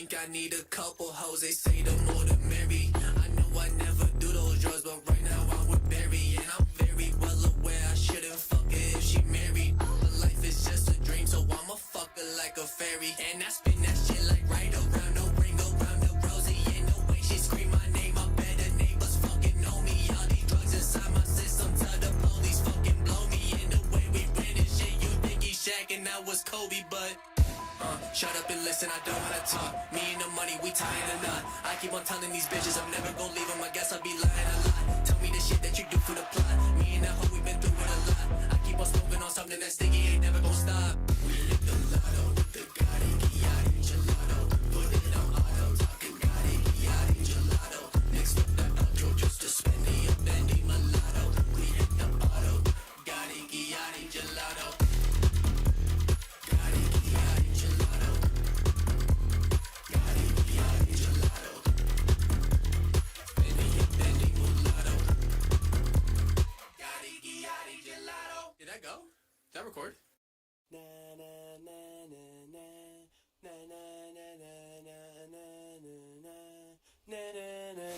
think I need a couple hoes, they say the more the merry. I know I never do those drugs, but right now I'm with Barry. And I'm very well aware I shouldn't fuck her if she married. But life is just a dream, so I'ma fuck her like a fairy. And I spin that shit like right around the ring, around the rosy. And the way she scream my name, I bet her neighbors fucking know me. All these drugs inside my system, tell the police fucking blow me. And the way we win this shit, you think he's Shaq and I was Kobe, but shut up and listen, I don't wanna talk. Me and the money, we tying a knot. I keep on telling these bitches I'm never gonna leave them. I guess I'll be lying a lot. Tell me the shit that you do for the plot. Me and that hoe, we been through it a lot. I keep on smoking on something that's sticky, ain't never gonna stop. We hit the lotto with the Gotti, Giatti, gelato. Put it on auto, talking Gotti, Giatti, gelato. Next up the outro just to spend the bendy mulatto. We hit the auto, Gotti, Giatti, gelato. Did that go? Did that record? Na na na na na na na na na na na na na na.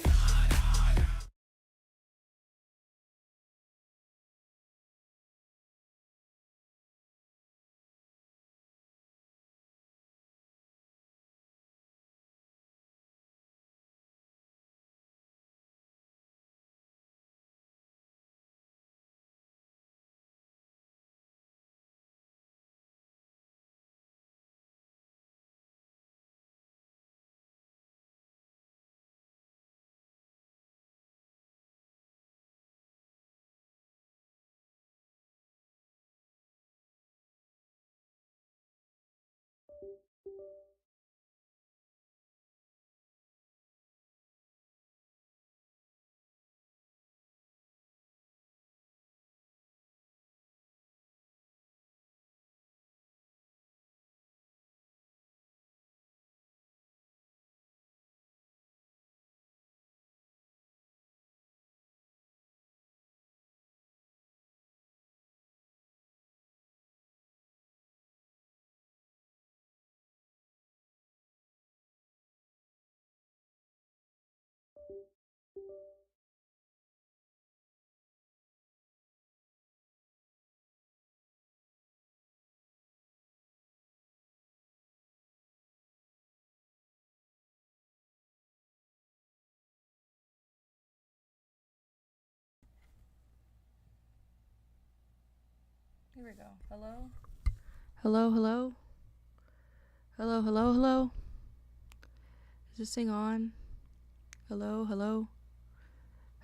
Here we go. Hello? Hello, hello? Hello, hello, hello? Is this thing on? Hello, hello?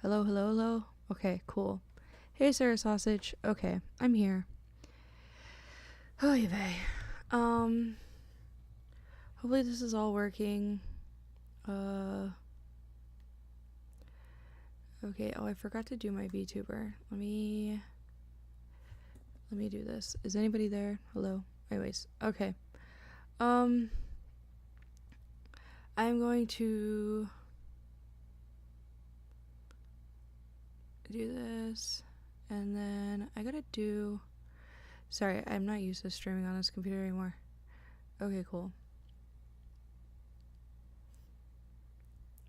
Hello, hello, hello? Okay, cool. Hey, Sarah Sausage. Okay, I'm here. Oh, vey. Hopefully this is all working. Okay, oh, I forgot to do my VTuber. Let me do this. Is anybody there? Hello? Anyways, okay. I'm going to do this, and then I gotta do... Sorry, I'm not used to streaming on this computer anymore. Okay, cool.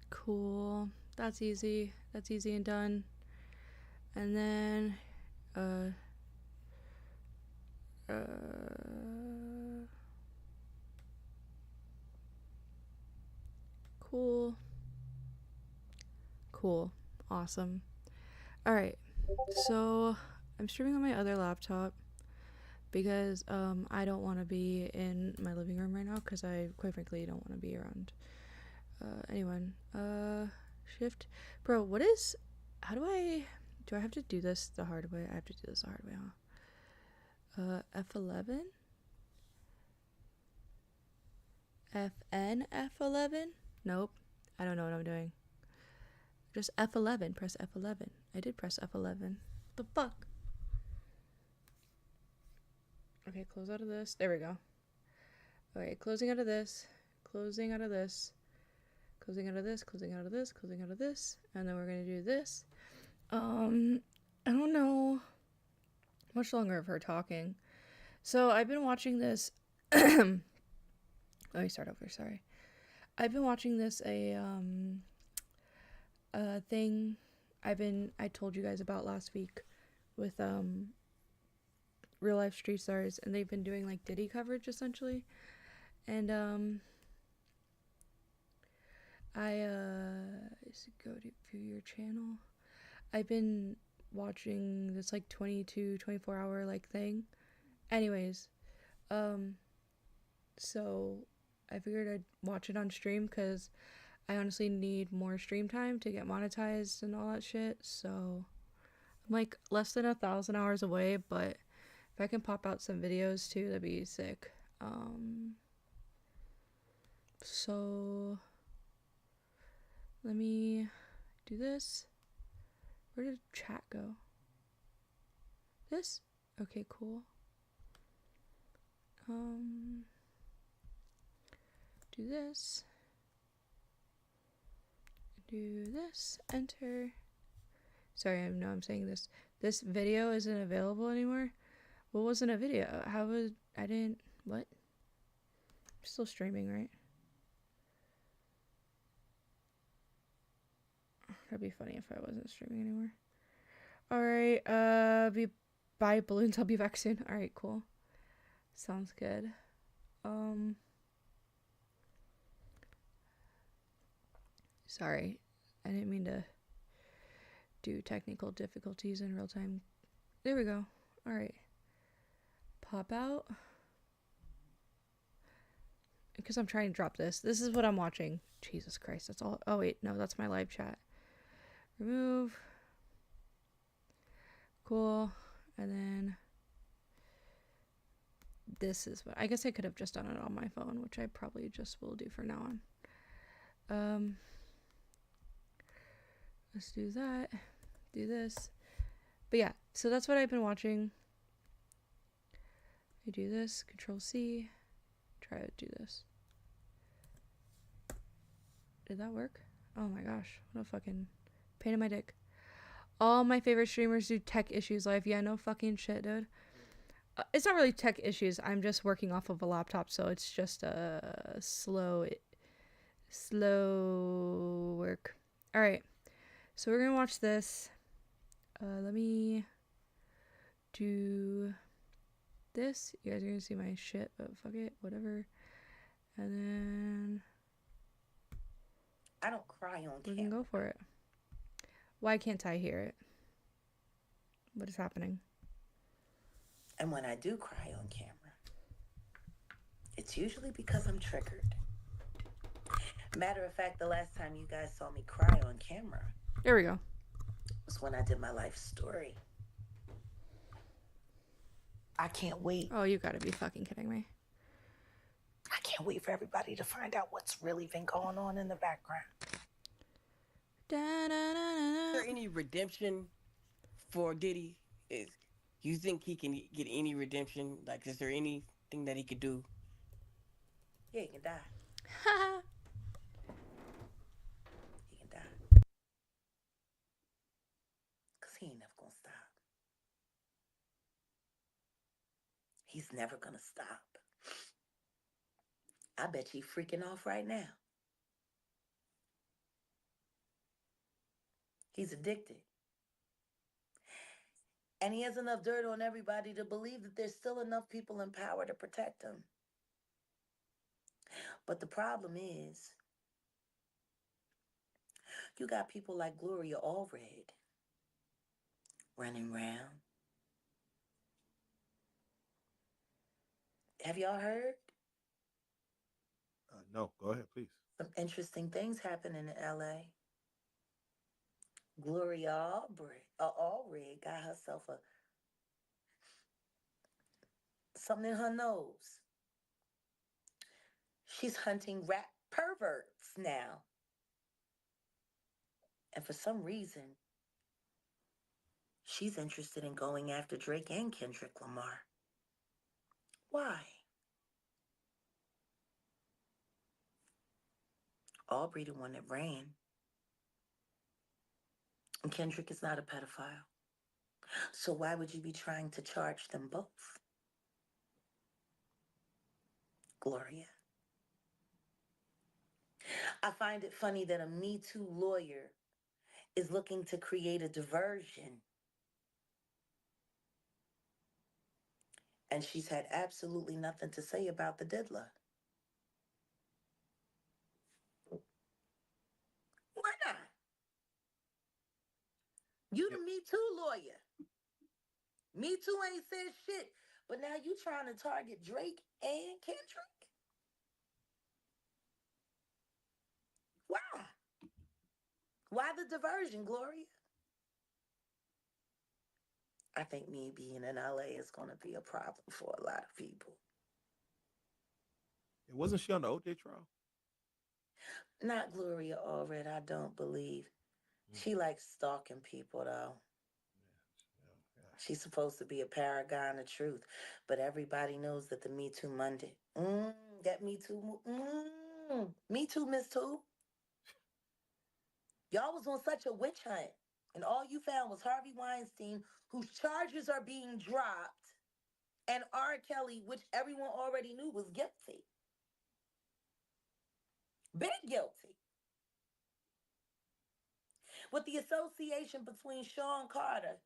Cool. That's easy. That's easy and done. And then, cool. Cool. Awesome. Alright, so I'm streaming on my other laptop because I don't want to be in my living room right now because I quite frankly don't want to be around anyone. Shift. Bro, what is... How do I have to do this the hard way? I have to do this the hard way, huh? F11? FN F11? Nope. I don't know what I'm doing. Just F11. Press F11. I did press F11. The fuck? Okay, close out of this. There we go. Okay, closing out of this. Closing out of this. Closing out of this. Closing out of this. Closing out of this. And then we're gonna do this. I don't know much longer of her talking. So I've been watching this. Let me start over, sorry. I've been watching this thing I told you guys about last week with RealLyfe street stars, and they've been doing like DIDDY coverage essentially. And I just go to view your channel. I've been watching this like 24 hour like thing. Anyways, so I figured I'd watch it on stream because I honestly need more stream time to get monetized and all that shit. So I'm like less than 1,000 hours away, but if I can pop out some videos too, that'd be sick. So let me do this. Where did chat go? This? Okay, cool. Do this. Do this. Enter. Sorry, I know I'm saying this. This video isn't available anymore. What wasn't a video? How would I didn't what? I'm still streaming, right? That'd be funny if I wasn't streaming anymore. Alright, bye balloons, I'll be back soon. Alright, cool. Sounds good. Sorry, I didn't mean to do technical difficulties in real time. There we go. Alright. Pop out. Because I'm trying to drop this. This is what I'm watching. Jesus Christ, that's all. Oh wait, no, that's my live chat. Remove. Cool. And then this is what I guess I could have just done it on my phone, which I probably just will do for now on. Let's do that. Do this. But yeah, so that's what I've been watching. I do this, Control C. Try to do this. Did that work? Oh my gosh, what a fucking pain in my dick. All my favorite streamers do tech issues live. Yeah, no fucking shit, dude. It's not really tech issues. I'm just working off of a laptop, so it's just a slow work. All right, so we're gonna watch this. Let me do this. You guys are gonna see my shit, but fuck it, whatever. And then I don't cry on we camera. can go for it. Why can't I hear it? What is happening? And when I do cry on camera, it's usually because I'm triggered. Matter of fact, the last time you guys saw me cry on camera, There we go. was when I did my life story. I can't wait. Oh, you gotta be fucking kidding me. I can't wait for everybody to find out what's really been going on in the background. Da, da, da, da, Is there da. any redemption for Diddy? You think he can get any redemption? Like, is there anything that he could do? Yeah, he can die. Ha. He can die. Because he ain't never going to stop. He's never going to stop. I bet you freaking off right now. He's addicted. And he has enough dirt on everybody to believe that there's still enough people in power to protect him. But the problem is, you got people like Gloria Allred running around. Have y'all heard? No, go ahead, please. Some interesting things happening in LA. Gloria Allred got herself something in her nose. She's hunting rap perverts now. And for some reason, she's interested in going after Drake and Kendrick Lamar. Why? Aubrey, the one that ran. And Kendrick is not a pedophile. So why would you be trying to charge them both? Gloria. I find it funny that a Me Too lawyer is looking to create a diversion, and she's had absolutely nothing to say about the diddler. Why not? You the Me Too lawyer. Me Too ain't said shit, but now you trying to target Drake and Kendrick? Why? Why the diversion, Gloria? I think me being in LA is going to be a problem for a lot of people. It wasn't she on the OJ trial? Not Gloria Allred, I don't believe. She likes stalking people, though. She's supposed to be a paragon of truth, but everybody knows that the Me Too Monday, that Me Too, Me Too, Miss Too. Y'all was on such a witch hunt, and all you found was Harvey Weinstein, whose charges are being dropped, and R. Kelly, which everyone already knew was guilty. Big guilty. With the association between Sean Carter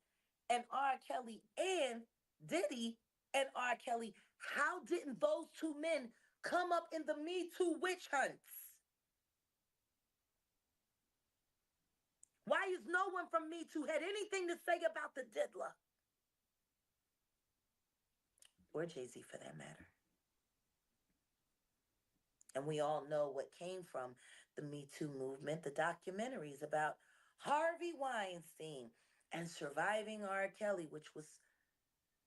and R. Kelly and Diddy and R. Kelly, how didn't those two men come up in the Me Too witch hunts? Why is no one from Me Too had anything to say about the diddler? Or Jay-Z for that matter. And we all know what came from the Me Too movement, the documentaries about Harvey Weinstein and surviving R. Kelly, which was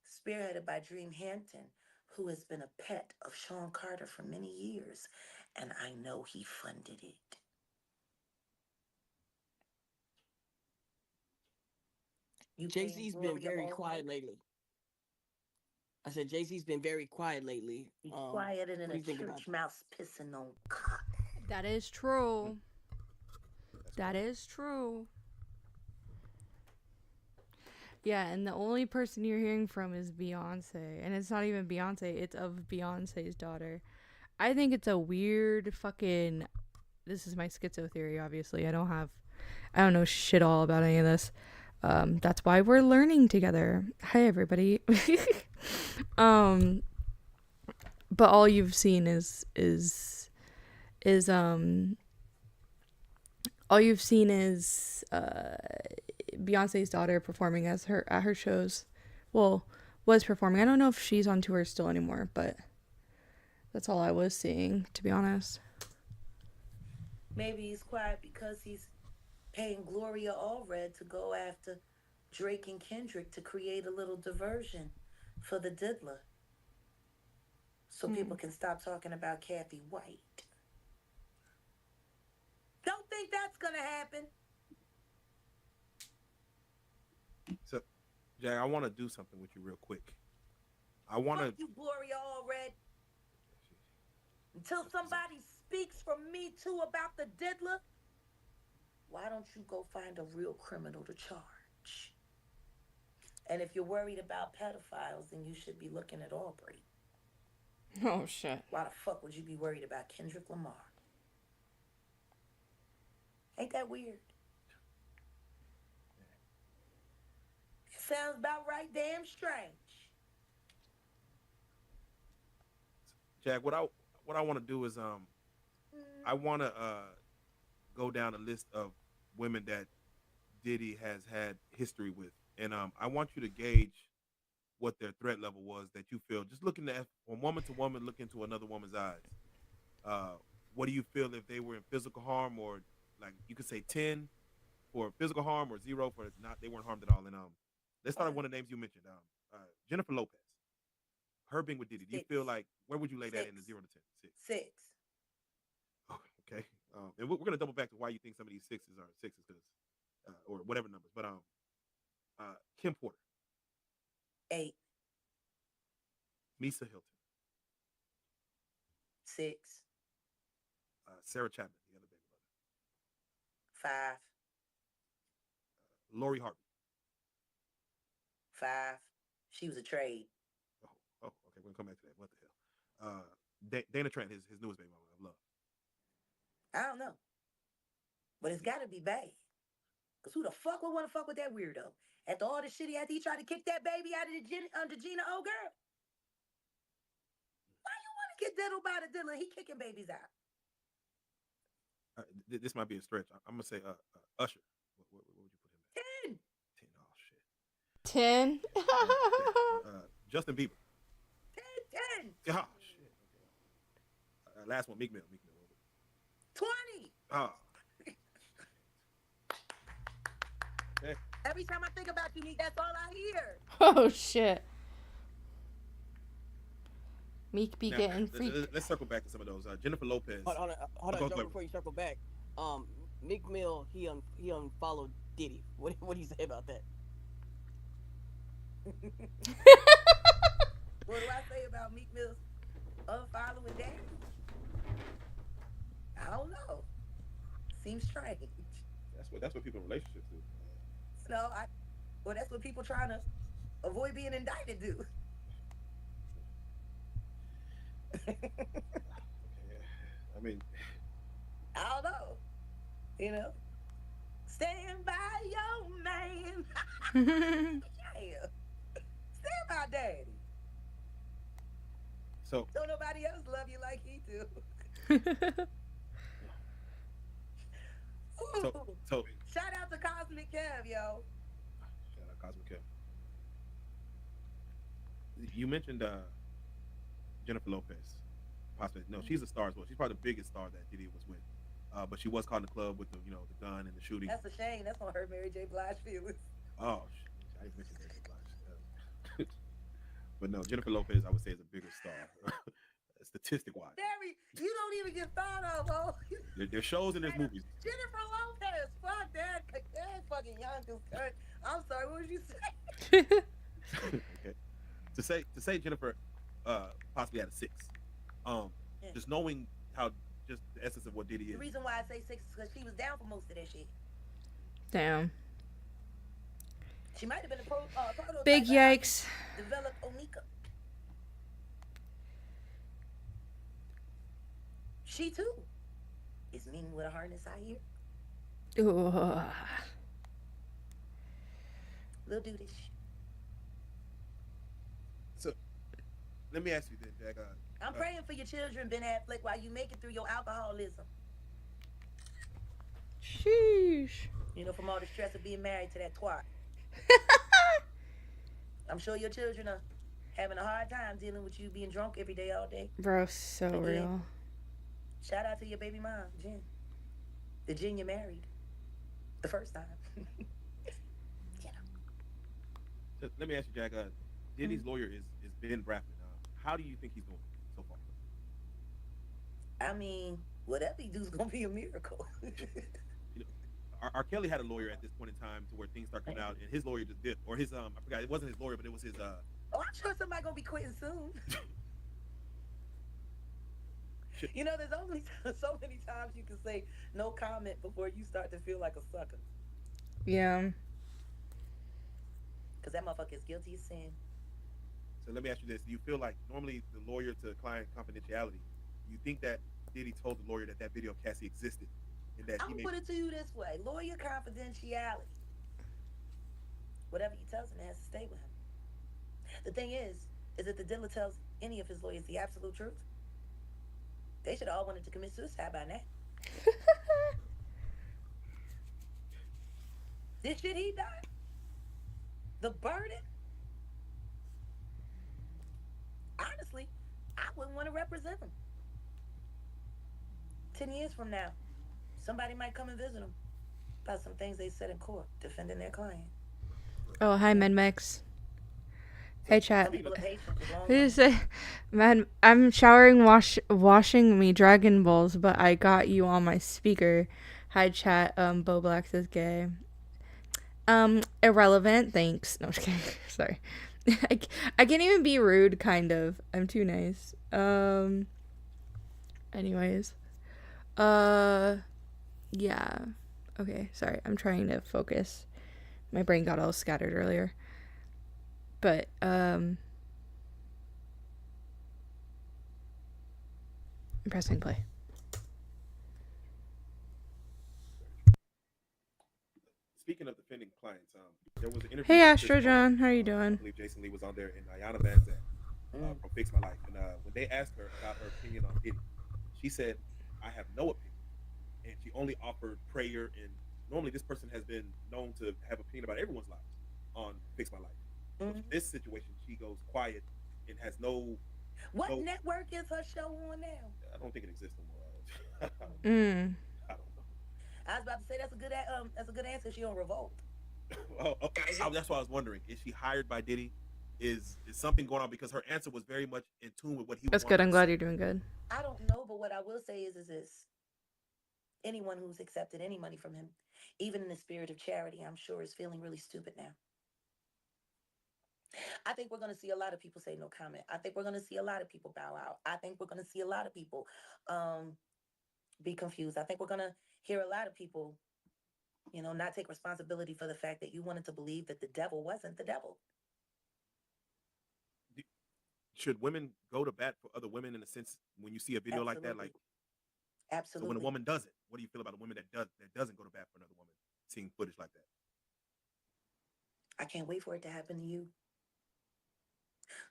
spearheaded by Dream Hampton, who has been a pet of Sean Carter for many years. And I know he funded it. Jay-Z's been very quiet lately. I said Jay-Z's been very quiet lately. He's quieter than what do a you think about church mouse pissing on cock. That is true. That is true. Yeah, and the only person you're hearing from is Beyonce. And it's not even Beyonce, it's of Beyonce's daughter. I think it's a weird fucking... This is my schizo theory, obviously. I don't know shit all about any of this. That's why we're learning together. Hi, everybody. But all you've seen is Beyonce's daughter performing at her shows. Well, was performing. I don't know if she's on tour still anymore, but that's all I was seeing, to be honest. Maybe he's quiet because he's paying Gloria Allred to go after Drake and Kendrick to create a little diversion for the diddler. So people can stop talking about Kathy White. Don't think that's gonna happen. So, Jack, I want to do something with you real quick. I want to. Fuck you, Gloria Allred. Until somebody speaks for Me Too about the diddler, why don't you go find a real criminal to charge? And if you're worried about pedophiles, then you should be looking at Aubrey. Oh, shit. Why the fuck would you be worried about Kendrick Lamar? Ain't that weird? Sounds about right, damn strange. Jack, what I want to do is I want to go down a list of women that Diddy has had history with, and I want you to gauge what their threat level was that you feel just looking at from woman to woman, look into another woman's eyes. What do you feel if they were in physical harm, or like you could say 10 for physical harm or 0 for not they weren't harmed at all? And let's start with one of the names you mentioned, Jennifer Lopez. Her being with Diddy, do you feel like where would you lay that in the 0 to 10? 6. Okay. And we're gonna double back to why you think some of these sixes are sixes, because or whatever numbers. But Kim Porter, 8. Misa Hilton, 6. Sarah Chapman, the other baby mother, 5. Lori Harvey. 5. She was a trade. Oh, okay. We're gonna come back to that. What the hell? Dana Trent, his newest baby mama of Love. I don't know. But it's got to be bad. Because who the fuck would want to fuck with that weirdo? After all the shit he tried to kick that baby out of the Gina old girl. Why you want to get diddled by the diddler? He kicking babies out. This might be a stretch. I'm gonna say Usher. What would you put him at? 10. 10. Oh shit. 10. Justin Bieber. 10. 10. Oh shit. Okay. Last one, Meek Mill. 20. Oh. Okay. Every time I think about you, Meek, that's all I hear. Oh shit. Meek be Now, getting freaked. let's circle back to some of those. Jennifer Lopez. Hold on, Go, Joe, go. before you circle back. Meek Mill, he unfollowed Diddy. What do you say about that? What do I say about Meek Mill's unfollowing Daddy? I don't know. Seems strange. That's what people in relationships do. No, that's what people trying to avoid being indicted do. I mean, I don't know. You know, stand by your man. Yeah, stand by Daddy. so Don't nobody else love you like he do. so Shout out to Cosmic Kev, yo. shout out Cosmic Kev. You mentioned Jennifer Lopez. Possibly no, she's a star as well. She's probably the biggest star that Diddy was with. But she was caught in the club with the gun and the shooting. That's a shame. That's gonna hurt Mary J. Blige feelings. Oh, shit. I didn't mention that. But no, Jennifer Lopez, I would say, is a bigger star, statistic-wise. Mary, you don't even get thought of, oh. There's shows and there's movies. Jennifer Lopez, fuck that. That fucking young cunt. I'm sorry, what would you say? Okay. To say Jennifer possibly had a 6. Just knowing how just the essence of what Diddy is. The reason why I say 6 is because she was down for most of that shit. Damn. She might have been a prototype. Big yikes. Develop Onika. She too is mean with a harness, I hear. Ooh. We'll do this. So let me ask you then, Jack. I'm praying for your children, Ben Affleck, while you make it through your alcoholism. Sheesh. You know, from all the stress of being married to that twat. I'm sure your children are having a hard time dealing with you being drunk every day, all day. Bro, so Again. real. Shout out to your baby mom, Jen. The Jen you married. The first time. You know. So let me ask you, Jack. Diddy's lawyer is Ben Brafman. How do you think he's doing so far? I mean, whatever he do's gonna be a miracle. R. Kelly had a lawyer at this point in time to where things start coming out, and his lawyer just did, or his I forgot, it wasn't his lawyer, but it was his Oh, I'm sure somebody gonna be quitting soon. You know, there's only so many times you can say no comment before you start to feel like a sucker. Yeah. Because that motherfucker is guilty of sin. So let me ask you this: do you feel like normally the lawyer to client confidentiality? You think that Diddy told the lawyer that video of Cassie existed, and that I'm gonna put it to you this way: lawyer confidentiality. Whatever he tells him, it has to stay with him. The thing is that the dealer tells any of his lawyers the absolute truth. They should all wanted to commit suicide by now. This shit he done, the burden. Honestly, I wouldn't want to represent him. 10 years from now, somebody might come and visit them about some things they said in court, defending their client. Oh, hi, MedMex. Hey, chat. Some people are patient. Who did say, man, I'm showering, washing me Dragon Balls, but I got you on my speaker. Hi, chat. Bo Black says gay. Irrelevant. Thanks. No, I'm just kidding. Sorry. I can't even be rude, kind of. I'm too nice. Anyways. Yeah. Okay, sorry. I'm trying to focus. My brain got all scattered earlier. But, I'm pressing play. speaking of defending clients, there was an interview. Hey, with Astro Chris John, Paul. how you I doing? believe Jason Lee was on there, and Ayana Manzat from Fix My Life. And when they asked her about her opinion on Diddy, she said, "I have no opinion," and she only offered prayer. And normally, this person has been known to have opinion about everyone's lives on Fix My Life. But for this situation, she goes quiet and has no. What no, network is her show on now? I don't think it exists anymore. I don't know. I was about to say that's a good answer. She on Revolt. Oh, okay. That's why I was wondering: is she hired by Diddy? Is something going on? Because her answer was very much in tune with what he. That's good. I'm glad you're doing good. I don't know, but what I will say is this: anyone who's accepted any money from him, even in the spirit of charity, I'm sure is feeling really stupid now. I think we're going to see a lot of people say no comment. I think we're going to see a lot of people bow out. I think we're going to see a lot of people be confused. I think we're going to hear a lot of people, not take responsibility for the fact that you wanted to believe that the devil wasn't the devil. Should women go to bat for other women in a sense when you see a video like that? Like, absolutely. So when a woman does it, what do you feel about a woman that doesn't go to bat for another woman, seeing footage like that? I can't wait for it to happen to you,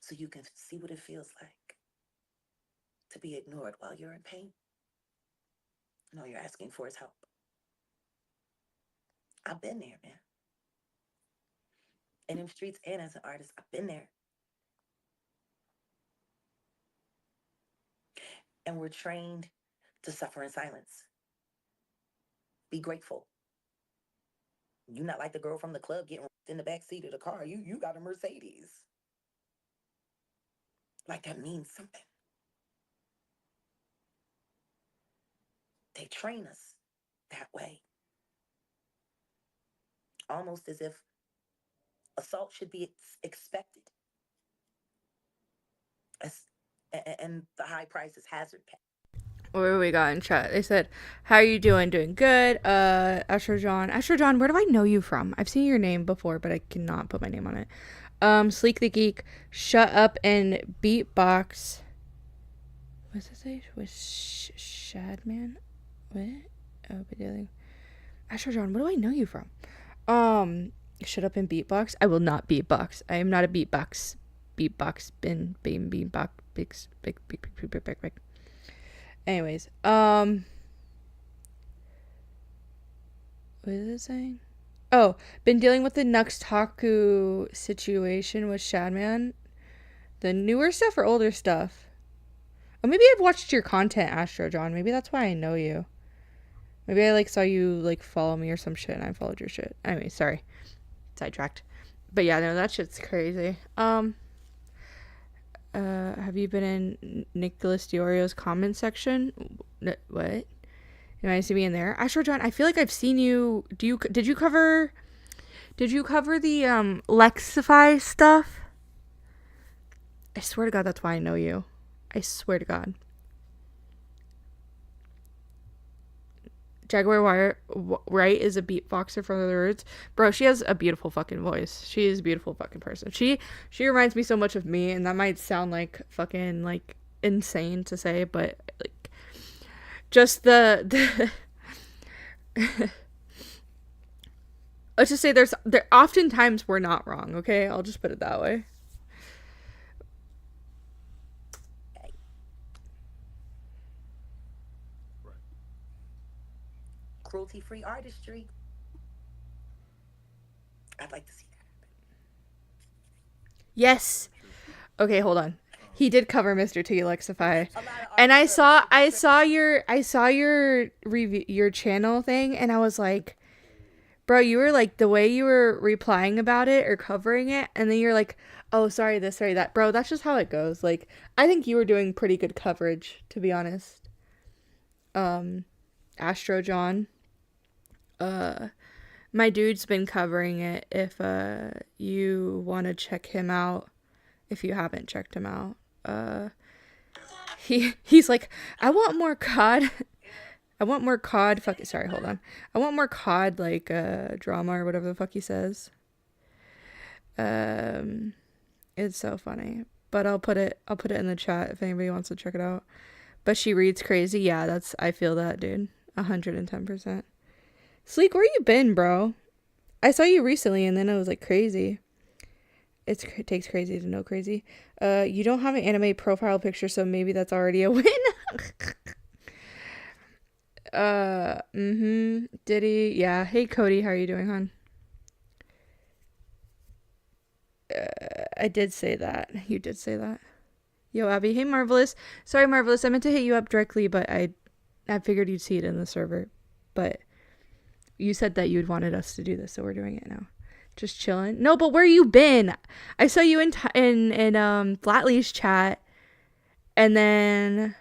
so you can see what it feels like to be ignored while you're in pain. And all you're asking for is help. I've been there, man. In them streets and as an artist, I've been there. And we're trained to suffer in silence. Be grateful. You're not like the girl from the club getting in the back seat of the car. You got a Mercedes. Like that means something. They train us that way. Almost as if assault should be expected. And the high price is hazard pay. What we got in chat? They said, "How are you doing? Doing good." Astro John, where do I know you from? I've seen your name before, but I cannot put my name on it. Sleek the Geek, shut up and beatbox. What's it say? Was Shadman? What? Oh, but dealing. Astro John, where do I know you from? Shut up and beatbox. I will not beatbox. I am not a beatbox. Beatbox bin beatbox big. Anyways, what is it saying? Oh, been dealing with the Nux Taku situation with Shadman. The newer stuff or older stuff? Oh, maybe I've watched your content, Astro John. Maybe that's why I know you. Maybe I saw you follow me or some shit and I followed your shit. Anyway, sorry. Sidetracked. But yeah, no, that shit's crazy. Have you been in Nicholas DiArie's comment section? What? You might see me in there. Astro John, I feel like I've seen you. Did you cover the Lexify stuff? I swear to God, that's why I know you. I swear to God. Jaguar Wright is a beatboxer for the words. Bro, she has a beautiful fucking voice. She is a beautiful fucking person. She reminds me so much of me, and that might sound fucking insane to say, but just the let's just say there oftentimes we're not wrong, okay? I'll just put it that way. Cruelty-free artistry. I'd like to see that happen. Yes. Okay, hold on. He did cover Mr. T Lexify, and I saw your review, your channel thing, and I was like, bro, you were the way you were replying about it or covering it, and then you're like, oh, sorry this, sorry that, bro. That's just how it goes. I think you were doing pretty good coverage, to be honest. Astro John. My dude's been covering it if you want to check him out, if you haven't checked him out. He's like, I want more COD. I want more COD. Sorry, hold on. I want more COD drama or whatever the fuck he says. It's so funny. But I'll put it in the chat if anybody wants to check it out. But she reads crazy. Yeah, I feel that, dude. 110%. Sleek, where you been, bro? I saw you recently, and then I was like, crazy. It takes crazy to know crazy. You don't have an anime profile picture, so maybe that's already a win. Diddy. Yeah. Hey, Cody. How are you doing, hon? I did say that. You did say that. Yo, Abby. Hey, Marvelous. Sorry, Marvelous. I meant to hit you up directly, but I figured you'd see it in the server. But you said that you'd wanted us to do this, so we're doing it now. Just chilling. No, but where you been? I saw you in Flatleash chat, and then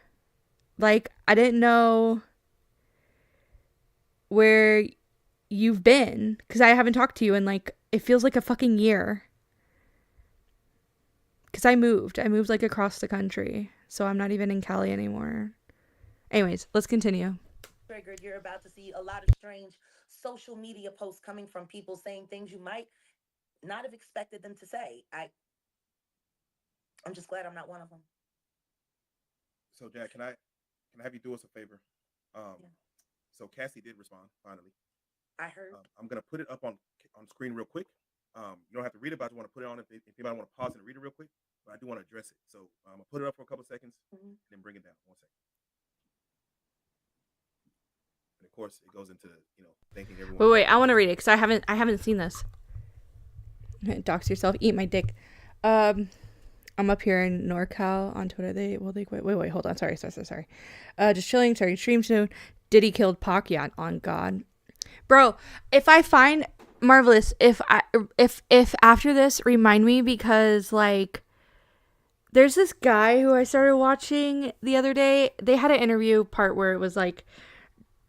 like I didn't know where you've been because I haven't talked to you in like it feels like a fucking year. Because I moved like across the country, so I'm not even in Cali anymore. Anyways, let's continue. Triggered, you're about to see a lot of strange social media posts coming from people saying things you might not have expected them to say. I'm just glad I'm not one of them. So Jack, can I have you do us a favor? Yeah. So Cassie did respond finally. I heard. I'm gonna put it up on screen real quick. You don't have to read it, but I just want to put it on if anybody want to pause and read it real quick. But I do want to address it. So I'm gonna put it up for a couple seconds and then bring it down. 1 second. And of course, it goes into thanking everyone. Wait, I want to read it because I haven't seen this. Dox yourself, eat my dick. I'm up here in NorCal on Twitter. Wait, hold on. Sorry. Just chilling, starting stream soon. Diddy killed Pac. Yeah, on God, bro. If I find Marvelous, if after this, remind me because like, there's this guy who I started watching the other day. They had an interview part where it was like,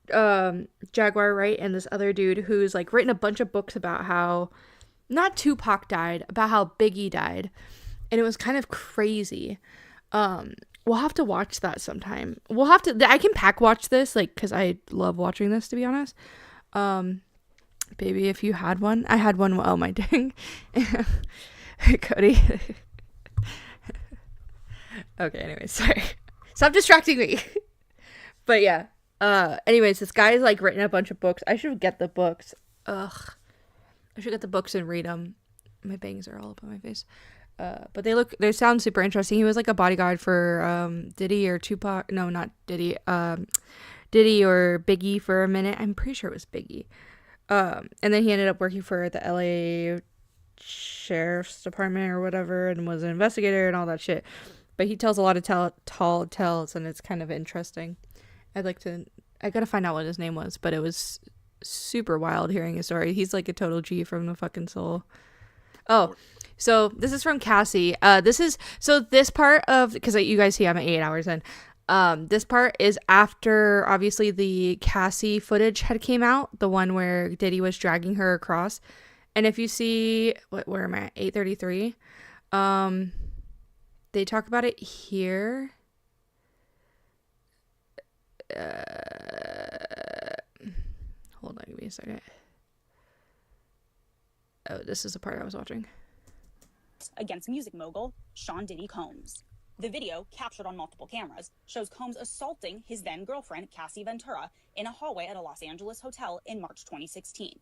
Jaguar, right, and this other dude who's like written a bunch of books about how not Tupac died, about how Biggie died. And it was kind of crazy. We'll have to watch that sometime. I can pack watch this, like, because I love watching this, to be honest. Baby, if you had one. I had one. Oh, my dang. Cody. Okay, anyways, sorry. Stop distracting me. But yeah. Anyways, this guy's like written a bunch of books. I should get the books. Ugh. I should get the books and read them. My bangs are all up on my face. But they sound super interesting. He was like a bodyguard for Diddy or Tupac. No, not Diddy. Diddy or Biggie for a minute. I'm pretty sure it was Biggie. And then he ended up working for the LA Sheriff's Department or whatever and was an investigator and all that shit. But he tells a lot of tall tales and it's kind of interesting. I gotta find out what his name was, but it was super wild hearing his story. He's like a total G from the fucking soul. Oh, so this is from Cassie. This part of, because you guys see I'm at 8 hours in. This part is after obviously the Cassie footage had came out, the one where Diddy was dragging her across. And if you see, where am I at? 8:33. They talk about it here. Hold on, give me a second. Oh, this is the part I was watching. Against music mogul Sean Diddy Combs. The video, captured on multiple cameras, shows Combs assaulting his then-girlfriend Cassie Ventura in a hallway at a Los Angeles hotel in March 2016.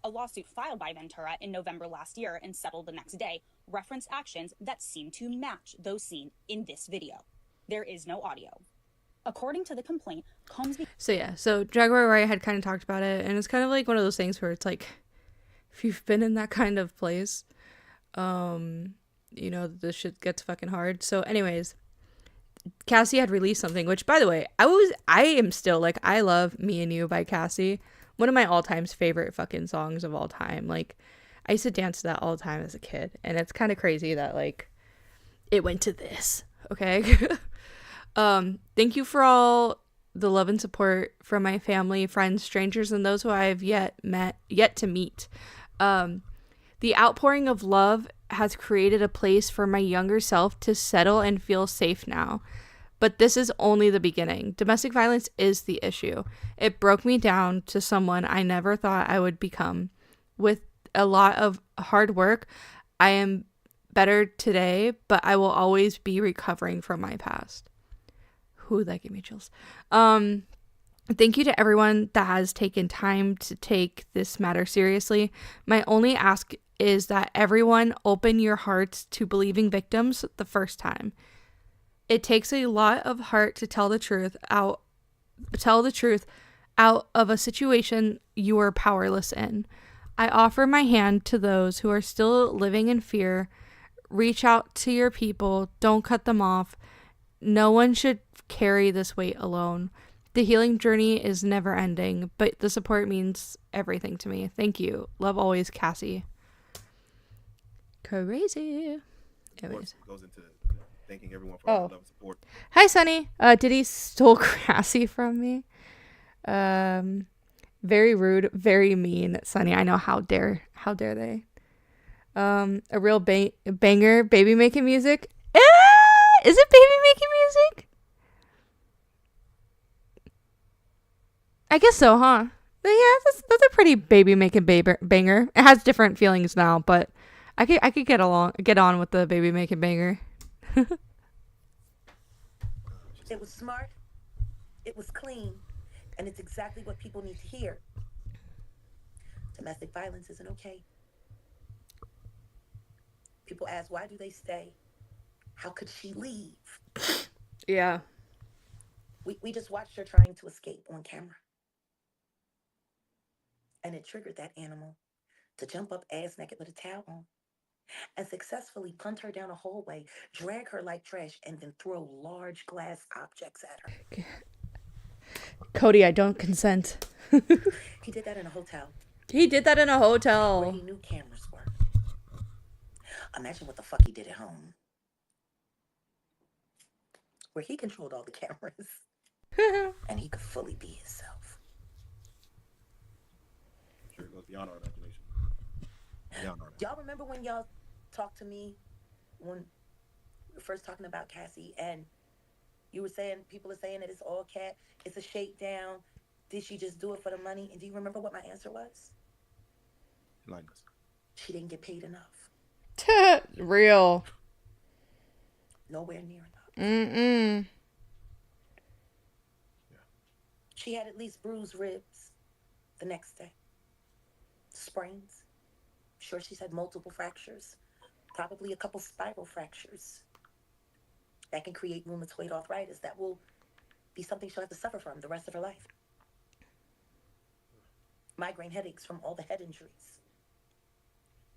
A lawsuit filed by Ventura in November last year and settled the next day referenced actions that seem to match those seen in this video. There is no audio. According to the complaint, Combs... So Jaguar Wright had kind of talked about it, and it's kind of like one of those things where it's like, if you've been in that kind of place, this shit gets fucking hard. So anyways, Cassie had released something, which, by the way, I am still, like, I love Me and You by Cassie. One of my all-time favorite fucking songs of all time. Like, I used to dance to that all the time as a kid, and it's kind of crazy that, like, it went to this, okay? Thank you for all the love and support from my family, friends, strangers, and those who I have yet to meet. The outpouring of love has created a place for my younger self to settle and feel safe now. But this is only the beginning. Domestic violence is the issue. It broke me down to someone I never thought I would become. With a lot of hard work, I am better today, but I will always be recovering from my past. Ooh, that gave me chills. Thank you to everyone that has taken time to take this matter seriously. My only ask is that everyone open your hearts to believing victims the first time. It takes a lot of heart to tell the truth out of a situation you are powerless in. I offer my hand to those who are still living in fear. Reach out to your people. Don't cut them off. No one should carry this weight alone. The healing journey is never ending, but the support means everything to me. Thank you. Love always, Cassie. Crazy. Anyways. Goes into thanking everyone for all the love and support. Hi, Sunny. Diddy stole Cassie from me. Very rude, very mean, Sunny. I know. How dare they? A real banger. Baby making music. Is it baby making music? I guess so, huh? Yeah, that's a pretty baby making banger. It has different feelings now, but I could get on with the baby making banger. It was smart, it was clean, and it's exactly what people need to hear. Domestic violence isn't okay. People ask, why do they stay? How could she leave? Yeah. We just watched her trying to escape on camera. And it triggered that animal to jump up ass naked with a towel on and successfully punt her down a hallway, drag her like trash, and then throw large glass objects at her. Cody, I don't consent. He did that in a hotel. He did that in a Where hotel. he knew cameras were. Imagine what the fuck he did at home. Where he controlled all the cameras. And he could fully be himself. Sure, it goes beyond our imagination. Y'all remember when y'all talked to me when we were first talking about Cassie, and you were saying, people are saying that it's all cat, it's a shakedown. Did she just do it for the money? And do you remember what my answer was? Enlighten us. She didn't get paid enough. Real. Nowhere near enough. Mm-mm. Yeah. She had at least bruised ribs the next day. Sprains. Sure, she's had multiple fractures. Probably a couple spiral fractures. That can create rheumatoid arthritis. That will be something she'll have to suffer from the rest of her life. Migraine headaches from all the head injuries.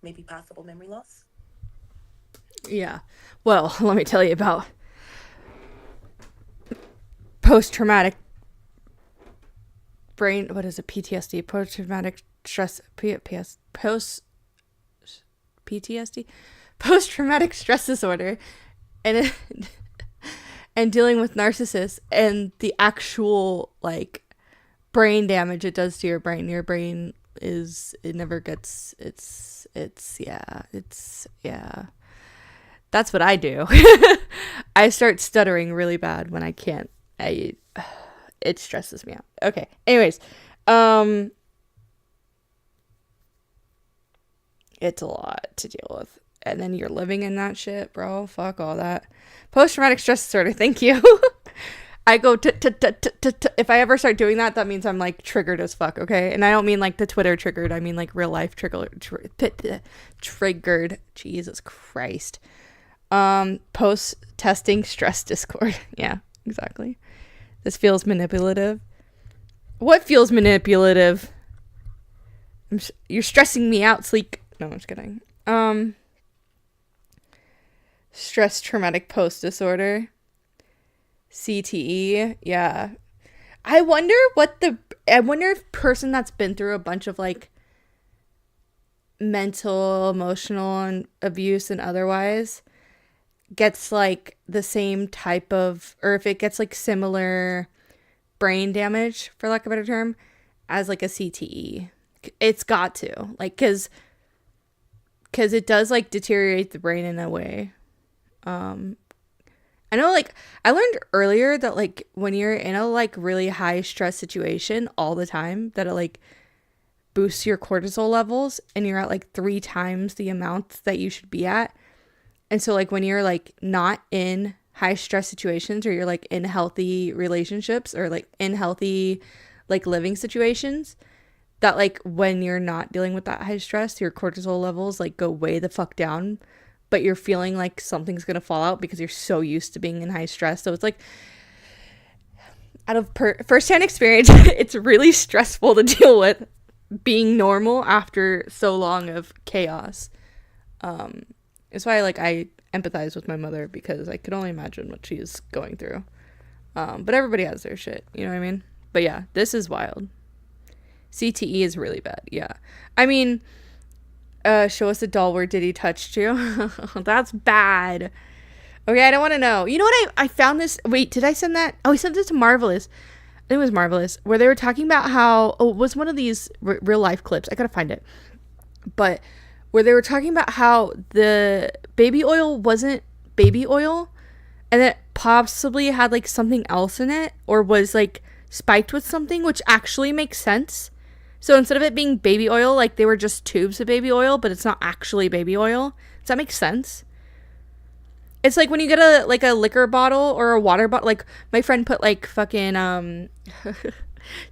Maybe possible memory loss. Yeah. Well, let me tell you about post-traumatic brain, what is it? PTSD, post-traumatic stress, post-traumatic stress disorder, and and dealing with narcissists and the actual like brain damage it does to your brain. Your brain never gets, it's that's what I do. I start stuttering really bad when I can't. It stresses me out. Okay. Anyways, it's a lot to deal with. And then you're living in that shit, bro. Fuck all that. Post-traumatic stress disorder. Thank you. I go if I ever start doing that, that means I'm like triggered as fuck, okay? And I don't mean like the Twitter triggered. I mean like real life triggered. Jesus Christ. Post-testing stress discord. Yeah, exactly. This feels manipulative. What feels manipulative? You're stressing me out, Sleek. No, I'm just kidding. Stress traumatic post disorder. CTE. Yeah. I wonder if person that's been through a bunch of like mental, emotional and abuse and otherwise gets like the same type of, or if it gets like similar brain damage, for lack of a better term, as like a CTE. It's got to, like, cause it does like deteriorate the brain in a way. I know, like, I learned earlier that like when you're in a like really high stress situation all the time, that it like boosts your cortisol levels and you're at like 3 times the amount that you should be at. And so like when you're like not in high stress situations, or you're like in healthy relationships, or like in healthy like living situations, that like when you're not dealing with that high stress, your cortisol levels like go way the fuck down, but you're feeling like something's gonna fall out because you're so used to being in high stress. So it's like, out of first-hand experience, it's really stressful to deal with being normal after so long of chaos. It's why like I empathize with my mother, because I could only imagine what she's going through. But everybody has their shit, you know what I mean? But yeah, this is wild. CTE is really bad. Yeah, I mean, show us a doll where Diddy touched you. That's bad. Okay, I don't want to know. You know what? I found this. Wait, did I send that? Oh, I sent it to Marvelous. I think it was Marvelous, where they were talking about how, oh, it was one of these real life clips. I gotta find it. But where they were talking about how the baby oil wasn't baby oil, and it possibly had like something else in it, or was like spiked with something, which actually makes sense. So instead of it being baby oil, like they were just tubes of baby oil, but it's not actually baby oil. Does that make sense? It's like when you get a liquor bottle or a water bottle. Like my friend put like fucking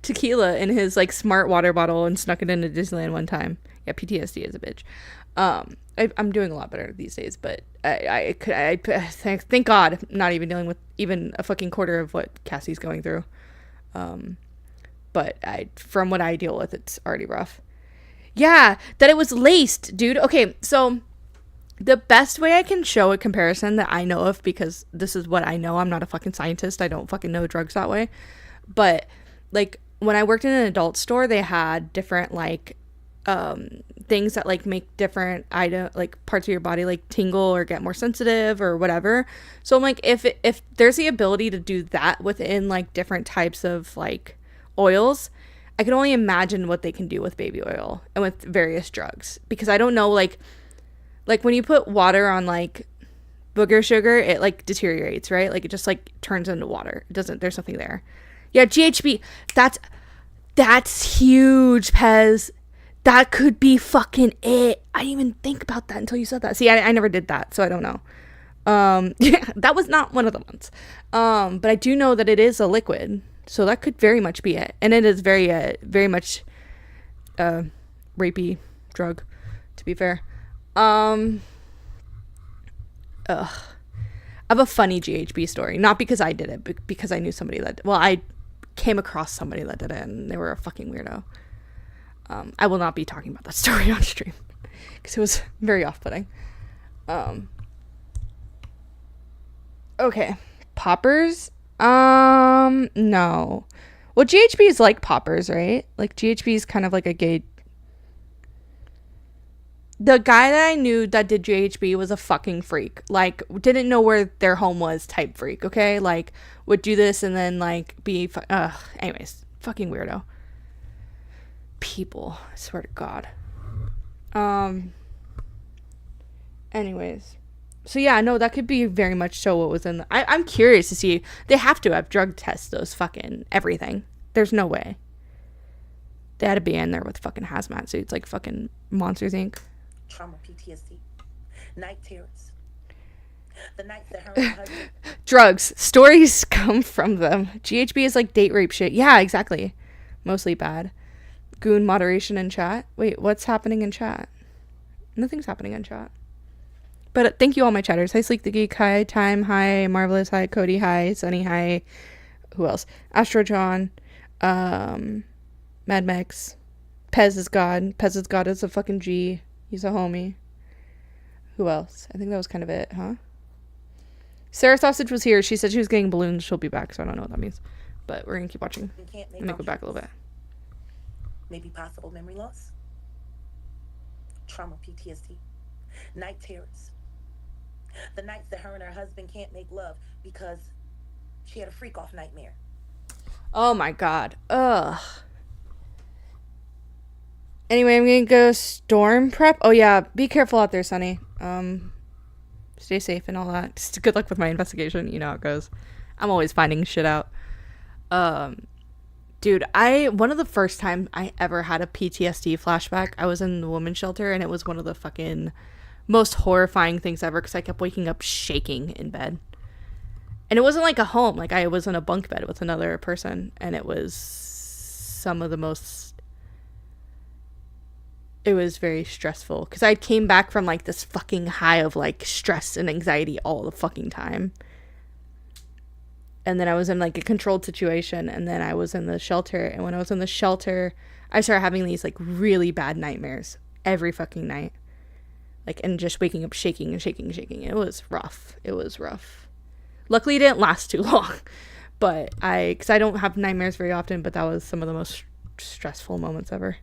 tequila in his like smart water bottle and snuck it into Disneyland one time. Yeah, PTSD is a bitch. I'm doing a lot better these days, but I thank God I'm not even dealing with even a fucking quarter of what Cassie's going through. But from what I deal with, it's already rough. Yeah, that it was laced, dude. Okay, so the best way I can show a comparison that I know of, because this is what I know, I'm not a fucking scientist, I don't fucking know drugs that way, but like when I worked in an adult store, they had different like things that like make different like parts of your body like tingle or get more sensitive or whatever. So I'm like, if there's the ability to do that within like different types of like oils, I can only imagine what they can do with baby oil and with various drugs, because I don't know, like when you put water on like booger sugar, it like deteriorates, right? Like it just like turns into water. It doesn't, there's nothing there. Yeah, GHB, that's huge, Pez. That could be fucking it. I didn't even think about that until you said that. See, I never did that, so I don't know. Yeah, that was not one of the ones. But I do know that it is a liquid, so that could very much be it. And it is very much rapey drug, to be fair. I have a funny GHB story, not because I did it, but because I knew somebody that, well, I came across somebody that did it, and they were a fucking weirdo. I will not be talking about that story on stream because it was very off-putting. Okay, poppers. No. Well, GHB is like poppers, right? Like GHB is kind of like a gay. The guy that I knew that did GHB was a fucking freak. Like, didn't know where their home was type freak, okay? Like, would do this and then, like, be... anyways, fucking weirdo. People, I swear to God. Anyways. So, yeah, no, that could be very much so what was in the... I'm curious to see... They have to have drug tests those fucking everything. There's no way. They had to be in there with fucking hazmat suits like fucking Monsters, Inc. Trauma, PTSD, night terrors. The nights that her and her husband... Drugs. Stories come from them. GHB is like date rape shit. Yeah, exactly. Mostly bad. Goon moderation in chat. Wait, what's happening in chat? Nothing's happening in chat. But thank you all my chatters. Hi, Sleek the Geek. Hi, Time. Hi, Marvelous. Hi, Cody. Hi, Sunny. Hi. Who else? Astro John. Mad Max. Pez is God. Pez is God is a fucking G. He's a homie. Who else? I think that was kind of it, huh? Sarah Sausage was here. She said she was getting balloons. She'll be back, so I don't know what that means. But we're going to keep watching. Let me go back a little bit. Maybe possible memory loss. Trauma, PTSD. Night terrors. The nights that her and her husband can't make love because she had a freak-off nightmare. Oh my God. Ugh. Anyway, I'm gonna go storm prep. Oh yeah, be careful out there, Sunny. Stay safe and all that. Just good luck with my investigation. You know how it goes. I'm always finding shit out. Dude, one of the first time I ever had a PTSD flashback, I was in the women's shelter, and it was one of the fucking most horrifying things ever, because I kept waking up shaking in bed. And it wasn't like a home. Like, I was in a bunk bed with another person, and it was some of the most... It was very stressful, because I came back from, like, this fucking high of, like, stress and anxiety all the fucking time. And then I was in, like, a controlled situation, and then I was in the shelter, and when I was in the shelter, I started having these, like, really bad nightmares every fucking night. Like, and just waking up shaking and shaking and shaking. It was rough. It was rough. Luckily, it didn't last too long. But because I don't have nightmares very often, but that was some of the most stressful moments ever.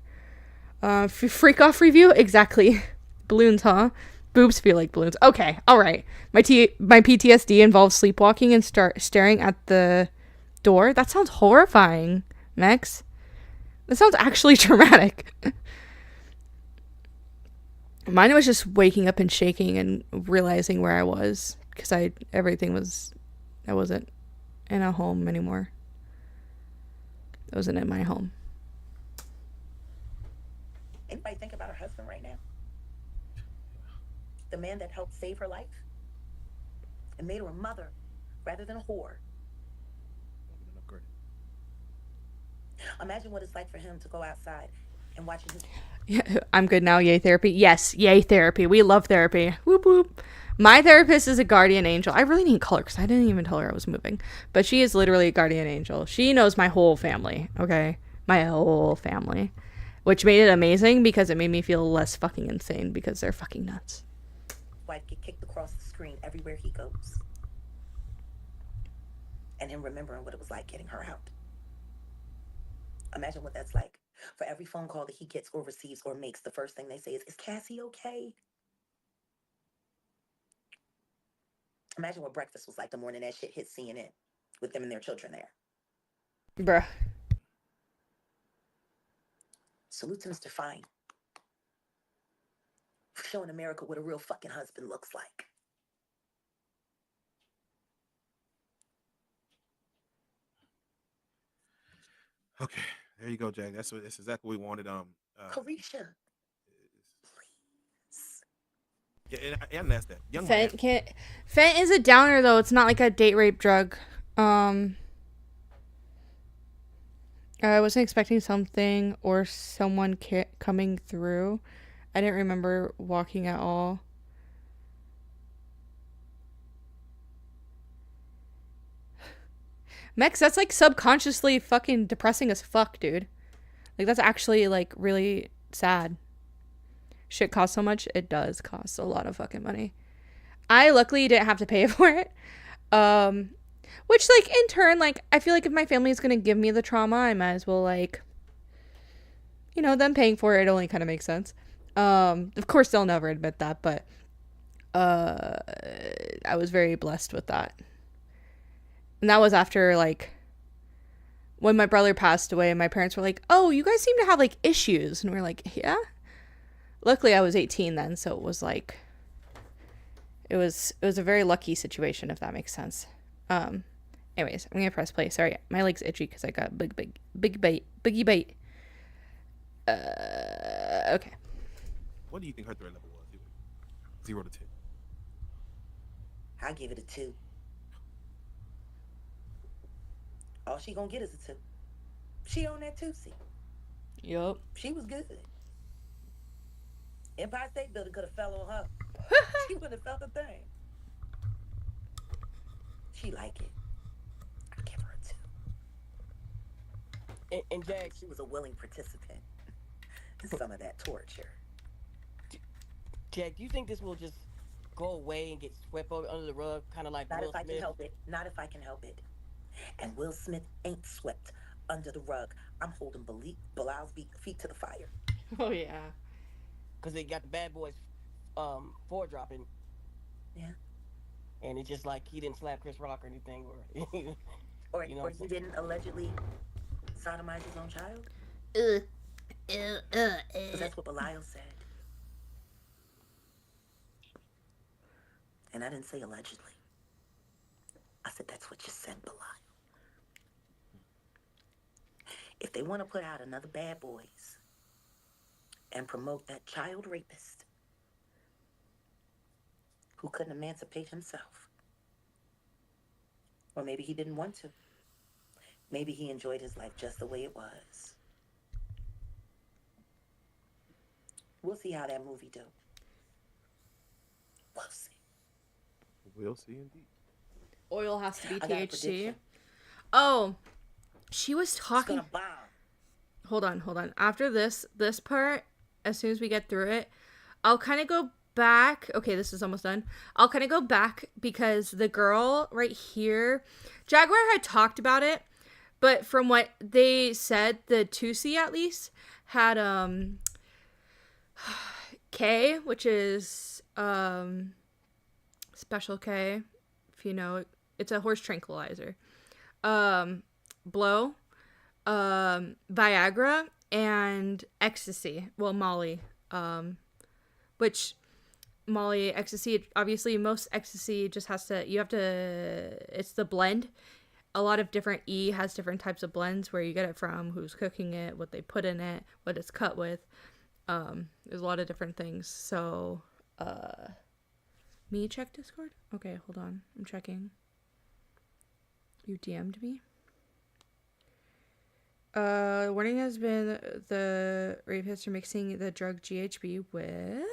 Freak off review? Exactly. Balloons, huh? Boobs feel like balloons. Okay, all right. My PTSD involves sleepwalking and staring at the door. That sounds horrifying, Mex. That sounds actually traumatic. Mine was just waking up and shaking and realizing where I was, because I wasn't in a home anymore. I wasn't in my home. Anybody think about her husband right now? The man that helped save her life and made her a mother rather than a whore. Imagine what it's like for him to go outside and watch his... Yeah, I'm good now. Yay therapy. Yes, yay therapy. We love therapy. Whoop whoop. My therapist is a guardian angel. I really need to call her because I didn't even tell her I was moving. But she is literally a guardian angel. She knows my whole family. Okay, my whole family, which made it amazing because it made me feel less fucking insane because they're fucking nuts. Wife get kicked across the screen everywhere he goes, and him remembering what it was like getting her out. Imagine what that's like. For every phone call that he gets or receives or makes, the first thing they say is Cassie okay? Imagine what breakfast was like the morning that shit hit CNN with them and their children there. Bruh. Salute to Mr. Fine for showing America what a real fucking husband looks like. Okay, there you go, Jack. That's exactly what we wanted. Carisha, please. Yeah, and that's that. Young Fent is a downer though. It's not like a date rape drug. I wasn't expecting something or someone coming through. I didn't remember walking at all. Mex, that's like subconsciously fucking depressing as fuck, dude. Like, that's actually like really sad. Shit costs so much. It does cost a lot of fucking money. I luckily didn't have to pay for it. Which, like, in turn, like, I feel like if my family is gonna give me the trauma, I might as well, like, you know, them paying for it only kind of makes sense. Of course they'll never admit that, but I was very blessed with that. And that was after, like, when my brother passed away, my parents were like, oh, you guys seem to have, like, issues. And we're like, yeah. Luckily, I was 18 then, so it was, like, it was a very lucky situation, if that makes sense. Anyways, I'm gonna press play. Sorry, my leg's itchy because I got biggie bite. Okay. What do you think her threat level was? 0 to 10. I give it a 2. All she gonna get is a 2. She on that 2 seat. Yup. She was good. Empire State Building could have fell on her. She wouldn't have felt a thing. She like it. I give her a 2. And Jack, She was a willing participant in some of that torture. Jack, do you think this will just go away and get swept under the rug, kind of like Not Will if I Smith? can help it. Not if I can help it. And Will Smith ain't swept under the rug. I'm holding Bilal's feet to the fire. Oh, yeah. Because they got the Bad Boys 4 dropping. Yeah. And it's just like he didn't slap Chris Rock or anything. Or, You know or what I'm he didn't allegedly sodomize his own child. 'Cause that's what Belial said. And I didn't say allegedly. I said that's what you said, Belial. If they want to put out another Bad Boys and promote that child rapist who couldn't emancipate himself, Or maybe he didn't want to. Maybe he enjoyed his life just the way it was. We'll see how that movie do. We'll see. We'll see indeed. Oil has to be I got a THC. prediction. Oh, she was It's talking. gonna bomb. Hold on. After this part, as soon as we get through it, I'll kind of go back. Okay, this is almost done. I'll kind of go back because the girl right here, Jaguar had talked about it, but from what they said, the 2C at least had K, which is Special K, if you know, it's a horse tranquilizer. Blow, Viagra, and ecstasy. Well, Molly, which Molly, ecstasy, obviously most ecstasy just has to, it's the blend. A lot of different has different types of blends, where you get it from, who's cooking it, what they put in it, what it's cut with. There's a lot of different things. So, me check Discord? Okay, hold on. I'm checking. You DM'd me? Warning has been the rapists are mixing the drug GHB with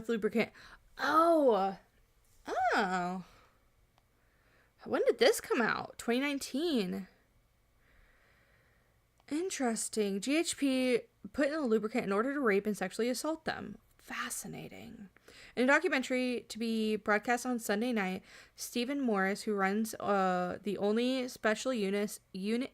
lubricant. Oh. When did this come out? 2019. Interesting. GHB put in a lubricant in order to rape and sexually assault them. Fascinating. In a documentary to be broadcast on Sunday night, Stephen Morris, who runs the only special unit, Stephen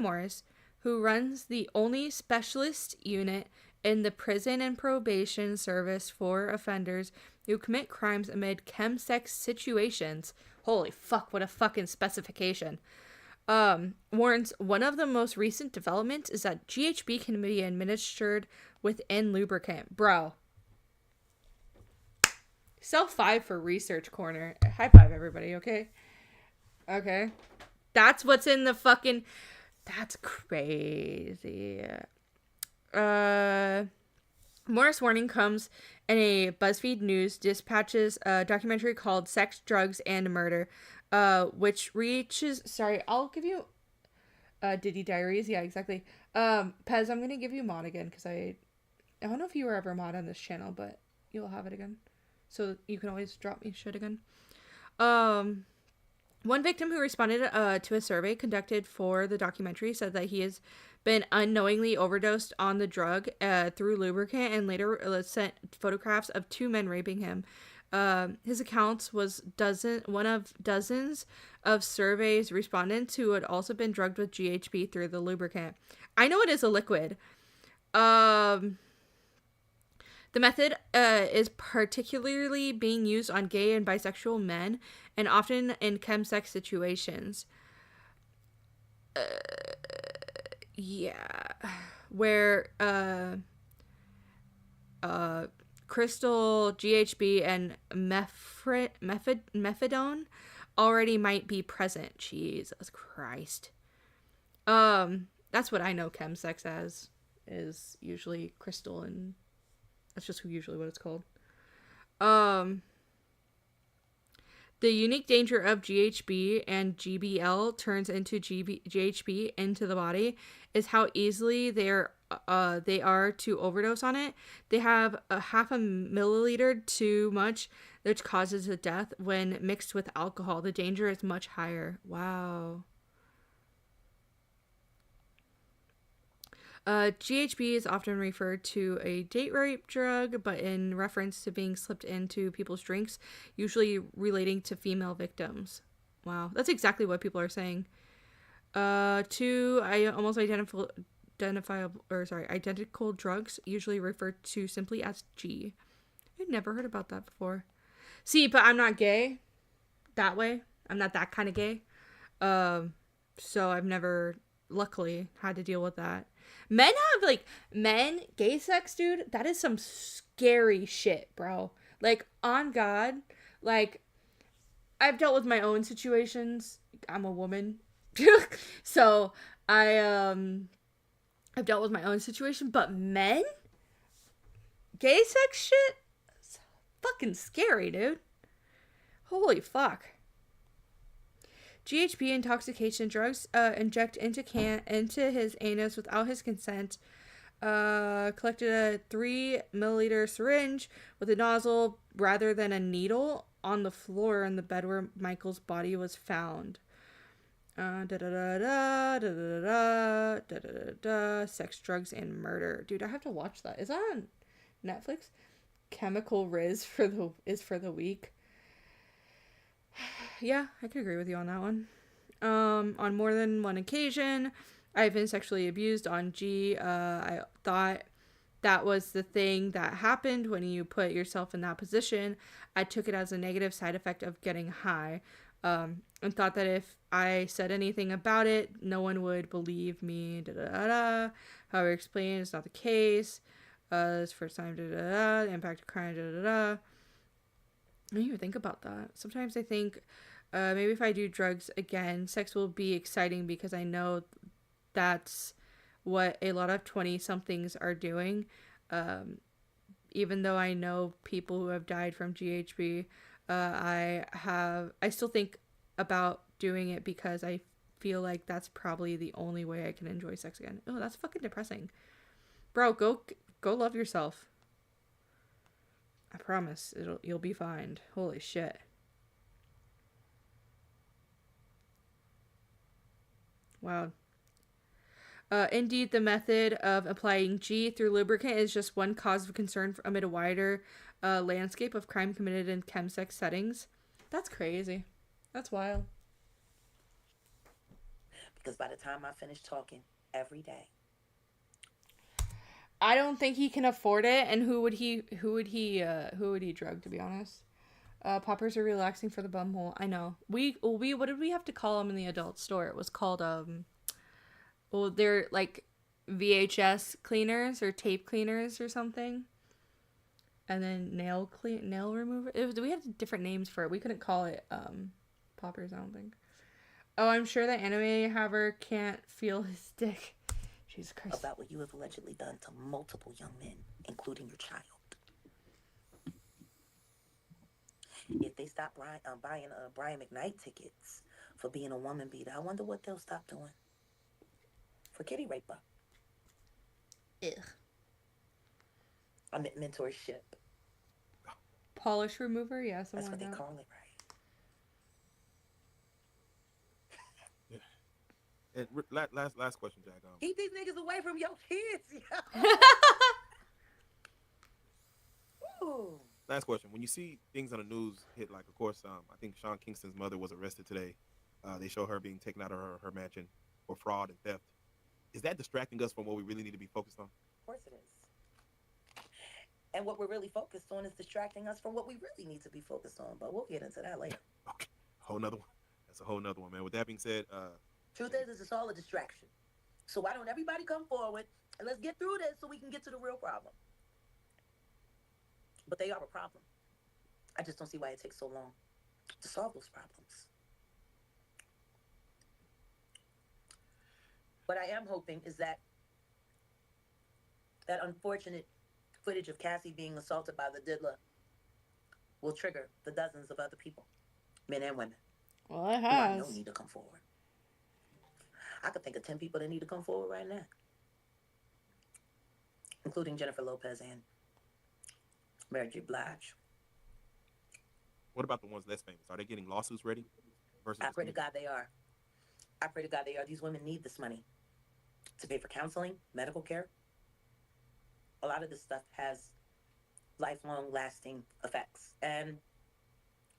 Morris, who runs the only specialist unit in the prison and probation service for offenders who commit crimes amid chemsex situations. Holy fuck, what a fucking specification. Warns one of the most recent developments is that GHB can be administered within lubricant. Bro. Sell 5 for Research Corner. High five, everybody, okay? Okay. That's what's in the fucking... That's crazy. Morris warning comes in a BuzzFeed News dispatches a documentary called Sex, Drugs, and Murder, which reaches... Sorry, I'll give you... DIDDY Diaries, yeah, exactly. Pez, I'm gonna give you mod again, because I don't know if you were ever mod on this channel, but you'll have it again. So you can always drop me shit again. One victim who responded to a survey conducted for the documentary said that he has been unknowingly overdosed on the drug through lubricant, and later sent photographs of 2 men raping him. His accounts was one of dozens of surveys respondents who had also been drugged with GHB through the lubricant. I know it is a liquid. The method is particularly being used on gay and bisexual men, and often in chemsex situations. Where crystal, GHB, and methadone already might be present. Jesus Christ. That's what I know chemsex as, is usually crystal, and that's just usually what it's called. The unique danger of GHB and GBL turns into GHB into the body is how easily they are to overdose on it. They have a 0.5 milliliter too much, which causes a death. When mixed with alcohol, the danger is much higher. Wow. GHB is often referred to a date rape drug, but in reference to being slipped into people's drinks, usually relating to female victims. Wow, that's exactly what people are saying. Identical drugs, usually referred to simply as G. I've never heard about that before. See, but I'm not gay that way. I'm not that kind of gay. So I've never, luckily, had to deal with that. Men, gay sex, dude, that is some scary shit, bro. Like, on God, like, I've dealt with my own situations. I'm a woman. So, I I've dealt with my own situation, but men? Gay sex shit? It's fucking scary, dude. Holy fuck. GHB intoxication drugs inject into his anus without his consent. Collected a 3 milliliter syringe with a nozzle rather than a needle on the floor in the bed where Michael's body was found. Sex, drugs, and murder. Dude, I have to watch that. Is that on Netflix? Chemical Riz is for the weak. Yeah, I can agree with you on that one. On more than one occasion, I've been sexually abused on G. I thought that was the thing that happened when you put yourself in that position. I took it as a negative side effect of getting high, and thought that if I said anything about it, no one would believe me. However, explained it's not the case. This first time. The impact of crime. I didn't even think about that. Sometimes I think maybe if I do drugs again, sex will be exciting because I know that's what a lot of 20-somethings are doing. Even though I know people who have died from GHB, I still think about doing it because I feel like that's probably the only way I can enjoy sex again. Oh, that's fucking depressing. Bro, go love yourself. I promise you'll be fine. Holy shit. Wow. Indeed, the method of applying G through lubricant is just one cause of concern amid a wider landscape of crime committed in chemsex settings. That's crazy. That's wild. Because by the time I finish talking every day, I don't think he can afford it, and who would he drug, to be honest? Poppers are relaxing for the bumhole. I know. What did we have to call them in the adult store? It was called they're like VHS cleaners or tape cleaners or something. And then nail remover. We had different names for it. We couldn't call it poppers, I don't think. Oh, I'm sure that anime haver can't feel his dick. Jesus Christ. About what you have allegedly done to multiple young men, including your child. If they stop buying Brian McKnight tickets for being a woman beater, I wonder what they'll stop doing for kitty raper. Ugh. I meant mentorship. Polish remover, yeah, something That's what like they that. call it, right? And last question, Jack. Keep these niggas away from your kids, yo. Ooh. Last question. When you see things on the news hit, like, of course, I think Sean Kingston's mother was arrested today. They show her being taken out of her mansion for fraud and theft. Is that distracting us from what we really need to be focused on? Of course it is. And what we're really focused on is distracting us from what we really need to be focused on. But we'll get into that later. Okay. Whole nother one. That's a whole nother one, man. With that being said, truth is it's all a distraction. So why don't everybody come forward and let's get through this so we can get to the real problem. But they are a problem. I just don't see why it takes so long to solve those problems. What I am hoping is that unfortunate footage of Cassie being assaulted by the diddler will trigger the dozens of other people, men and women, Well, it who I know has. need to come forward. I could think of 10 people that need to come forward right now, including Jennifer Lopez and Mary J. Blige. what about the ones less famous? Are they getting lawsuits ready? Versus I pray to God they are. I pray to God they are. These women need this money to pay for counseling, medical care. A lot of this stuff has lifelong lasting effects, and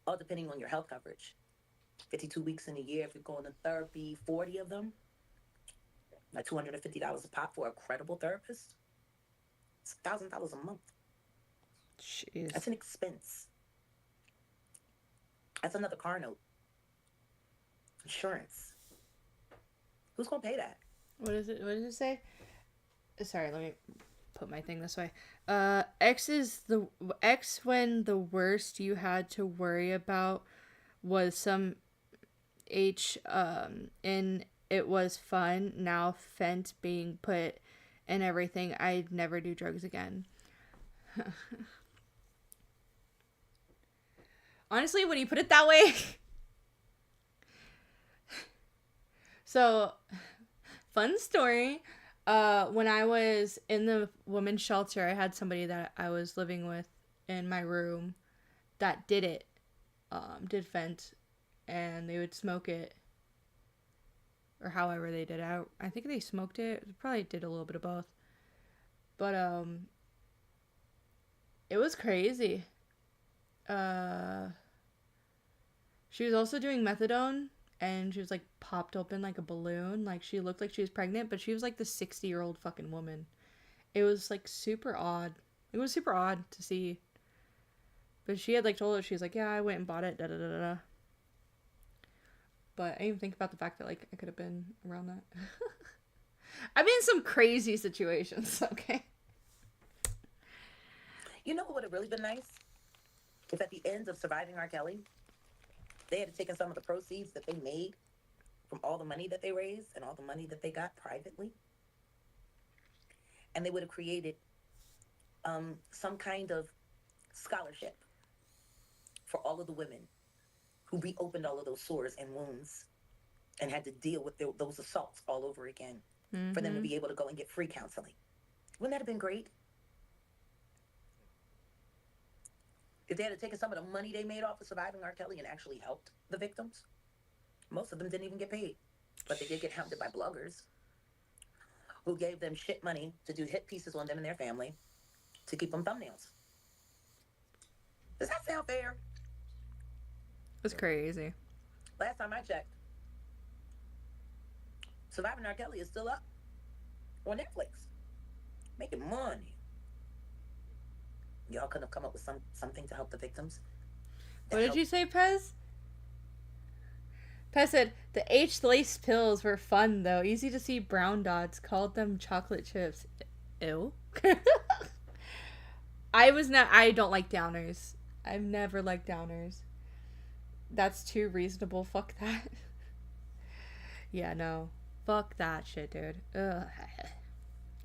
all depending on your health coverage. 52 weeks in a year, if you're going to therapy, 40 of them, like $250 a pop for a credible therapist. It's $1,000 a month. Jeez. That's an expense. That's another car note. Insurance. Who's gonna pay that? What is it? What does it say? Sorry, let me put my thing this way. X when the worst you had to worry about was some in it was fun. Now Fent being put and everything, I'd never do drugs again. Honestly, when you put it that way. So, fun story. When I was in the women's shelter, I had somebody that I was living with in my room that did it. Did fent, and they would smoke it. Or however they did it. I think they smoked it. Probably did a little bit of both. But, it was crazy. She was also doing methadone, and she was like popped open like a balloon. Like she looked like she was pregnant, but she was like the 60-year-old fucking woman. It was like super odd. It was super odd to see. But she had like told her, she was like, yeah, I went and bought it, da da da da. But I didn't even think about the fact that like I could have been around that. I've been in some crazy situations, okay? You know what would have really been nice? If at the end of surviving R. Kelly, they had taken some of the proceeds that they made from all the money that they raised and all the money that they got privately, and they would have created some kind of scholarship for all of the women who reopened all of those sores and wounds and had to deal with those assaults all over again, for them to be able to go and get free counseling. Wouldn't that have been great? If they had taken some of the money they made off of surviving R. Kelly and actually helped the victims, most of them didn't even get paid. But they did get hounded by bloggers who gave them shit money to do hit pieces on them and their family to keep them thumbnails. Does that sound fair? It's crazy. Last time I checked, Surviving R. Kelly is still up on Netflix, making money. Y'all couldn't have come up with something to help the victims? What did you say, Pez? Pez said, the H-lace pills were fun, though. Easy to see brown dots. Called them chocolate chips. Ew. I don't like downers. I've never liked downers. That's too reasonable. Fuck that. Yeah, no. Fuck that shit, dude. Ugh.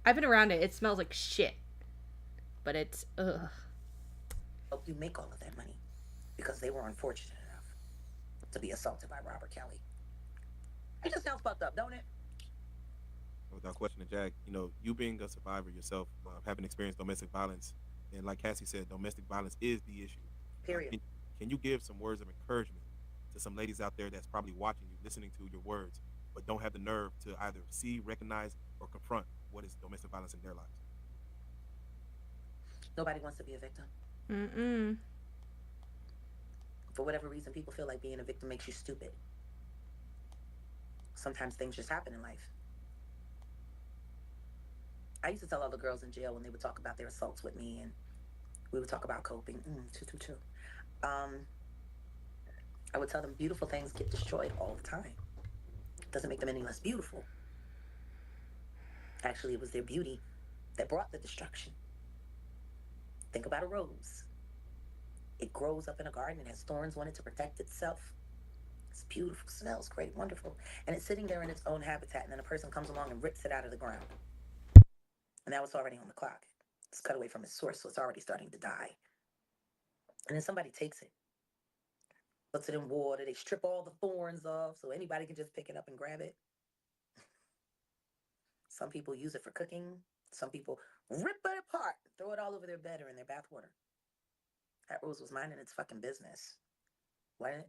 I've been around it. It smells like shit. But it's, ugh. Help you make all of that money because they were unfortunate enough to be assaulted by Robert Kelly. It just sounds fucked up, don't it? Without question, Jack, you know, you being a survivor yourself, having experienced domestic violence, and like Cassie said, domestic violence is the issue. Period. Can you give some words of encouragement to some ladies out there that's probably watching you, listening to your words, but don't have the nerve to either see, recognize, or confront what is domestic violence in their lives? Nobody wants to be a victim. Mm-mm. For whatever reason, people feel like being a victim makes you stupid. Sometimes things just happen in life. I used to tell all the girls in jail when they would talk about their assaults with me, and we would talk about coping. I would tell them beautiful things get destroyed all the time. Doesn't make them any less beautiful. Actually, it was their beauty that brought the destruction. Think about a rose. It grows up in a garden and has thorns on it to protect itself. It's beautiful, smells great, wonderful. And it's sitting there in its own habitat, and then a person comes along and rips it out of the ground. And now it's already on the clock. It's cut away from its source, so it's already starting to die. And then somebody takes it, puts it in water, they strip all the thorns off so anybody can just pick it up and grab it. Some people use it for cooking. Some people rip it apart, throw it all over their bed or in their bathwater. That rose was minding its fucking business. What?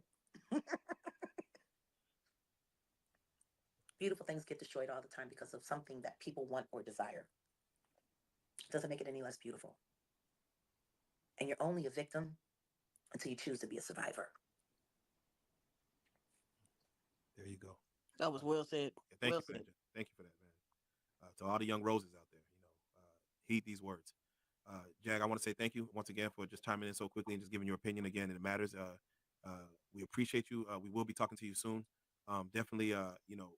Beautiful things get destroyed all the time because of something that people want or desire. It doesn't make it any less beautiful. And you're only a victim until you choose to be a survivor. There you go. That was well said. Thank Well you for said. that. Thank you for that, man. To all the young roses out there, you know, heed these words. Jag, I want to say thank you once again for just chiming in so quickly and just giving your opinion again. And it matters. We appreciate you. We will be talking to you soon. Definitely, you know,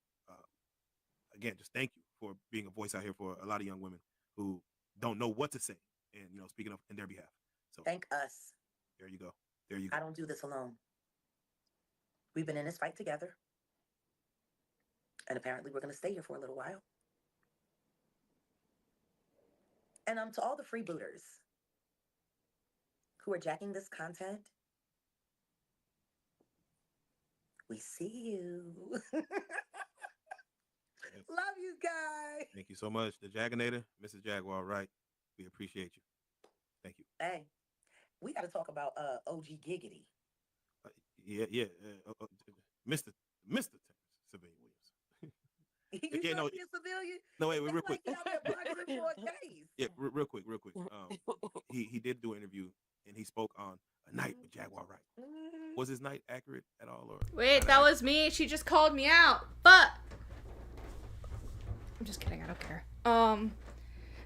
again, just thank you for being a voice out here for a lot of young women who don't know what to say and, you know, speaking up in their behalf. So Thank us. there you go. There you go. I don't do this alone. We've been in this fight together. And apparently we're going to stay here for a little while. And to all the freebooters who are jacking this content, we see you. Love you guys. Thank you so much. The Jagginator, Mrs. Jaguar, right? We appreciate you. Thank you. Hey, we got to talk about OG Giggity. Mr. Civilian Williams. You Yeah, know no, he a civilian? No, wait, real quick. Like he out there bargaining for a case. Yeah, real quick. He did do an interview and he spoke on a night with Jaguar Wright. Was his night accurate at all, or Wait, that was me. She just called me out. But I'm just kidding. I don't care.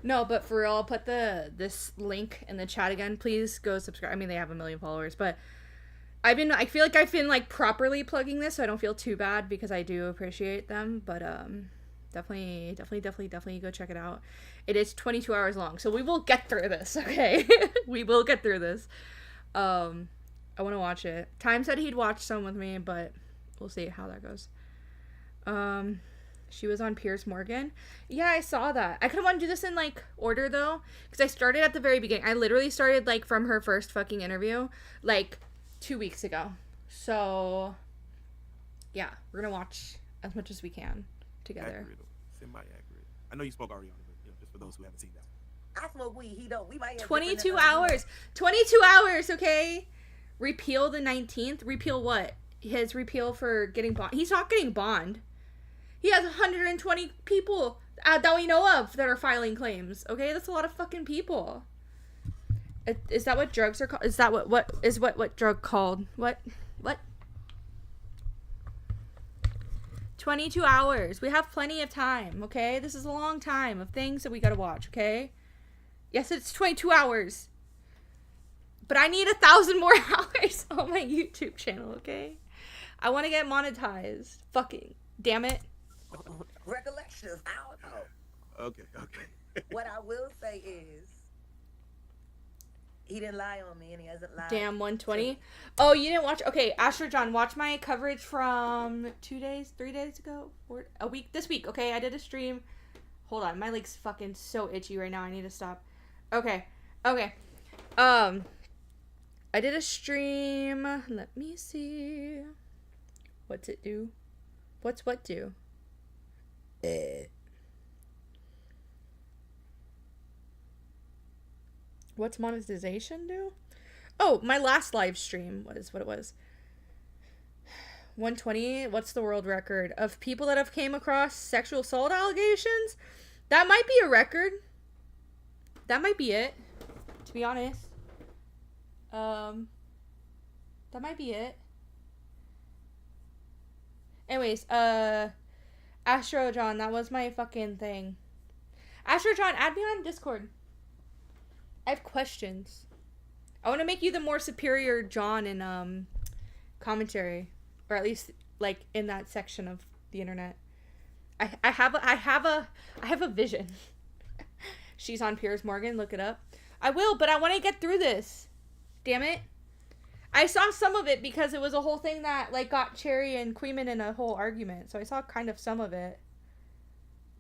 No, but for real, I'll put this link in the chat again. Please go subscribe. I mean, they have 1 million followers, but I feel like I've been like properly plugging this, so I don't feel too bad because I do appreciate them. But definitely go check it out. It is 22 hours long, so we will get through this. Okay, we will get through this. I want to watch it. Time said he'd watch some with me, but we'll see how that goes. She was on Piers Morgan. Yeah, I saw that. I kind of want to do this in like order though, because I started at the very beginning. I literally started like from her first fucking interview, like 2 weeks ago. So yeah, we're gonna watch as much as we can together. accurate or semi-accurate? I know you spoke already on it, but just for those who haven't seen that. I smoke weed. He don't. We might have 22 hours. 22 hours. Okay. Repeal the 19th. Repeal what? His repeal for getting bond. He's not getting bond. He has 120 people that we know of that are filing claims. Okay, that's a lot of fucking people. Is that what drugs are called? Is that what drug called? What? 22 hours. We have plenty of time. Okay, this is a long time of things that we gotta watch. Okay. Yes, it's 22 hours. But I need 1,000 more hours on my YouTube channel, okay? I want to get monetized. Fucking damn it. Recollections. I don't know. Okay. What I will say is, he didn't lie on me, and he hasn't lied. Damn, 120. Oh, you didn't watch? Okay, Astro John, watch my coverage from 3 days ago, a week. This week, okay? I did a stream. Hold on, my leg's fucking so itchy right now. I need to stop. Okay. I did a stream. Let me see. What's it do? What's what do? What's monetization do? Oh, my last live stream was what it was. 120. What's the world record of people that have came across sexual assault allegations? That might be a record. That might be it, to be honest. That might be it. Anyways, Astro John, that was my fucking thing. Astro John, add me on Discord. I have questions. I want to make you the more superior John in commentary, or at least like in that section of the internet. I have a vision. She's on Piers Morgan. Look it up. I will, but I want to get through this. Damn it. I saw some of it because it was a whole thing that like got Cherry and Queeman in a whole argument. So I saw kind of some of it.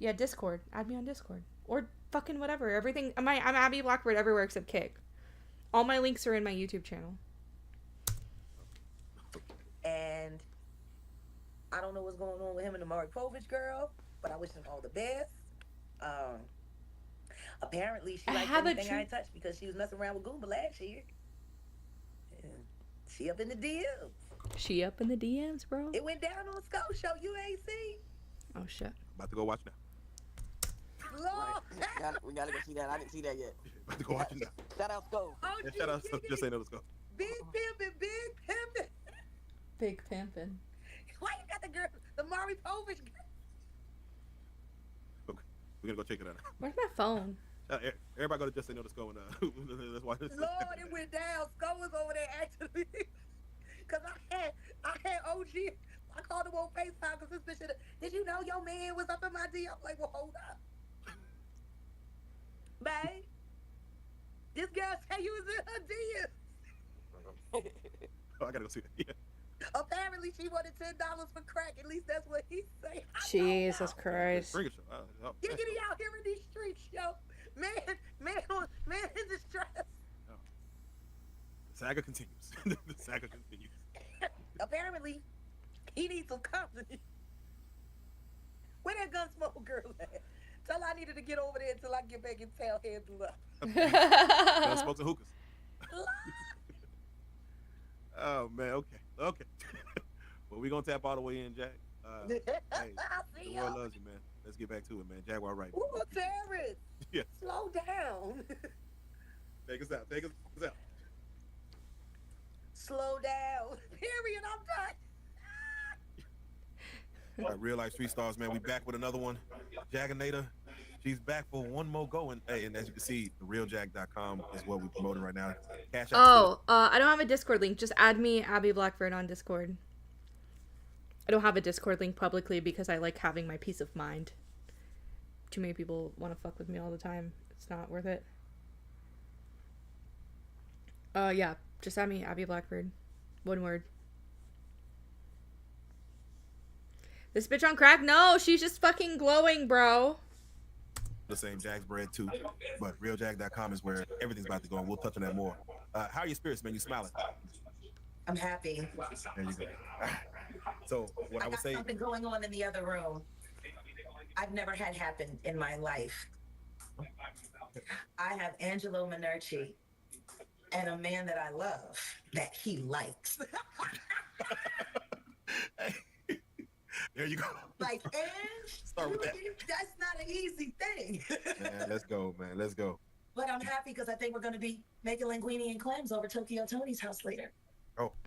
Yeah, Discord. Add me on Discord. Or fucking whatever. Everything. I'm Abby Blackbird everywhere except Kick. All my links are in my YouTube channel. And I don't know what's going on with him and the Maury Povich girl, but I wish him all the best. Apparently she liked everything I touched because she was messing around with Goomba last year. And she up in the DMs. She up in the DMs, bro? It went down on Skull Show. You ain't seen? Oh, shit. About to go watch now. Lord. We gotta go see that. I didn't see that yet. About to go watch it now. Shout out Skull. Oh, Yeah, shout out. Just say no, let's go. Big pimpin', big pimpin'. Big pimpin'. Why you got the girl, the Maury Povich girl? Okay, we're gonna go check it out. Where's my phone? Everybody go to Just Say No, let's go and let's watch this. Lord, it went down. Skull was over there actually. Cause I had OG. I called him on FaceTime because this bitch. Did you know your man was up in my DM? I'm like, well, hold up, babe. This girl said you was in her DM. Oh, I gotta go see that. Yeah. Apparently, she wanted $10 for crack. At least that's what he said. Jesus Christ. Bring it, Giggity out here in these streets, yo. Man saga continues. The saga continues. Apparently, he needs some company. Where that Gunsmoke girl at? Tell her I needed to get over there until I get back and tell heads love. Gunsmokes and hookahs. Oh man, okay. Well, we gonna tap all the way in, Jack. Hey, the world loves you, man. Let's get back to it, man. Jaguar, right? Ooh, Terrence. Yes. Slow down. Take us out. Take us out. Slow down. Period. I'm done. All right, Real Life Street Stars, man. We back with another one. Jaganator, she's back for one more go. And hey, and as you can see, therealjag.com is what we're promoting right now. Cash out. I don't have a Discord link. Just add me, Abby Blackbird, on Discord. I don't have a Discord link publicly because I like having my peace of mind. Too many people want to fuck with me all the time. It's not worth it. Yeah, just add me, Abby Blackbird. One word. This bitch on crack? No, she's just fucking glowing, bro. The same Jag's bread too, but realjag.com is where everything's about to go, and we'll touch on that more. How are your spirits, man? You smiling? I'm happy. There you go. So what I would say, something going on in the other room I've never had happen in my life. I have Angelo Minerci and a man that I love that he likes. There you go. Like, Ange, Start with that. That's not an easy thing. Man, let's go, man. Let's go. But I'm happy because I think we're going to be making linguine and clams over Tokyo Tony's house later.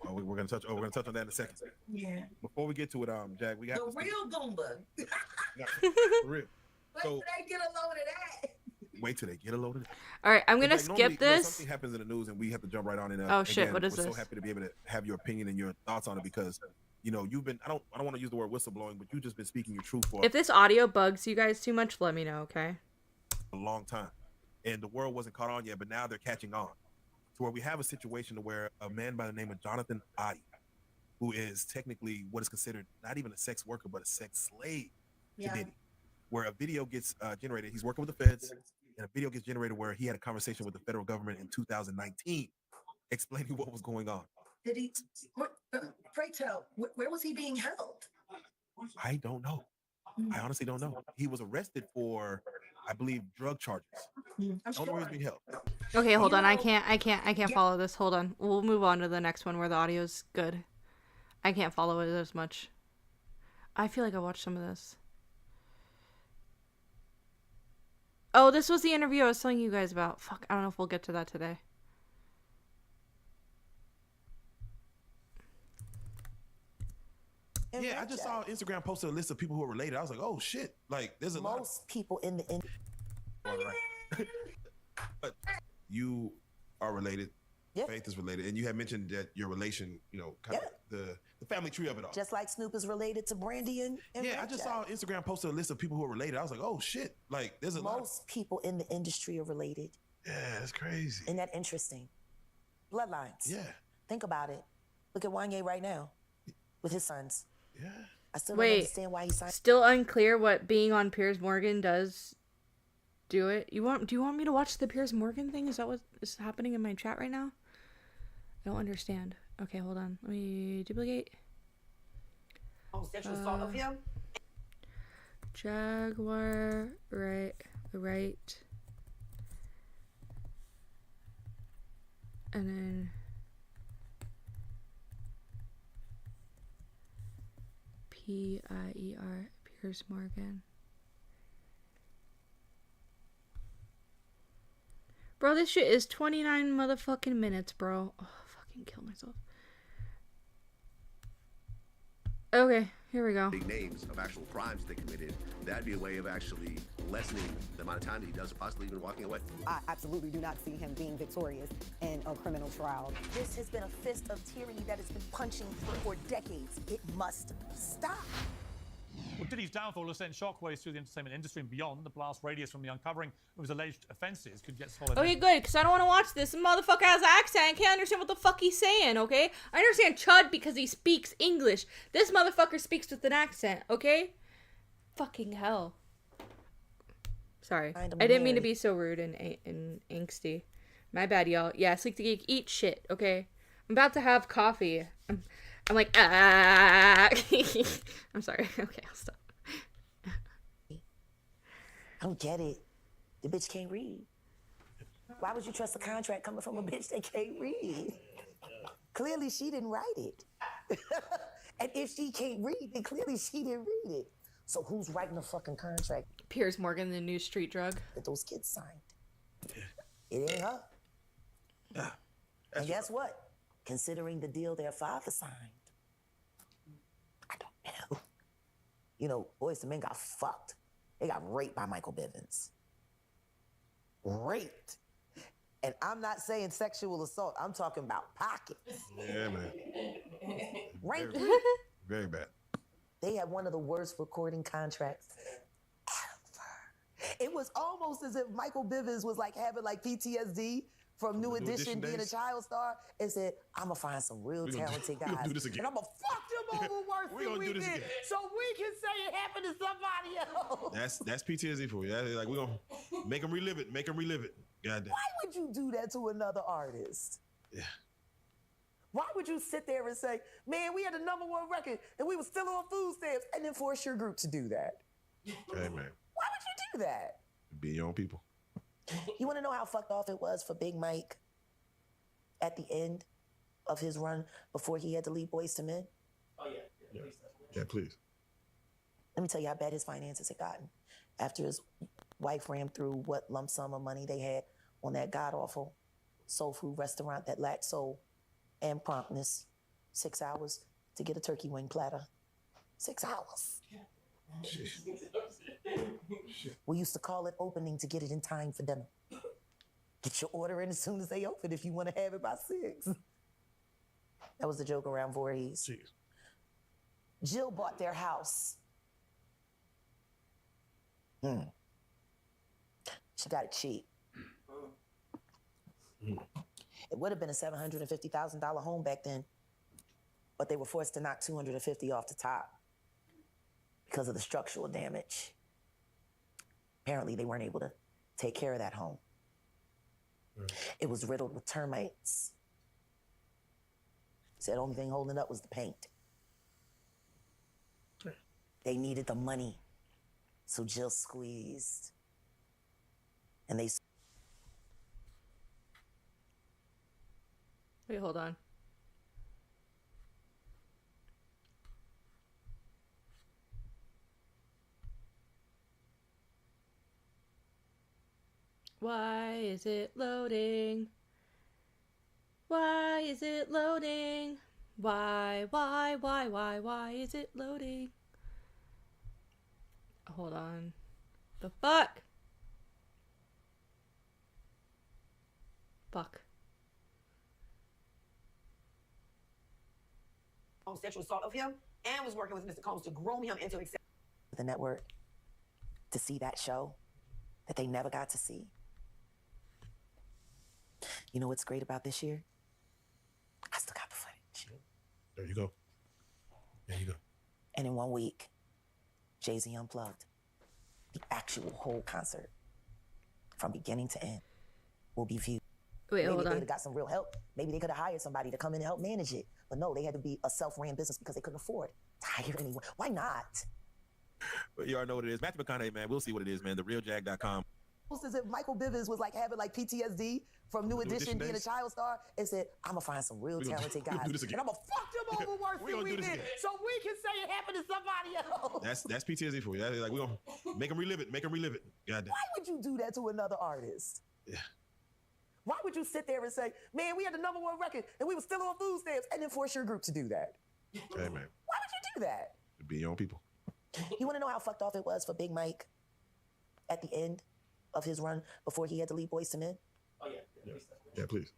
We're gonna touch on that in a second. Yeah. Before we get to it, Jag, we got the real Goomba. For real. Wait till they get a load of that. Wait till they get a load of that. All right, I'm gonna skip this. Something happens in the news, and we have to jump right on in. Oh shit! What is we're this? So happy to be able to have your opinion and your thoughts on it because, you've been. I don't want to use the word whistleblowing, but you've just been speaking your truth for. If this audio bugs you guys too much, let me know, okay? A long time, and the world wasn't caught on yet, but now they're catching on. To where we have a situation where a man by the name of Jonathan Adi, who is technically what is considered not even a sex worker, but a sex slave to Diddy, where a video gets generated. He's working with the feds, and a video gets generated where he had a conversation with the federal government in 2019, explaining what was going on. Did he? Pray tell, where was he being held? I don't know. I honestly don't know. He was arrested for, I believe, drug charges. I don't know where he's being held. Okay, hold on. I can't follow this. Hold on. We'll move on to the next one where the audio's good. I can't follow it as much. I feel like I watched some of this. Oh, this was the interview I was telling you guys about. Fuck, I don't know if we'll get to that today. Yeah, I just saw Instagram posted a list of people who are related. I was like, oh shit. Like, there's a lot. Most people in the But you are related. Yeah. Faith is related. And you had mentioned that your relation, kind of the family tree of it all. Just like Snoop is related to Brandy and yeah, I just saw Instagram posted a list of people who are related. I was like, oh shit. Like, there's a lot. Most people in the industry are related. Yeah, that's crazy. Isn't that interesting? Bloodlines. Yeah. Think about it. Look at Wanye right now with his sons. Yeah. I still don't understand why he signed. Still unclear what being on Piers Morgan does. Do it. Do you want me to watch the Piers Morgan thing? Is that what is happening in my chat right now? I don't understand. Okay, hold on. Let me duplicate. Sexual assault of him? Jaguar, right. And then P-I-E-R, Piers Morgan. Bro, this shit is 29 motherfucking minutes, bro. Oh, fucking kill myself. Okay, here we go. Big names of actual crimes they committed. That'd be a way of actually lessening the amount of time that he does, possibly even walking away. I absolutely do not see him being victorious in a criminal trial. This has been a fist of tyranny that has been punching for decades. It must stop. Well, Diddy's downfall has sent shockwaves through the entertainment industry and beyond. The blast radius from the uncovering of his alleged offences could get swallowed. Okay, good, because I don't want to watch this. This motherfucker has an accent. I can't understand what the fuck he's saying, okay? I understand Chud because he speaks English. This motherfucker speaks with an accent, okay? Fucking hell. Sorry. I didn't mean to be so rude and angsty. My bad, y'all. Yeah, Sleek the Geek, eat shit, okay? I'm about to have coffee. I'm like, ah. I'm sorry. Okay, I'll stop. I don't get it. The bitch can't read. Why would you trust a contract coming from a bitch that can't read? Clearly, she didn't write it. And if she can't read, then clearly she didn't read it. So who's writing the fucking contract Piers Morgan, the new street drug. that those kids signed? It ain't her. And guess what? Considering the deal their father signed, I don't know. You know, Boyz II Men got fucked. They got raped by Michael Bivins. Raped. And I'm not saying sexual assault. I'm talking about pockets. Yeah, man. Rape. Very bad. They had one of the worst recording contracts ever. It was almost as if Michael Bivins was like having like PTSD from New Edition being a days? child star and said, I'm gonna find some real talented guys. We gonna do this again. And I'm gonna fuck them over worse We than gonna we do this did. again. So we can say it happened to somebody else. That's PTSD for you. That's like we're gonna make them relive it. Make them relive it. Goddamn. Why would you do that to another artist? Yeah. Why would you sit there and say, man, we had the #1 record and we were still on food stamps, and then force your group to do that? Hey man. Why would you do that? Be your own people. You want to know how fucked off it was for Big Mike at the end of his run before he had to leave Boyz II Men? Oh yeah. Yeah, please. Let me tell you how bad his finances had gotten. After his wife ran through what lump sum of money they had on that god-awful soul food restaurant that lacked soul and promptness. 6 hours to get a turkey wing platter. 6 hours. We used to call it opening to get it in time for dinner. Get your order in as soon as they open if you want to have it by 6. That was the joke around Voorhees. Jeez. Jill bought their house. She got it cheap. It would have been a $750,000 home back then, but they were forced to knock $250 off the top because of the structural damage. Apparently, they weren't able to take care of that home. It was riddled with termites. Said the only thing holding it up was the paint. They needed the money, so Jill squeezed. And they... Wait, hold on. Why is it loading? Why is it loading? Why is it loading? Hold on. The fuck? Fuck. On sexual assault of him and was working with Mr. Combs to groom him into accepting the network to see that show that they never got to see. You know what's great about this year? I still got the footage. There you go. There you go. And in 1 week, Jay-Z Unplugged, the actual whole concert, from beginning to end, will be viewed. Wait, Maybe hold they'd on. have got some real help. Maybe they could have hired somebody to come in and help manage it. But no, they had to be a self-ran business because they couldn't afford to hire anyone. Why not? But you already know what it is. Matthew McConaughey, man. We'll see what it is, man. TheRealJag.com. Almost as if Michael Bivins was like having like PTSD from New Edition being a days? child star and said, I'm gonna find some real talented we gonna guys. do this again. And I'm gonna fuck them over worse We than gonna we do this did. again. So we can say it happened to somebody else. That's PTSD for you. That's like we're gonna make them relive it. Make them relive it. Goddamn. Why would you do that to another artist? Yeah. Why would you sit there and say, man, we had the #1 record and we were still on food stamps, and then force your group to do that? Hey man. Why would you do that? Be your own people. You want to know how fucked off it was for Big Mike at the end of his run before he had to leave Boyz II Men? Oh yeah. Yeah, please.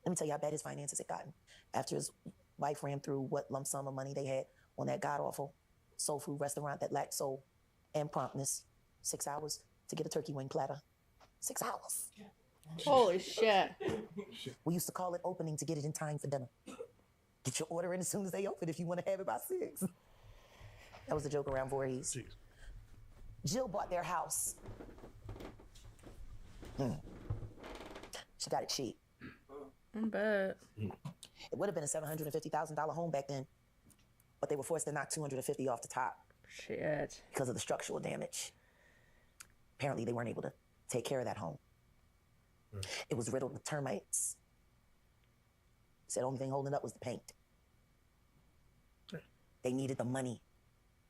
Let me tell you how bad his finances had gotten. After his wife ran through what lump sum of money they had on that god-awful soul food restaurant that lacked soul and promptness. 6 hours to get a turkey wing platter. 6 hours. Holy shit. We used to call it opening to get it in time for dinner. Get your order in as soon as they open if you want to have it by 6. That was the joke around Voorhees. Jeez. Jill bought their house. She got it cheap. I bet. It would have been a $750,000 home back then, but they were forced to knock $250 off the top. Shit. Because of the structural damage. Apparently, they weren't able to take care of that home. It was riddled with termites. Said the only thing holding it up was the paint. They needed the money,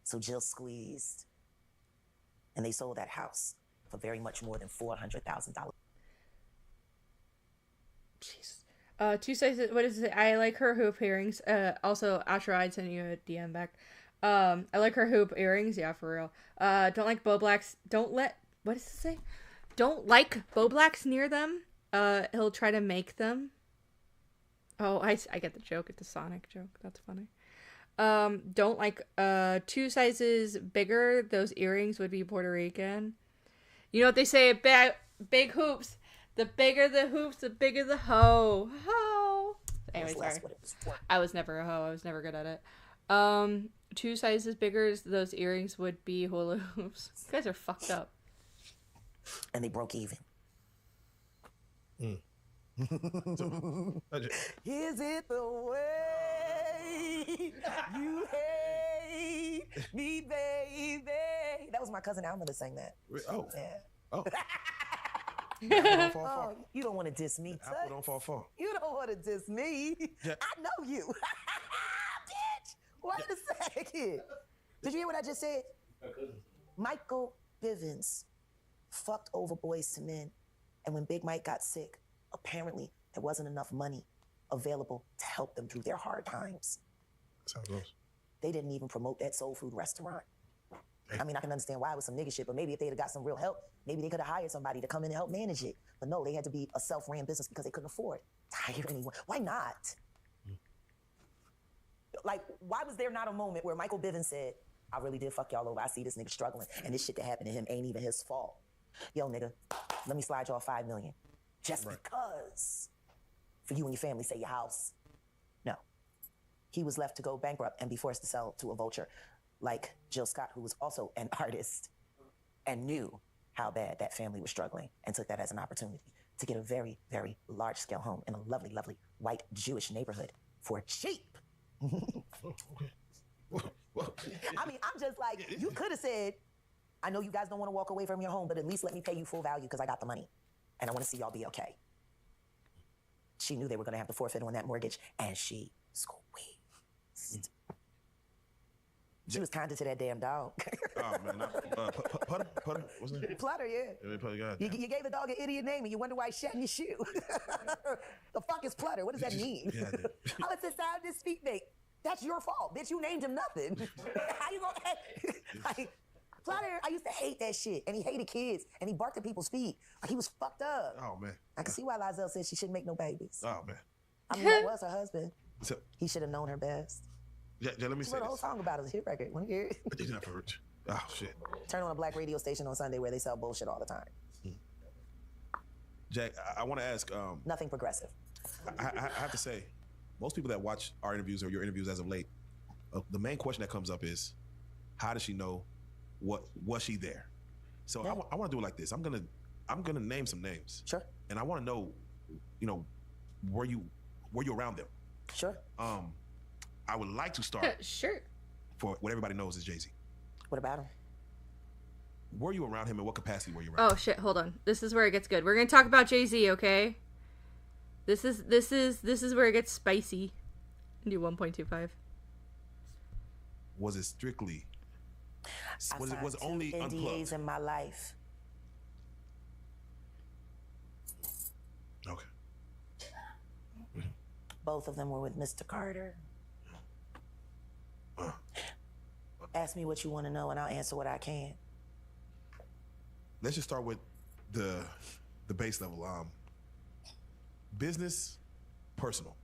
so Jill squeezed. And they sold that house for very much more than $400,000. Jesus. Two sizes. What is it? I like her hoop earrings. Also, Asher, I'd send you a DM back. I like her hoop earrings. Yeah, for real. Don't like bow blacks. Don't let. What does it say? Don't like bow blacks near them. He'll try to make them. Oh, I get the joke. It's a Sonic joke. That's funny. Don't like 2 sizes bigger. Those earrings would be Puerto Rican. You know what they say? Big hoops. The bigger the hoops, the bigger the hoe. Ho. Anyway, sorry. I was never a hoe. I was never good at it. 2 sizes bigger. Those earrings would be hula hoops. You guys are fucked up. And they broke even. Is it the way you hate me, baby? That was my cousin Alma that sang that. Oh. Yeah. Oh. Oh, you don't want to diss me, Apple don't fall far. You don't want to diss me. Yeah. I know you. Bitch, wait a second. Did you hear what I just said? Michael Bivins fucked over Boys to Men, and when Big Mike got sick, apparently there wasn't enough money available to help them through their hard times. That's how it goes. They didn't even promote that soul food restaurant. I mean, I can understand why it was some nigga shit, but maybe if they'd have got some real help, maybe they could have hired somebody to come in and help manage it. But no, they had to be a self-ran business because they couldn't afford to hire anyone. Why not? Like, why was there not a moment where Michael Bivins said, I really did fuck y'all over. I see this nigga struggling, and this shit that happened to him ain't even his fault. Yo, nigga, let me slide y'all $5 million. Just because. For you and your family, say your house. No. He was left to go bankrupt and be forced to sell to a vulture like Jill Scott, who was also an artist and knew how bad that family was struggling and took that as an opportunity to get a very, very large-scale home in a lovely, lovely white Jewish neighborhood for cheap. Okay. Well, I mean, I'm just like, you could have said, I know you guys don't want to walk away from your home, but at least let me pay you full value because I got the money and I want to see y'all be okay. She knew they were going to have to forfeit on that mortgage, and she squeezed. She was kinder to that damn dog. Oh, man. Putter? What's his name? Plutter, yeah. You gave the dog an idiot name, and you wonder why he's shedding his shoe. The fuck is Plutter? What does that mean? Yeah, I did. Oh, it's the sound of his feet make. That's your fault, bitch. You named him nothing. How you gonna like, Plutter, I used to hate that shit, and he hated kids, and he barked at people's feet. He was fucked up. Oh, man. I can see why Lizelle said she shouldn't make no babies. Oh, man. I mean, that was her husband. So, He should have known her best. yeah, let me She say wrote a whole this. song about it. It's a hit record. Want to hear it? I did not for rich. Oh, shit. Turn on a black radio station on Sunday where they sell bullshit all the time. Jack, I want to ask, Nothing progressive. I have to say, most people that watch our interviews or your interviews as of late, the main question that comes up is, how does she know was she there? So Yeah. I want to do it like this. I'm gonna name some names. Sure. And I want to know, were you around them? Sure. I would like to start Sure. for what everybody knows is Jay-Z. What about him? Were you around him? In what capacity were you around him? Oh shit, hold on. This is where it gets good. We're gonna talk about Jay-Z, okay? This is where it gets spicy. Do 1.25. Was it strictly? Was it I signed only 2 NDAs unplugged? in my life. Okay. Both of them were with Mr. Carter. Ask me what you want to know, and I'll answer what I can. Let's just start with the base level. Business, personal,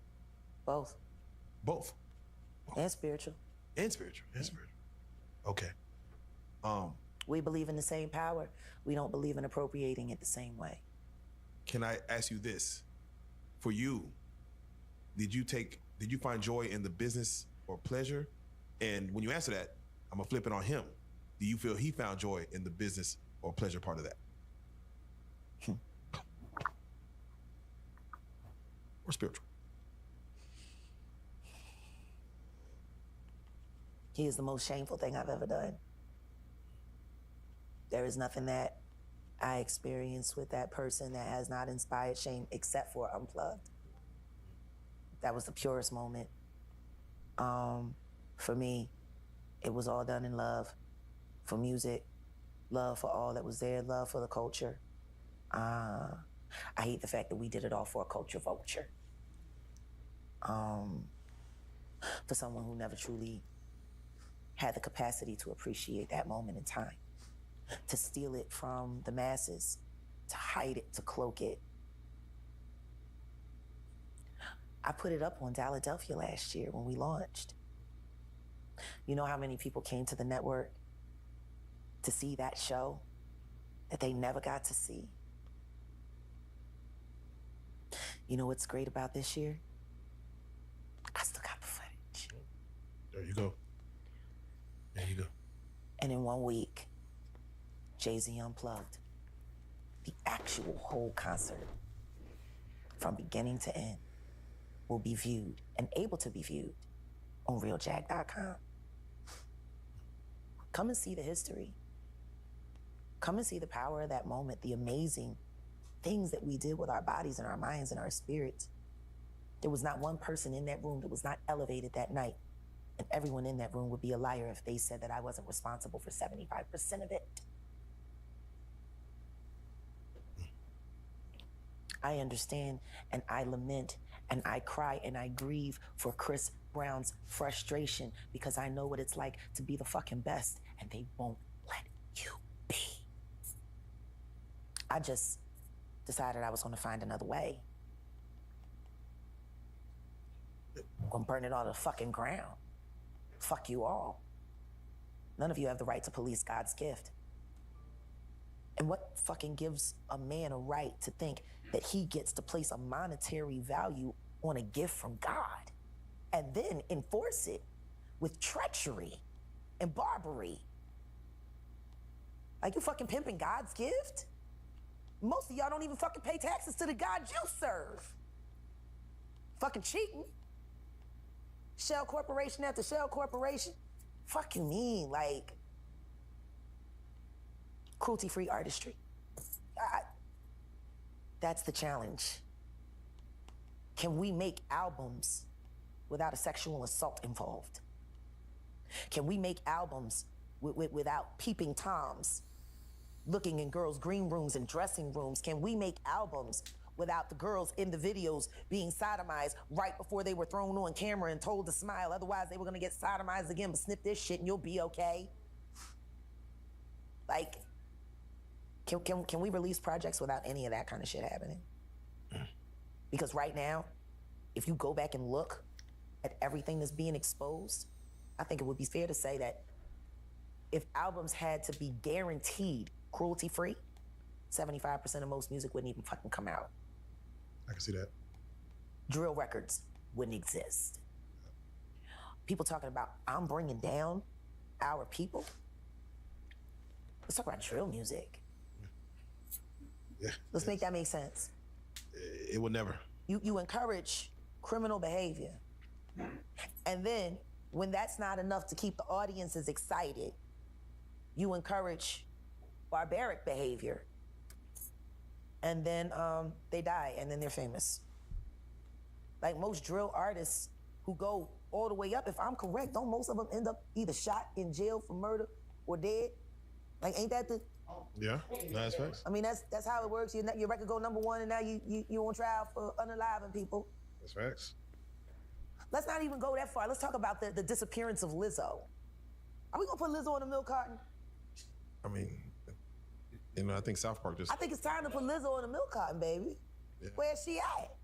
Both. both, And spiritual. and spiritual. Okay. We believe in the same power. We don't believe in appropriating it the same way. Can I ask you this? For you, did you find joy in the business or pleasure? And when you answer that, I'm gonna flip it on him. Do you feel he found joy in the business or pleasure part of that? Or spiritual? He is the most shameful thing I've ever done. There is nothing that I experienced with that person that has not inspired shame except for Unplugged. That was the purest moment. For me, it was all done in love for music, love for all that was there, love for the culture. I hate the fact that we did it all for a culture vulture. For someone who never truly had the capacity to appreciate that moment in time, to steal it from the masses, to hide it, to cloak it. I put it up on Philadelphia last year when we launched. You know how many people came to the network to see that show that they never got to see? You know what's great about this year? I still got the footage. There you go. There you go. And in 1 week, Jay-Z Unplugged, the actual whole concert, from beginning to end, will be viewed and able to be viewed on RealJag.com. Come and see the history. Come and see the power of that moment, the amazing things that we did with our bodies and our minds and our spirits. There was not one person in that room that was not elevated that night. And everyone in that room would be a liar if they said that I wasn't responsible for 75% of it. I understand and I lament and I cry and I grieve for Chris Brown's frustration because I know what it's like to be the fucking best and they won't let you be. I just decided I was gonna find another way. I'm gonna burn it all to the fucking ground. Fuck you all. None of you have the right to police God's gift. And what fucking gives a man a right to think that he gets to place a monetary value on a gift from God and then enforce it with treachery and barbary? Like you fucking pimping God's gift? Most of y'all don't even fucking pay taxes to the God you serve. Fucking cheating. Shell corporation after shell corporation. Fucking mean, like cruelty-free artistry. That's the challenge. Can we make albums without a sexual assault involved? Can we make albums without peeping toms looking in girls' green rooms and dressing rooms? Can we make albums without the girls in the videos being sodomized right before they were thrown on camera and told to smile? Otherwise, they were gonna get sodomized again, but snip this shit and you'll be okay. Like, can we release projects without any of that kind of shit happening? Because right now, if you go back and look at everything that's being exposed, I think it would be fair to say that if albums had to be guaranteed cruelty-free, 75% of most music wouldn't even fucking come out. I can see that. Drill records wouldn't exist. People talking about, I'm bringing down our people. Let's talk about drill music. Yeah. Let's make that make sense. It would never. You encourage criminal behavior. And then when that's not enough to keep the audiences excited, you encourage barbaric behavior. And then they die and then they're famous. Like most drill artists who go all the way up, if I'm correct, don't most of them end up either shot in jail for murder or dead? Like, ain't that the... Yeah, that's facts. I mean, that's how it works. Your record go #1 and now you on trial for unaliving people. That's facts. Let's not even go that far. Let's talk about the disappearance of Lizzo. Are we gonna put Lizzo in a milk carton? I mean, you know, I think South Park just... I think it's time to put Lizzo in a milk carton, baby. Yeah. Where's she at?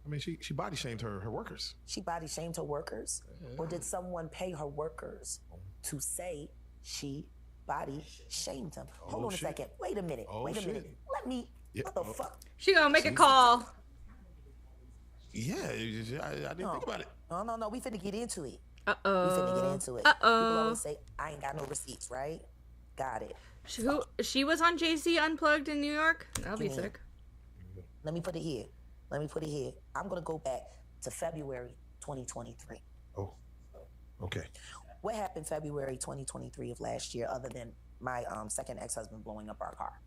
I mean, she body shamed her workers. She body shamed her workers? Yeah. Or did someone pay her workers to say she body shamed them? Hold on a second. Wait a minute. Wait a minute. Let me... What the fuck? She gonna make a call. Yeah, I didn't think about it. No. We finna get into it. Uh-oh. We finna get into it. Uh-oh. People always say, I ain't got no receipts, right? Got it. She was on Jay-Z Unplugged in New York? That'll be sick. Let me put it here. I'm gonna go back to February 2023. Oh, okay. What happened February 2023 of last year, other than my second ex-husband blowing up our car?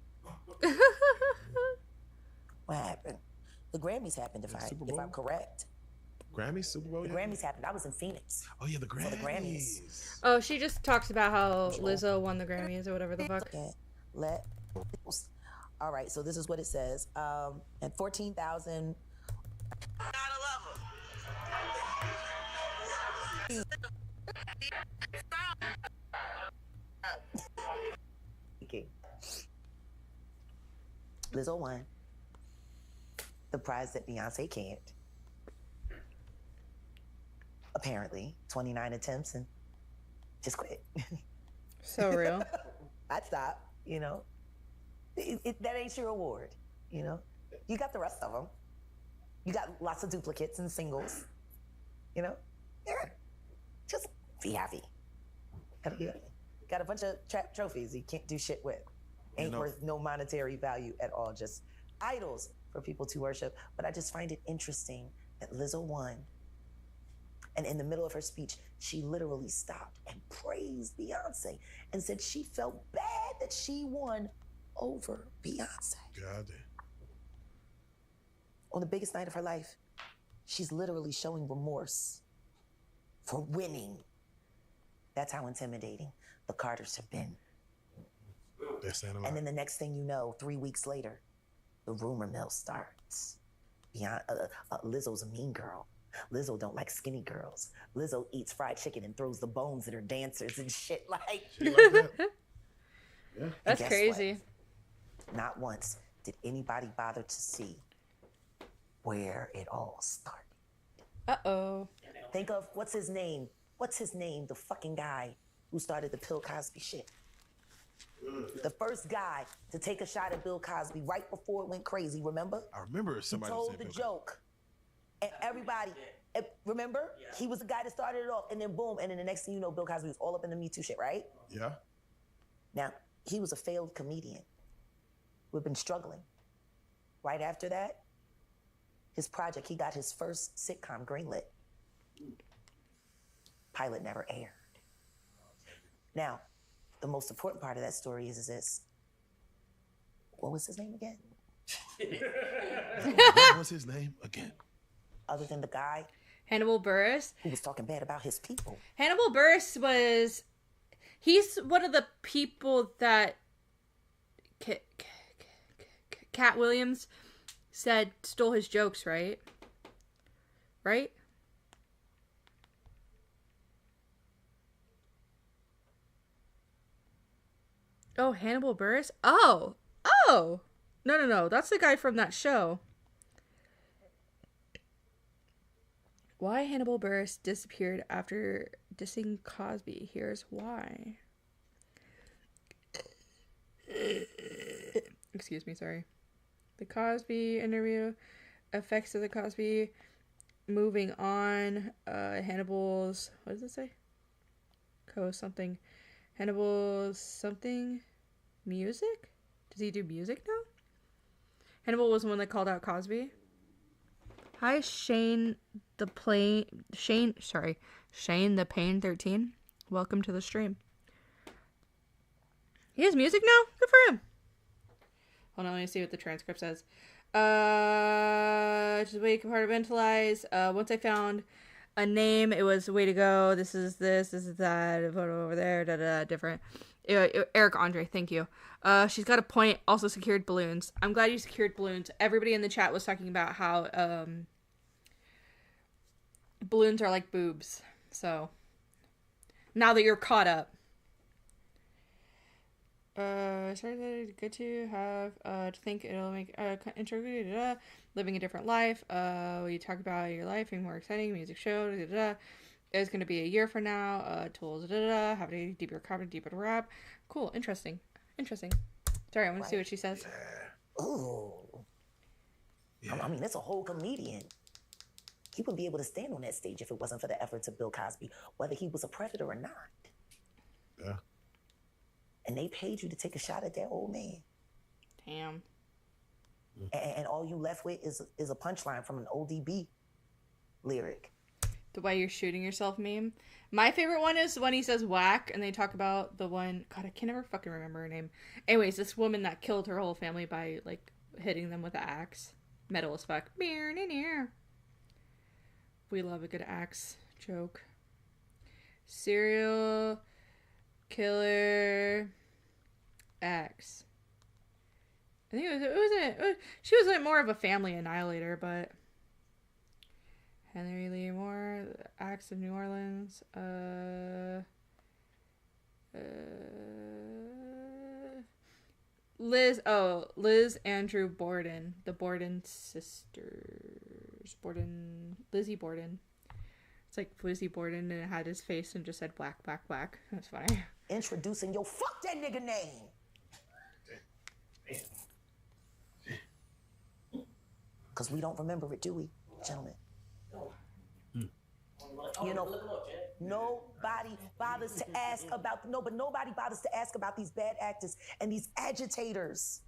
What happened? The Grammys happened, if I'm correct. Grammys, Super Bowl. The Grammys happened. I was in Phoenix. Oh yeah, the Grammys. For the Grammys. Oh, she just talks about how Lizzo won the Grammys or whatever the fuck. All right, so this is what it says. And 14,000. Okay. Lizzo won the prize that Beyonce can't. Apparently, 29 attempts and just quit. So real. I'd stop, you know. That ain't your award, you know. You got the rest of them. You got lots of duplicates and singles, you know. Yeah. Just be happy. Got a bunch of trap trophies you can't do shit with. Ain't worth no monetary value at all. Just idols for people to worship. But I just find it interesting that Lizzo won. And in the middle of her speech, she literally stopped and praised Beyonce and said she felt bad that she won over Beyonce. God damn. On the biggest night of her life, she's literally showing remorse for winning. That's how intimidating the Carters have been. That's saying a lot. And then the next thing you know, 3 weeks later, the rumor mill starts. Lizzo's a mean girl. Lizzo don't like skinny girls. Lizzo eats fried chicken and throws the bones at her dancers and shit like that. Yeah. That's crazy. What? Not once did anybody bother to see where it all started. Uh-oh. Think of, what's his name? The fucking guy who started the Bill Cosby shit. The first guy to take a shot at Bill Cosby right before it went crazy, remember? I remember somebody told said the Bill joke. And everybody, remember? Yeah. He was the guy that started it off, and then boom, and then the next thing you know, Bill Cosby was all up in the Me Too shit, right? Yeah. Now, he was a failed comedian who had been struggling. Right after that, his project, he got his first sitcom greenlit. Pilot never aired. Now, the most important part of that story is this. What was his name again? What was his name again? Other than the guy? Hannibal Buress. Who was talking bad about his people. Hannibal Buress he's one of the people that Cat Williams said stole his jokes, right? Right? Oh, Hannibal Buress? Oh! No. That's the guy from that show. Why Hannibal Buress disappeared after dissing Cosby. Here's why. Excuse me, sorry. The Cosby interview. Effects of the Cosby. Moving on. Hannibal's... What does it say? Something. Hannibal's something. Music? Does he do music now? Hannibal was the one that called out Cosby. Hi, Shane the Pain 13. Welcome to the stream. He has music now? Good for him. Hold on, let me see what the transcript says. Just way to compartmentalize. Once I found a name, it was way to go. This is that. A photo over there. Different. Eric Andre, thank you. She's got a point. Also secured balloons. I'm glad you secured balloons. Everybody in the chat was talking about how balloons are like boobs. So now that you're caught up. Good to have to think it'll make living a different life. You talk about your life being more exciting. Music show. It's gonna be a year from now. Tools. Have to deeper comment, deeper rap. Cool. Interesting. Sorry, I'm gonna see what she says. Yeah. Ooh. Yeah. I mean, that's a whole comedian. He wouldn't be able to stand on that stage if it wasn't for the efforts of Bill Cosby, whether he was a predator or not. Yeah. And they paid you to take a shot at that old man. Damn. And all you left with is a punchline from an ODB lyric. The Why You're Shooting Yourself meme. My favorite one is when he says whack, and they talk about the one, God, I can never fucking remember her name. Anyways, this woman that killed her whole family by, like, hitting them with an axe. Metal as fuck. We love a good axe joke. Serial killer axe. I think she was like more of a family annihilator, but Henry Lee Moore, Axe of New Orleans, Liz Andrew Borden, the Borden sisters, Lizzie Borden. It's like Lizzie Borden, and it had his face and just said black, black, black. That's funny. Introducing yo, fuck that nigga name. Because we don't remember it, do we, gentlemen? You know, nobody bothers to ask about, nobody bothers to ask about these bad actors and these agitators.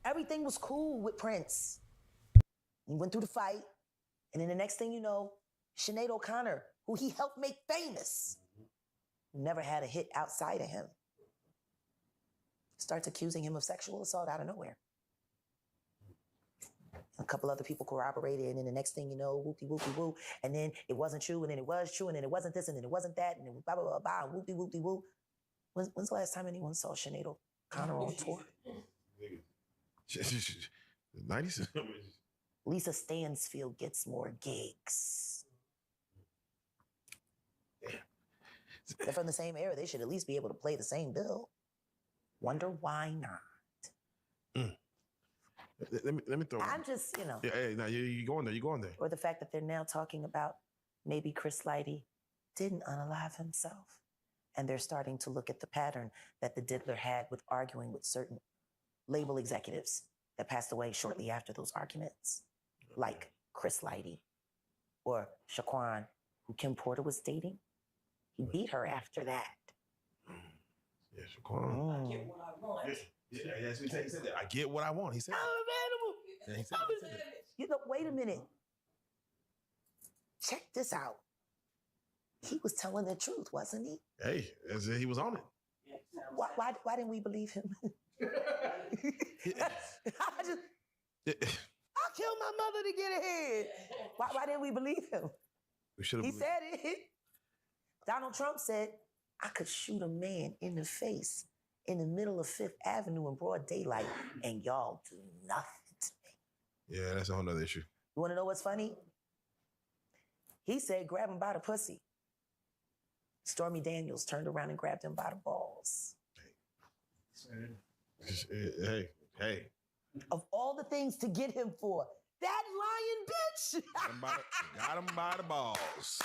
Everything was cool with Prince. He went through the fight, and then the next thing you know, Sinead O'Connor, who he helped make famous, never had a hit outside of him, starts accusing him of sexual assault out of nowhere. A couple other people corroborated, and then the next thing you know, whoopty whoopty whoop, and then it wasn't true, and then it was true, and then it wasn't this, and then it wasn't that, and then blah blah blah blah, whoopty whoopty whoop. When's the last time anyone saw Sinead O'Connor on tour? 90s. Lisa Stansfield gets more gigs. They're from the same era. They should at least be able to play the same bill. Wonder why not? Let me throw. I'm just, you know. Yeah, hey, now you going there? You going there? Or the fact that they're now talking about maybe Chris Lighty didn't unalive himself, and they're starting to look at the pattern that the Diddler had with arguing with certain label executives that passed away shortly after those arguments, like Chris Lighty or Shaquan, who Kim Porter was dating. He beat her after that. Yeah, Shaquan. I get what I want. Yeah, he said that. I get what I want. He said. I'm an animal. Yeah, he said that. You know, wait a minute. Check this out. He was telling the truth, wasn't he? Hey, he was on it. Why didn't we believe him? I killed my mother to get ahead. Why didn't we believe him? We should have. He said it. Donald Trump said, I could shoot a man in the face in the middle of Fifth Avenue in broad daylight, and y'all do nothing to me. Yeah, that's a whole nother issue. You want to know what's funny? He said, grab him by the pussy. Stormy Daniels turned around and grabbed him by the balls. Hey. Of all the things to get him for, that lying bitch. Got him by the balls.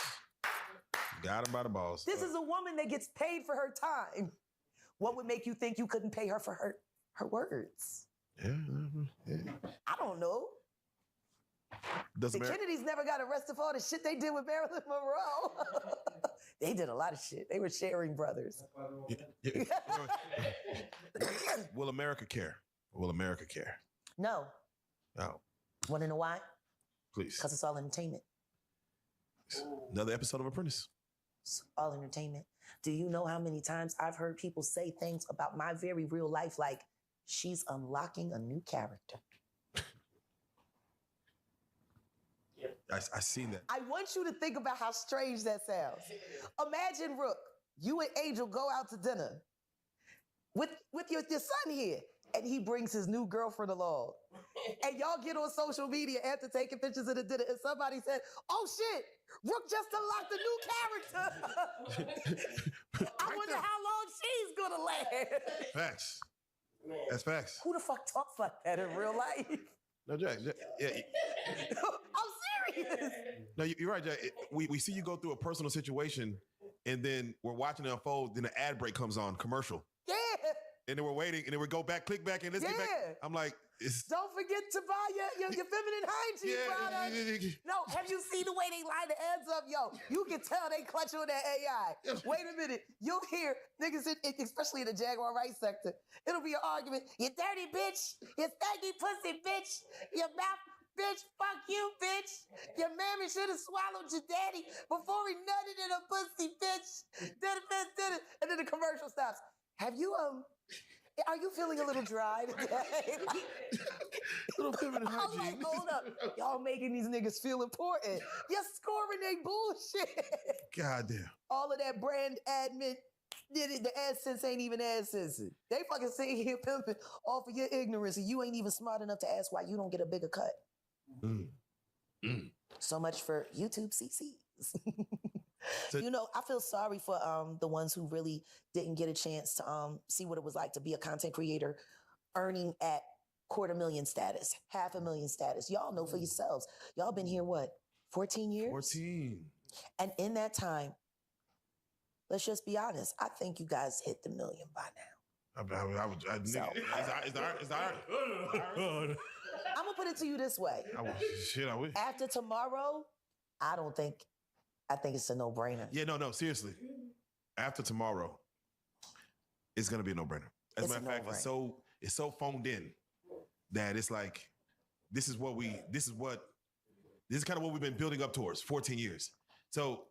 Got him by the balls. This is a woman that gets paid for her time. What would make you think you couldn't pay her for her words? Yeah. I don't know. The Kennedys never got arrested for all the shit they did with Marilyn Monroe. They did a lot of shit. They were sharing brothers. Will America care? Will America care? No. No. Want to know why? Please. Because it's all entertainment. Another episode of Apprentice. It's all entertainment. Do you know how many times I've heard people say things about my very real life like, she's unlocking a new character? I seen that. I want you to think about how strange that sounds. Imagine, Rook, you and Angel go out to dinner with your son here, and he brings his new girlfriend along. And y'all get on social media after taking pictures of the dinner, and somebody said, oh shit, Rook just unlocked a new character. I wonder how long she's gonna last. Facts. That's facts. Who the fuck talks like that in real life? No, Jack. Yeah. I'm serious. No, you're right, Jack. We see you go through a personal situation, and then we're watching it unfold. Then the ad break comes on, commercial. Yeah. And then we're waiting, and then we go back, click back, and let's get back. I'm like, don't forget to buy your feminine hygiene products. No, have you seen the way they line the ads up? Yo, you can tell they clutch on that AI. Wait a minute. You'll hear niggas, especially in the Jaguar rights sector, it'll be an argument. You dirty bitch. You stanky pussy bitch. Your mouth. Bitch, fuck you, bitch. Your mammy should have swallowed your daddy before he nutted in a pussy, bitch. Did it. And then the commercial stops. Have you, are you feeling a little dry today? Little feminine I'm hygiene. like, hold up. Y'all making these niggas feel important. You're scoring they bullshit. Goddamn. All of that brand admin, the AdSense ain't even AdSense. They fucking sitting here pimping off of your ignorance and you ain't even smart enough to ask why you don't get a bigger cut. So much for YouTube CCs. So- you know, I feel sorry for the ones who really didn't get a chance to see what it was like to be a content creator earning at 250,000 status, 500,000 status. Y'all know for yourselves. Y'all been here, what, 14 years? 14. And in that time, let's just be honest, I think you guys hit the million by now. Is I'm gonna put it to you this way. I wish. After tomorrow, I think it's a no-brainer. Yeah, no, seriously. After tomorrow, it's gonna be a no-brainer. As a matter of fact, it's so phoned in that it's like, this is kind of what we've been building up towards 14 years. So,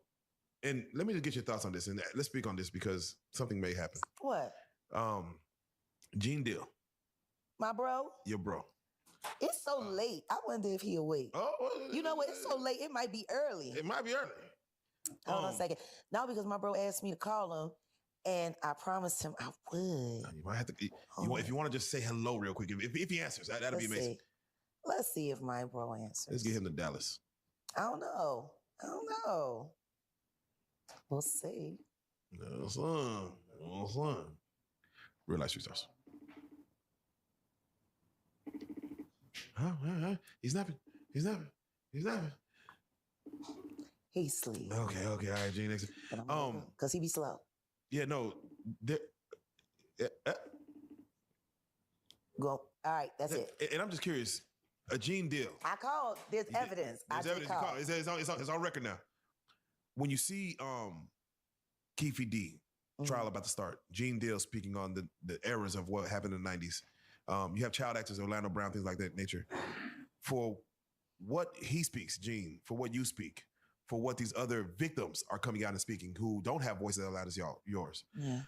and let me just get your thoughts on this, and let's speak on this because something may happen. What? Gene Deal, My bro? your bro. It's so late. I wonder if he'll wait. Oh, You know what? It's so late. It might be early. It might be early. Hold on a second. Now because my bro asked me to call him, and I promised him I would. You might have to. If you want to just say hello real quick, if he answers, that'll be amazing. Let's see if my bro answers. Let's get him to Dallas. I don't know. We'll see. No, son. Real life stars. He's napping. He's asleep. Okay. All right, Gene. Next. Because he be slow. Yeah, no. Go. All right, that's it. And I'm just curious. A Gene Deal. I called. There's evidence. There's evidence. You called. It's on record now. When you see Keefe D trial about to start, Gene Deal speaking on the errors of what happened in the 90s. You have child actors, Orlando Brown, things like that nature. For what he speaks, Gene, for what you speak, for what these other victims are coming out and speaking who don't have voices as loud as yours. Yeah.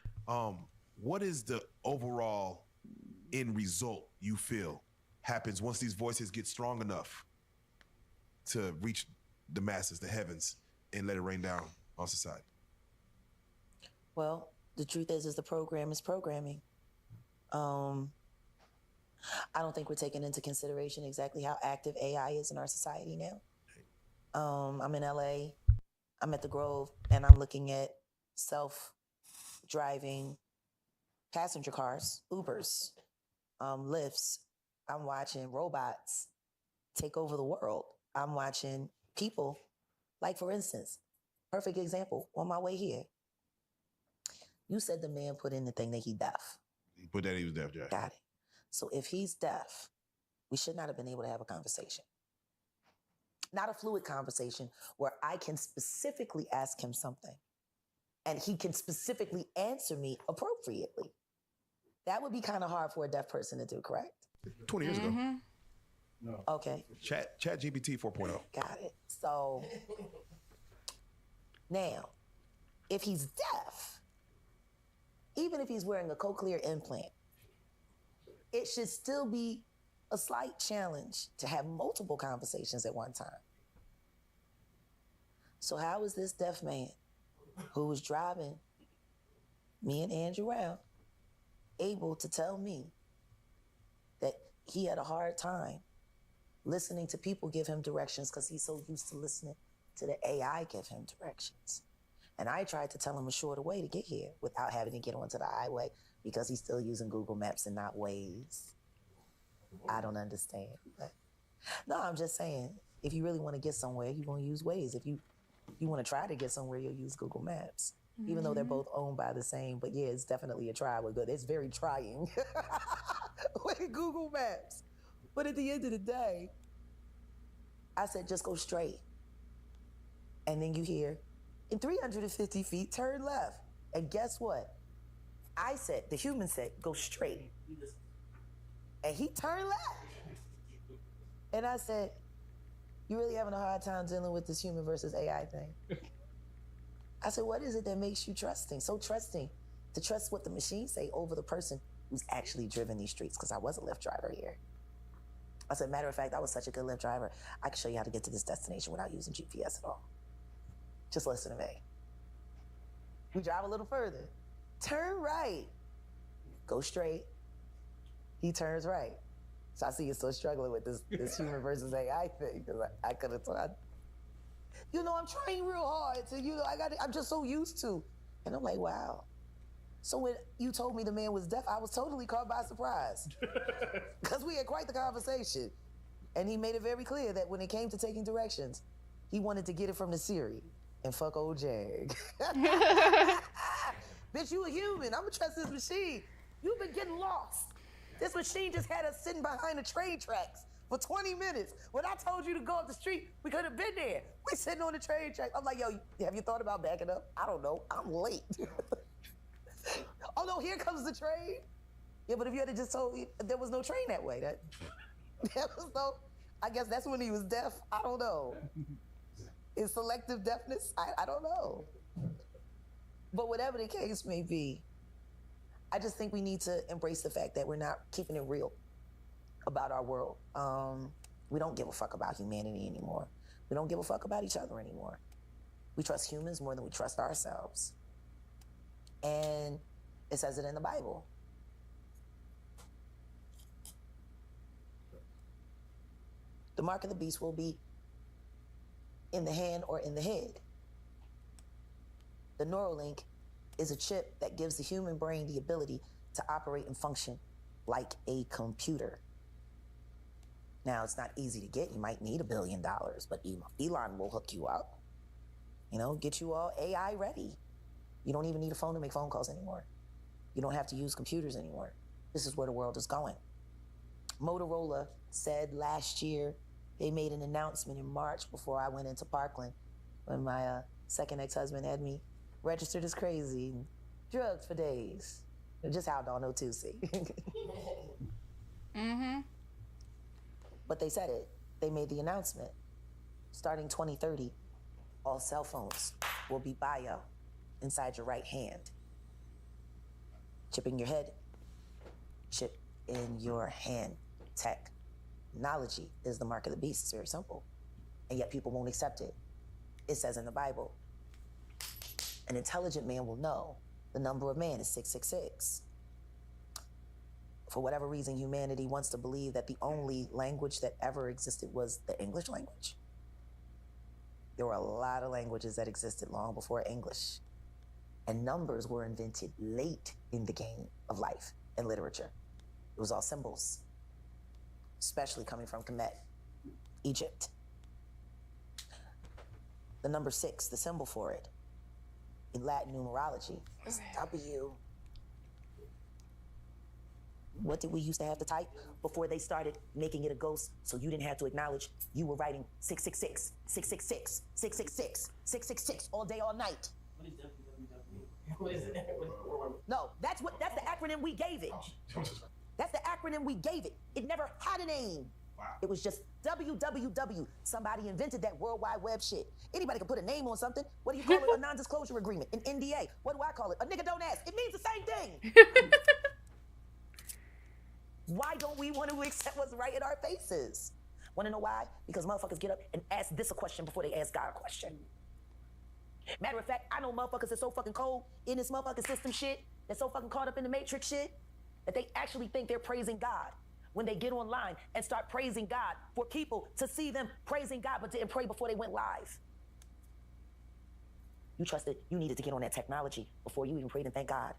What is the overall end result you feel happens once these voices get strong enough to reach the masses, the heavens, and let it rain down on society? Well, the truth is the program is programming. I don't think we're taking into consideration exactly how active AI is in our society now. I'm in LA, I'm at the Grove, and I'm looking at self-driving passenger cars, Ubers, Lyfts. I'm watching robots take over the world. I'm watching people, like for instance, perfect example, on my way here. You said the man put in the thing that he deaf. He put that he was deaf, Jack. Got it. So if he's deaf, we should not have been able to have a conversation. Not a fluid conversation where I can specifically ask him something and he can specifically answer me appropriately. That would be kind of hard for a deaf person to do, correct? 20 years ago. No. Okay. Chat GPT 4.0. Got it. So now, if he's deaf, even if he's wearing a cochlear implant, it should still be a slight challenge to have multiple conversations at one time. So how is this deaf man who was driving me and Andrew around able to tell me that he had a hard time listening to people give him directions because he's so used to listening to the AI give him directions? And I tried to tell him a shorter way to get here without having to get onto the highway because he's still using Google Maps and not Waze. I don't understand. But no, I'm just saying, if you really want to get somewhere, you're going to use Waze. If you want to try to get somewhere, you'll use Google Maps. Even though they're both owned by the same, but yeah, it's definitely a try. We're good. It's very trying with Google Maps. But at the end of the day, I said, just go straight. And then you hear, in 350 feet, turn left. And guess what? I said, the human said, go straight. And he turned left. And I said, You really having a hard time dealing with this human versus AI thing? I said, what is it that makes you trusting, so trusting, to trust what the machines say over the person who's actually driven these streets? Because I was a Lyft driver here. I said, matter of fact, I was such a good Lyft driver, I can show you how to get to this destination without using GPS at all. Just listen to me. We drive a little further. Turn right. Go straight. He turns right. So I see you're still struggling with this human versus AI thing, because I could have thought, you know, I'm trying real hard to, you know, I'm just so used to. And I'm like, wow. So when you told me the man was deaf, I was totally caught by surprise. Because we had quite the conversation. And he made it very clear that when it came to taking directions, he wanted to get it from the Siri and fuck old Jag. Bitch, you a human. I'm gonna trust this machine. You've been getting lost. This machine just had us sitting behind the train tracks for 20 minutes. When I told you to go up the street, we could have been there. We sitting on the train track. I'm like, yo, have you thought about backing up? I don't know. I'm late. Oh no, here comes the train. Yeah, but if you had just told me there was no train that way, that was no, I guess that's when he was deaf. I don't know. Is selective deafness? I don't know. But whatever the case may be, I just think we need to embrace the fact that we're not keeping it real about our world. We don't give a fuck about humanity anymore. We don't give a fuck about each other anymore. We trust humans more than we trust ourselves. And it says it in the Bible. The mark of the beast will be in the hand or in the head. The Neuralink is a chip that gives the human brain the ability to operate and function like a computer. Now, it's not easy to get. You might need $1 billion, but Elon will hook you up. You know, get you all AI ready. You don't even need a phone to make phone calls anymore. You don't have to use computers anymore. This is where the world is going. Motorola said last year, they made an announcement in March before I went into Parkland when my second ex-husband had me registered as crazy, drugs for days. Just how don't know too, see. Mm-hmm. But they said it. They made the announcement. Starting 2030, all cell phones will be bio inside your right hand. Chip in your head, chip in your hand. Technology is the mark of the beast. It's very simple. And yet people won't accept it. It says in the Bible, an intelligent man will know the number of man is 666. For whatever reason, humanity wants to believe that the only language that ever existed was the English language. There were a lot of languages that existed long before English. And numbers were invented late in the game of life and literature. It was all symbols, especially coming from Kemet, Egypt. The number 6, the symbol for it, in Latin numerology, is W. What did we used to have to type before they started making it a ghost so you didn't have to acknowledge you were writing 666, 666, 666, 666 all day, all night? What is it? No, that's the acronym we gave it. That's the acronym we gave it. It never had a name. Wow. It was just WWW. Somebody invented that World Wide Web shit. Anybody can put a name on something. What do you call it? A non-disclosure agreement, an NDA. What do I call it? A nigga don't ask. It means the same thing. Why don't we want to accept what's right in our faces? Want to know why? Because motherfuckers get up and ask this a question before they ask God a question. Matter of fact, I know motherfuckers are so fucking cold in this motherfucking system shit, they're so fucking caught up in the matrix shit, that they actually think they're praising God when they get online and start praising God for people to see them praising God but didn't pray before they went live. You trusted, you needed to get on that technology before you even prayed and thank God.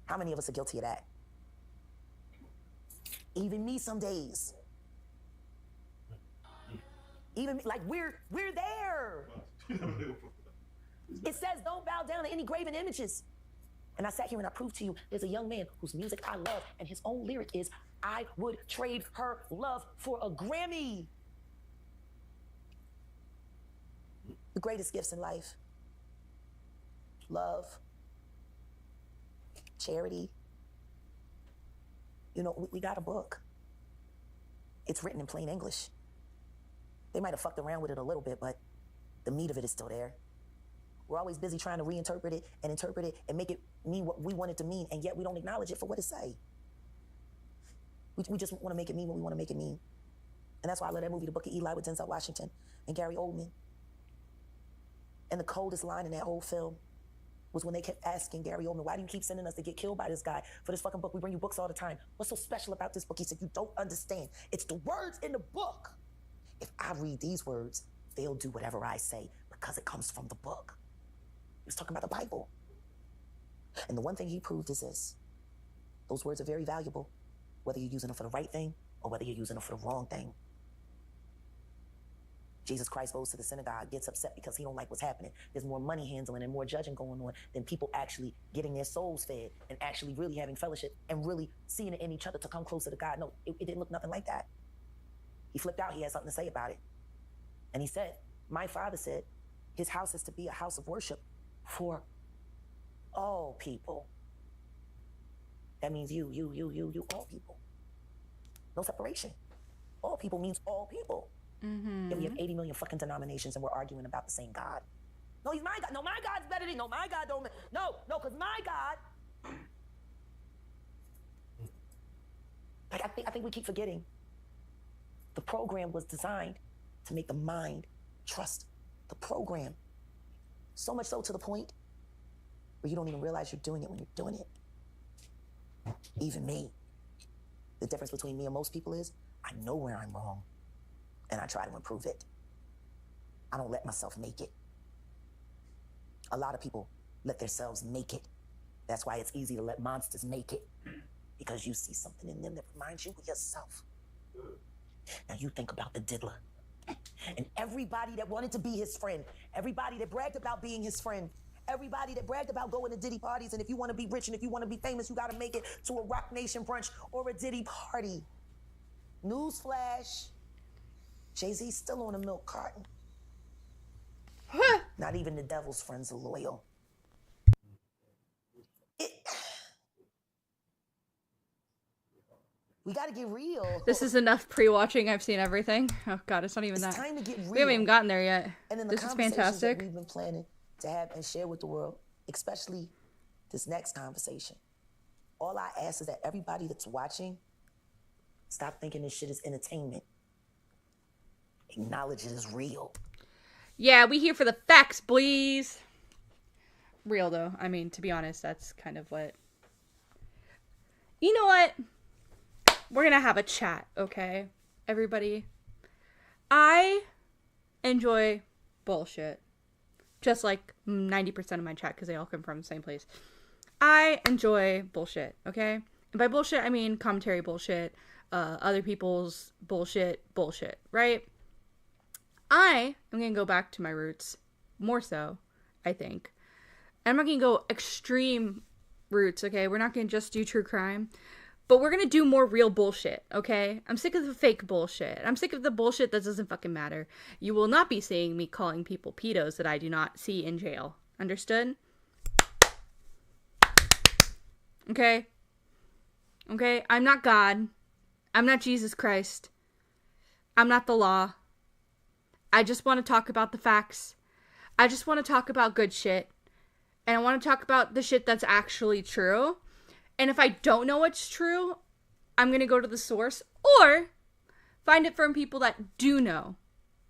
How many of us are guilty of that? Even me some days. Even me, like we're there. It says don't bow down to any graven images. And I sat here and I proved to you there's a young man whose music I love, and his own lyric is, I would trade her love for a Grammy. The greatest gifts in life: love, charity. You know, we got a book. It's written in plain English. They might have fucked around with it a little bit, but the meat of it is still there. We're always busy trying to reinterpret it and interpret it and make it mean what we want it to mean, and yet we don't acknowledge it for what it say. We just want to make it mean what we want to make it mean. And that's why I love that movie, The Book of Eli, with Denzel Washington and Gary Oldman. And the coldest line in that whole film was when they kept asking Gary Oldman, why do you keep sending us to get killed by this guy for this fucking book? We bring you books all the time. What's so special about this book? He said, you don't understand. It's the words in the book. If I read these words, they'll do whatever I say because it comes from the book. He was talking about the Bible. And the one thing he proved is this. Those words are very valuable, whether you're using them for the right thing or whether you're using them for the wrong thing. Jesus Christ goes to the synagogue, gets upset because he don't like what's happening. There's more money handling and more judging going on than people actually getting their souls fed and actually really having fellowship and really seeing it in each other to come closer to God. No, it didn't look nothing like that. He flipped out. He had something to say about it. And he said, my father said his house is to be a house of worship for all people. That means you, all people. No separation. All people means all people. Mm-hmm. And we have 80 million fucking denominations and we're arguing about the same God. No, he's my God. No, my God's better than, no, my God don't, no, because my God. Like, I think we keep forgetting. The program was designed to make the mind trust the program. So much so to the point where you don't even realize you're doing it when you're doing it. Even me. The difference between me and most people is I know where I'm wrong and I try to improve it. I don't let myself make it. A lot of people let themselves make it. That's why it's easy to let monsters make it, because you see something in them that reminds you of yourself. Now you think about the diddler and everybody that wanted to be his friend, everybody that bragged about being his friend, everybody that bragged about going to Diddy parties, and if you want to be rich and if you want to be famous, you got to make it to a Rock Nation brunch or a Diddy party. Newsflash, Jay-Z's still on a milk carton. Not even the devil's friends are loyal. We got to get real. This is enough pre-watching. I've seen everything. Oh god, it's not even that. It's time to get real. We haven't even gotten there yet. And then this is fantastic. That we've been planning to have and share with the world, especially this next conversation. All I ask is that everybody that's watching, stop thinking this shit is entertainment. Acknowledge it as real. Yeah, we here for the facts, please. Real though. I mean, to be honest, that's kind of what. You know what? We're gonna have a chat, okay? Everybody. I enjoy bullshit. Just like 90% of my chat, because they all come from the same place. I enjoy bullshit, okay? And by bullshit, I mean commentary bullshit, other people's bullshit, right? I am gonna go back to my roots, more so, I think. And I'm not gonna go extreme roots, okay? We're not gonna just do true crime. But we're gonna do more real bullshit, okay? I'm sick of the fake bullshit. I'm sick of the bullshit that doesn't fucking matter. You will not be seeing me calling people pedos that I do not see in jail. Understood? Okay? Okay? I'm not God. I'm not Jesus Christ. I'm not the law. I just want to talk about the facts. I just want to talk about good shit. And I want to talk about the shit that's actually true. And if I don't know what's true, I'm going to go to the source or find it from people that do know.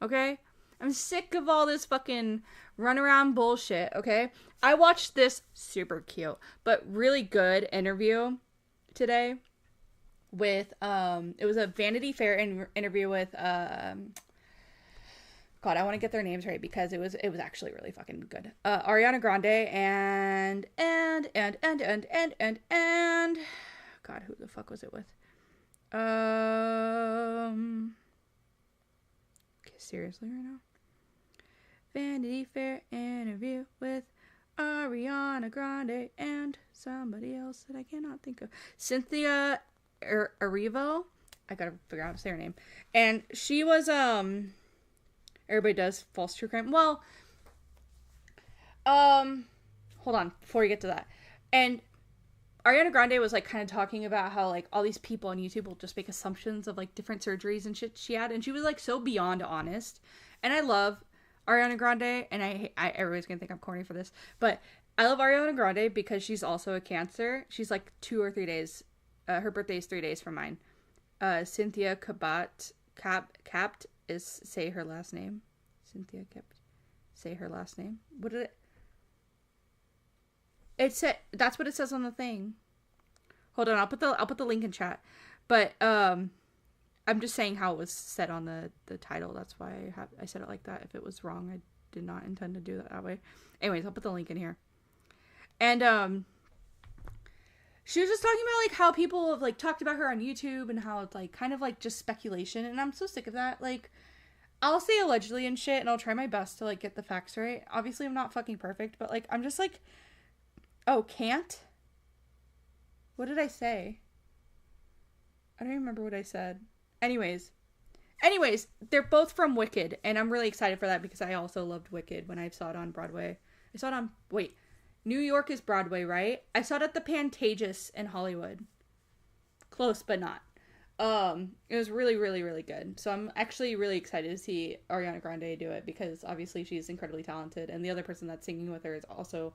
Okay? I'm sick of all this fucking runaround bullshit, okay? I watched this super cute, but really good interview today with, it was a Vanity Fair interview with, God, I want to get their names right because it was actually really fucking good. Ariana Grande and God, who the fuck was it with? Okay, seriously right now. Vanity Fair interview with Ariana Grande and somebody else that I cannot think of. Cynthia Erivo. I gotta figure out how to say her name. And she was everybody does false true crime. Well, hold on before we get to that. And Ariana Grande was like kind of talking about how like all these people on YouTube will just make assumptions of like different surgeries and shit she had, and she was like so beyond honest. And I love Ariana Grande, and I everybody's gonna think I'm corny for this, but I love Ariana Grande because she's also a Cancer. She's like 2 or 3 days. Her birthday is 3 days from mine. Cynthia Capt is say her last name. Cynthia Capt, say her last name. What did it? It said that's what it says on the thing. Hold on, I'll put the link in chat. But I'm just saying how it was said on the title. That's why I said it like that. If it was wrong, I did not intend to do that way. Anyways, I'll put the link in here. And she was just talking about like how people have like talked about her on YouTube and how it's like kind of like just speculation, and I'm so sick of that. Like, I'll say allegedly and shit, and I'll try my best to like get the facts right. Obviously, I'm not fucking perfect, but like I'm just like, oh, can't? What did I say? I don't even remember what I said. Anyways, they're both from Wicked, and I'm really excited for that because I also loved Wicked when I saw it on Broadway. I saw it on, New York is Broadway, right? I saw it at the Pantages in Hollywood. Close, but not. It was really, really, really good. So I'm actually really excited to see Ariana Grande do it because obviously she's incredibly talented, and the other person that's singing with her is also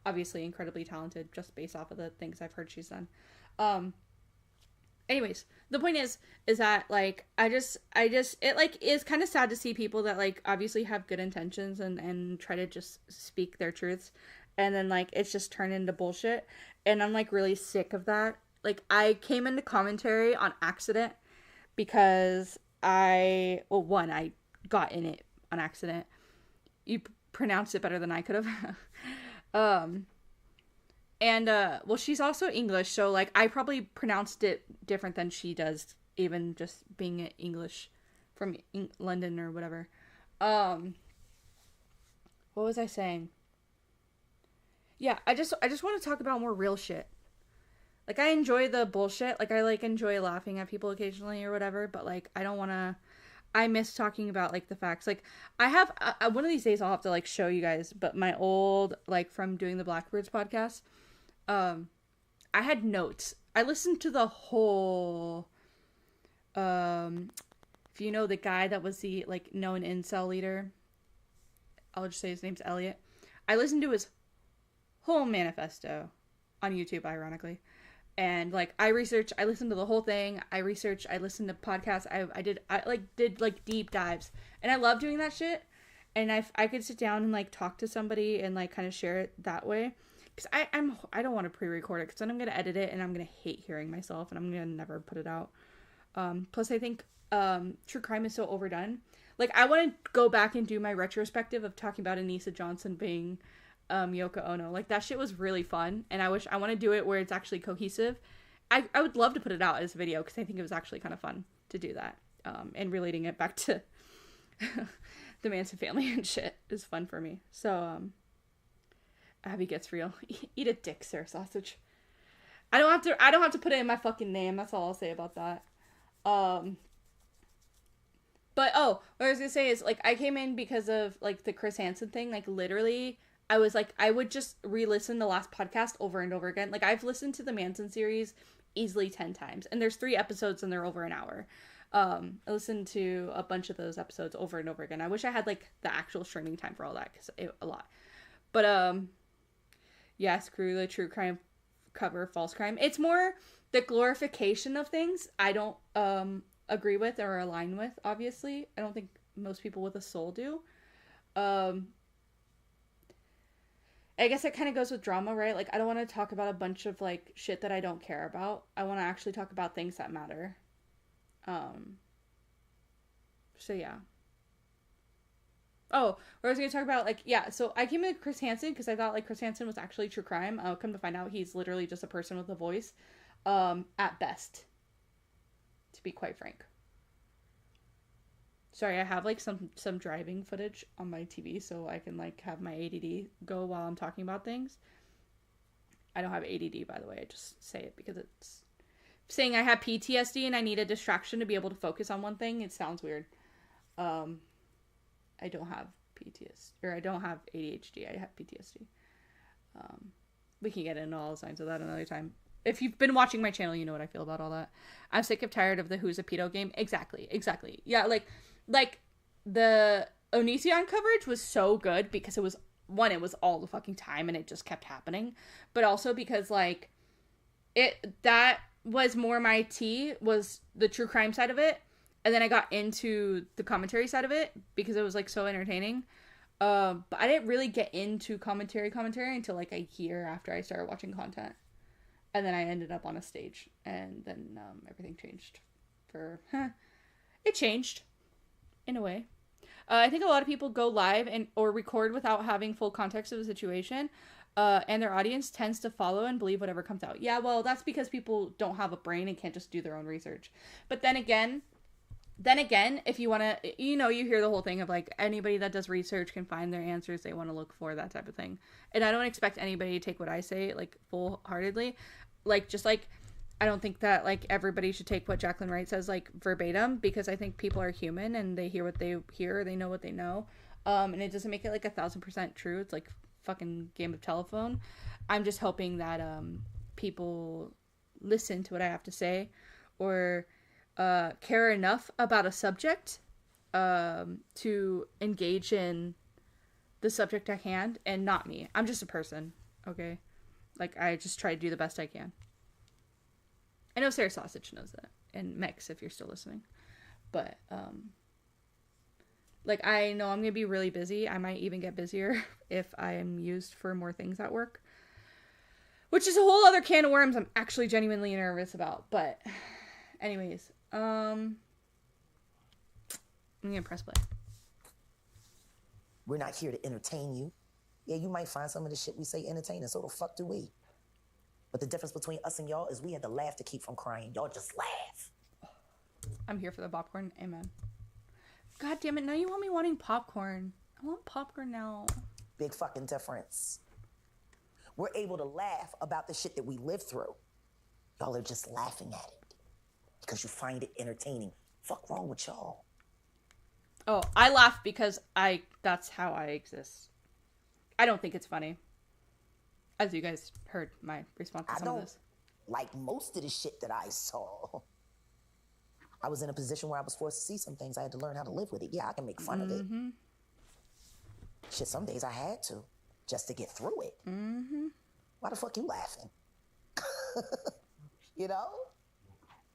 obviously incredibly talented just based off of the things I've heard she's done. Anyways, the point is that like I just it like is kind of sad to see people that like obviously have good intentions and try to just speak their truths, and then like it's just turned into bullshit, and I'm like really sick of that. Like I came into commentary on accident because I got in it on accident. You pronounced it better than I could have. She's also English, so like I probably pronounced it different than she does, even just being English from London or whatever. What was I saying? Yeah, I just want to talk about more real shit. Like I enjoy the bullshit, like I like enjoy laughing at people occasionally or whatever, but like I miss talking about like the facts. Like I have one of these days I'll have to like show you guys, but my old like from doing the Blackbirds podcast, I had notes. I listened to the whole if you know the guy that was the like known incel leader, I'll just say his name's Elliot. I listened to his whole manifesto on YouTube, ironically. And like I listened to the whole thing. I listened to podcasts. I did deep dives, and I love doing that shit. And I could sit down and like talk to somebody and like kind of share it that way, because I don't want to pre-record it because then I'm gonna edit it and I'm gonna hate hearing myself and I'm gonna never put it out. Plus I think true crime is so overdone. Like I want to go back and do my retrospective of talking about Anissa Johnson being Yoko Ono. Like that shit was really fun, and I want to do it where it's actually cohesive. I would love to put it out as a video because I think it was actually kind of fun to do that, and relating it back to the Manson family and shit is fun for me. So Abby gets real. Eat a dick, sir, sausage. I don't have to put it in my fucking name. That's all I'll say about that. But what I was gonna say is like I came in because of like the Chris Hansen thing. Like literally I was like, I would just re-listen the last podcast over and over again. Like, I've listened to the Manson series easily 10 times. And there's 3 episodes and they're over an hour. I listened to a bunch of those episodes over and over again. I wish I had, like, the actual streaming time for all that, because a lot. But, yeah, screw the true crime cover false crime. It's more the glorification of things I don't agree with or align with, obviously. I don't think most people with a soul do. I guess it kind of goes with drama, right? Like, I don't want to talk about a bunch of, like, shit that I don't care about. I want to actually talk about things that matter. So, yeah. Oh, I was going to talk about, like, yeah, so I came into Chris Hansen because I thought, like, Chris Hansen was actually true crime. Come to find out he's literally just a person with a voice, at best, to be quite frank. Sorry, I have, like, some driving footage on my TV so I can, like, have my ADD go while I'm talking about things. I don't have ADD, by the way. I just say it because it's saying I have PTSD and I need a distraction to be able to focus on one thing. It sounds weird. I don't have PTSD, or I don't have ADHD. I have PTSD. We can get into all the signs of that another time. if you've been watching my channel, you know what I feel about all that. I'm sick of tired of the who's a pedo game. Exactly. Yeah, like the Onision coverage was so good because it was all the fucking time and it just kept happening. But also because like that was more my tea, was the true crime side of it. And then I got into the commentary side of it because it was like so entertaining. But I didn't really get into commentary until like a year after I started watching content. And then I ended up on a stage and then everything changed it changed in a way. I think a lot of people go live or record without having full context of the situation. And their audience tends to follow and believe whatever comes out. Yeah, well, that's because people don't have a brain and can't just do their own research. But then again, if you want to, you hear the whole thing of like anybody that does research can find their answers they want to look for, that type of thing. And I don't expect anybody to take what I say like full-heartedly. Like, just like, I don't think that like everybody should take what Jacqueline Wright says like verbatim, because I think people are human and they hear what they hear, they know what they know. And it doesn't make it like 1,000% true. It's like fucking game of telephone. I'm just hoping that people listen to what I have to say, or care enough about a subject to engage in the subject at hand, and not me. I'm just a person, okay? Like, I just try to do the best I can. I know Sarah Sausage knows that, and Mex, if you're still listening. But like, I know I'm gonna be really busy. I might even get busier if I am used for more things at work, which is a whole other can of worms I'm actually genuinely nervous about. But anyways, I'm gonna press play. We're not here to entertain you. Yeah, you might find some of the shit we say entertaining, so the fuck do we? But the difference between us and y'all is we had to laugh to keep from crying. Y'all just laugh. I'm here for the popcorn. Amen. God damn it, now you want me wanting popcorn. I want popcorn now. Big fucking difference. We're able to laugh about the shit that we live through. Y'all are just laughing at it because you find it entertaining. Fuck wrong with y'all? Oh, I laugh because that's how I exist. I don't think it's funny. As you guys heard my response to some of this. Like most of the shit that I saw. I was in a position where I was forced to see some things. I had to learn how to live with it. Yeah, I can make fun of it. Shit, some days I had to, just to get through it. Why the fuck you laughing? You know?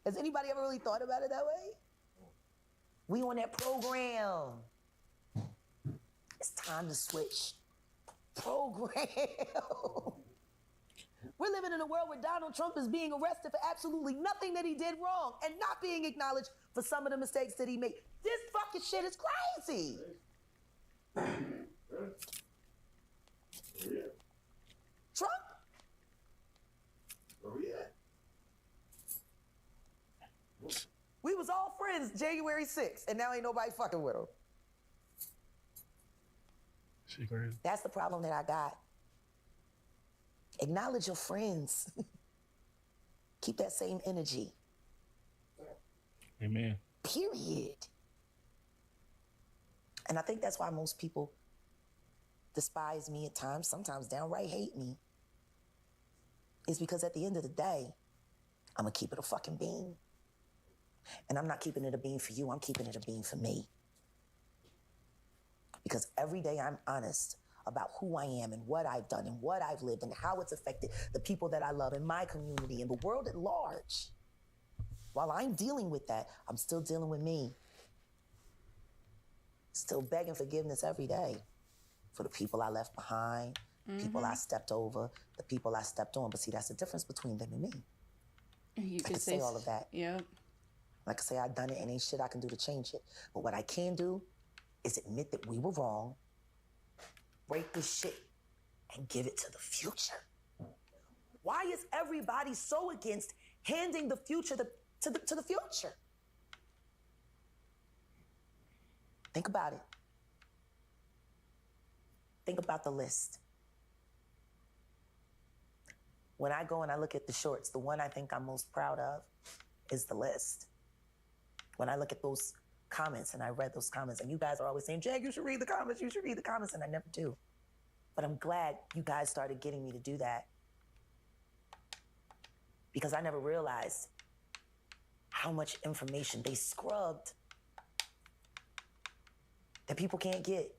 Has anybody ever really thought about it that way? We on that program. It's time to switch program. We're living in a world where Donald Trump is being arrested for absolutely nothing that he did wrong and not being acknowledged for some of the mistakes that he made. This fucking shit is crazy. Trump? Where we at? We was all friends January 6th, and now ain't nobody fucking with him. That's the problem that I got. Acknowledge your friends. Keep that same energy. Amen. Period. And I think that's why most people despise me at times, sometimes downright hate me. Is because at the end of the day, I'm gonna keep it a fucking bean. And I'm not keeping it a bean for you, I'm keeping it a bean for me. Because every day I'm honest about who I am and what I've done and what I've lived and how it's affected the people that I love in my community and the world at large. While I'm dealing with that, I'm still dealing with me. Still begging forgiveness every day for the people I left behind, people I stepped over, the people I stepped on. But see, that's the difference between them and me. You I can say all of that. Yeah. Like I say, I've done it and ain't shit I can do to change it. But what I can do is admit that we were wrong, break this shit, and give it to the future. Why is everybody so against handing the future to the future? Think about it. Think about the list. When I go and I look at the shorts, the one I think I'm most proud of is the list. When I look at those comments and I read those comments, and you guys are always saying, Jag, you should read the comments, and I never do. But I'm glad you guys started getting me to do that. because I never realized how much information they scrubbed that people can't get.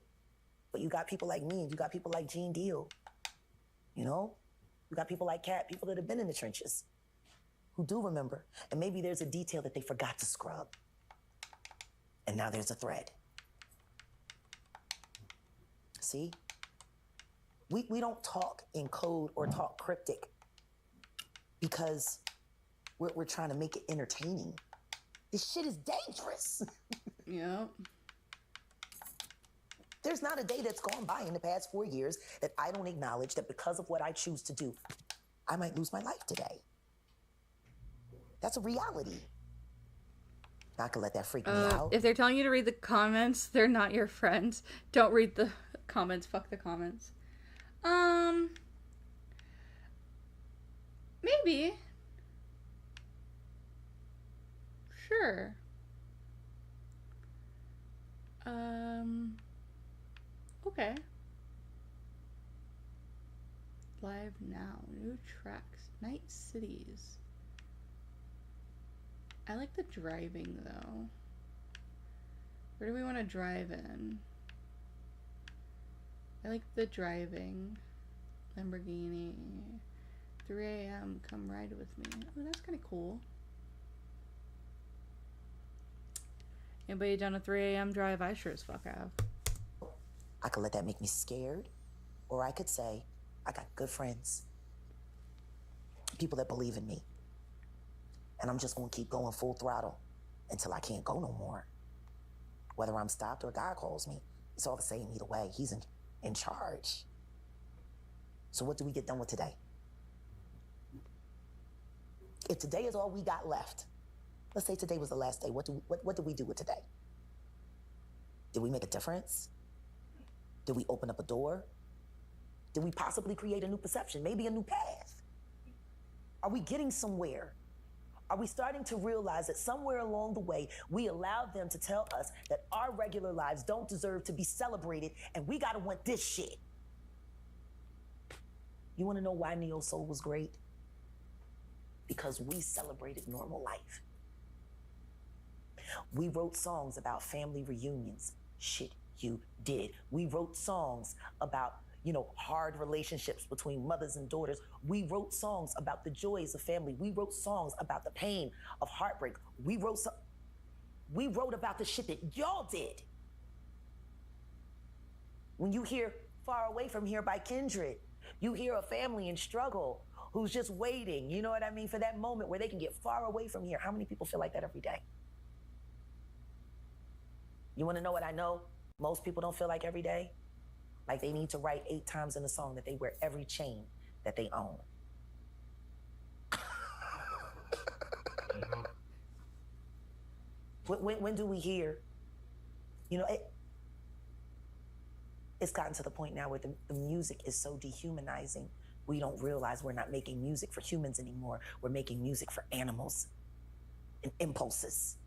But you got people like me, and you got people like Gene Deal. You know? You got people like Kat, people that have been in the trenches, who do remember. And maybe there's a detail that they forgot to scrub. And now there's a thread. See? We don't talk in code or talk cryptic because we're trying to make it entertaining. This shit is dangerous. Yep. There's not a day that's gone by in the past 4 years that I don't acknowledge that because of what I choose to do, I might lose my life today. That's a reality. Not gonna let that freak me out. If they're telling you to read the comments, they're not your friends. Don't read the comments. Fuck the comments. Maybe. Sure. Okay. Live now. New tracks. Night Cities. I like the driving though. Where do we want to drive in? I like the driving. Lamborghini. 3 a.m. Come ride with me. Oh, that's kind of cool. Anybody done a 3 a.m. drive? I sure as fuck have. I could let that make me scared, or I could say, I got good friends, people that believe in me, and I'm just gonna keep going full throttle until I can't go no more. Whether I'm stopped or God calls me, it's all the same either way. He's in charge. So what do we get done with today? If today is all we got left, let's say today was the last day, what do we do with today? Did we make a difference? Did we open up a door? Did we possibly create a new perception, maybe a new path? Are we getting somewhere? Are we starting to realize that somewhere along the way, we allowed them to tell us that our regular lives don't deserve to be celebrated and we gotta want this shit? You wanna know why Neo Soul was great? Because we celebrated normal life. We wrote songs about family reunions. Shit you did. We wrote songs about, hard relationships between mothers and daughters. We wrote songs about the joys of family. We wrote songs about the pain of heartbreak. We wrote about the shit that y'all did. When you hear Far Away From Here by Kindred, you hear a family in struggle who's just waiting, you know what I mean, for that moment where they can get far away from here. How many people feel like that every day? You wanna know what I know? Most people don't feel like every day. Like they need to write 8 times in a song that they wear every chain that they own. When do we hear? It's gotten to the point now where the music is so dehumanizing, we don't realize we're not making music for humans anymore. We're making music for animals and impulses.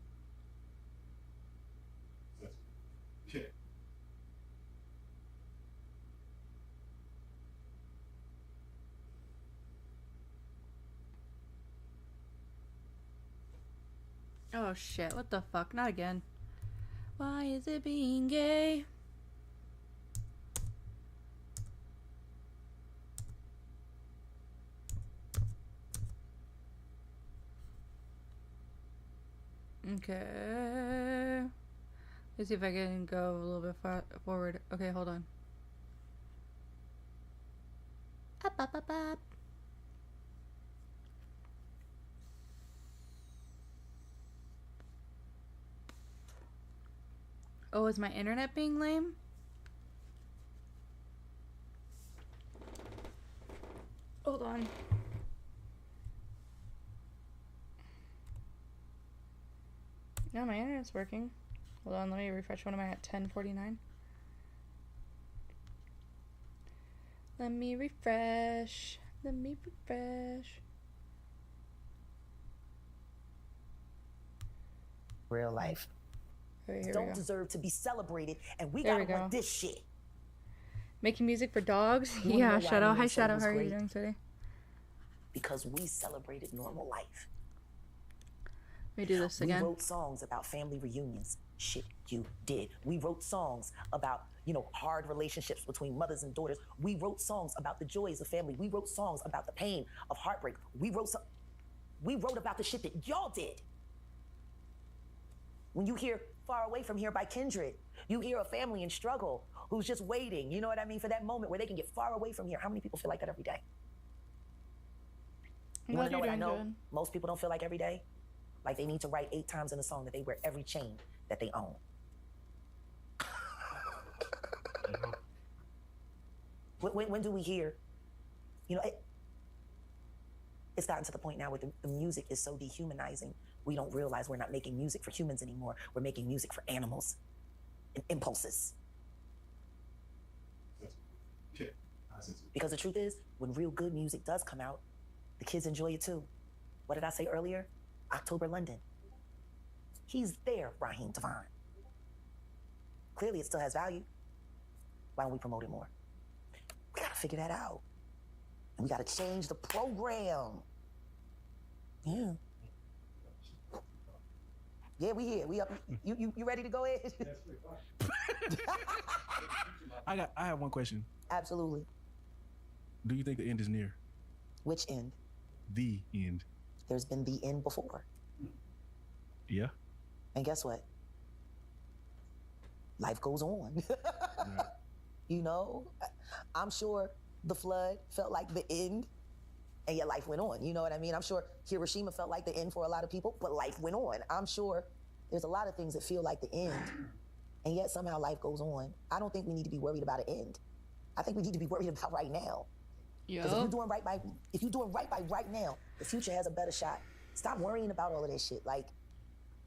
Yeah. Oh shit, what the fuck? Not again. Why is it being gay? Okay. Let's see if I can go a little bit forward. Okay, hold on. Up, up, up, up. Oh, is my internet being lame? Hold on. No, my internet's working. Hold on, let me refresh. What am I at? 10:49. Let me refresh. Let me refresh. Real life. Okay, here Don't we go. deserve to be celebrated, and we There gotta we go. want this shit. Making music for dogs? You wanna Yeah, know why Shadow. Neo Hi, Soul Shadow. was How are you great? doing today? because we celebrated normal life. Let me do this again. We wrote songs about family reunions. Shit you did. We wrote songs about, you know, hard relationships between mothers and daughters. We wrote songs about the joys of family. We wrote songs about the pain of heartbreak. We wrote about the shit that y'all did. When you hear Far Away From Here by Kindred, you hear a family in struggle who's just waiting, you know what I mean, for that moment where they can get far away from here. How many people feel like that every day? You wanna know what I know? Good. Most people don't feel like every day? Like they need to write 8 times in a song that they wear every chain that they own. When do we hear, you know, it's gotten to the point now where the music is so dehumanizing, we don't realize we're not making music for humans anymore. We're making music for animals and impulses. Because the truth is, when real good music does come out, the kids enjoy it too. What did I say earlier? October London. He's there, Raheem Devon. Clearly it still has value. Why don't we promote it more? We gotta figure that out. And we gotta change the program. Yeah. Yeah, we here. We up. You ready to go ahead? I have one question. Absolutely. Do you think the end is near? Which end? The end. There's been the end before. Yeah. And guess what? Life goes on. Right. You know, I'm sure the flood felt like the end, and yet life went on. You know what I mean? I'm sure Hiroshima felt like the end for a lot of people, but life went on. I'm sure there's a lot of things that feel like the end, and yet somehow life goes on. I don't think we need to be worried about an end. I think we need to be worried about right now. Because if you're doing right by right now, the future has a better shot. Stop worrying about all of this shit. Like,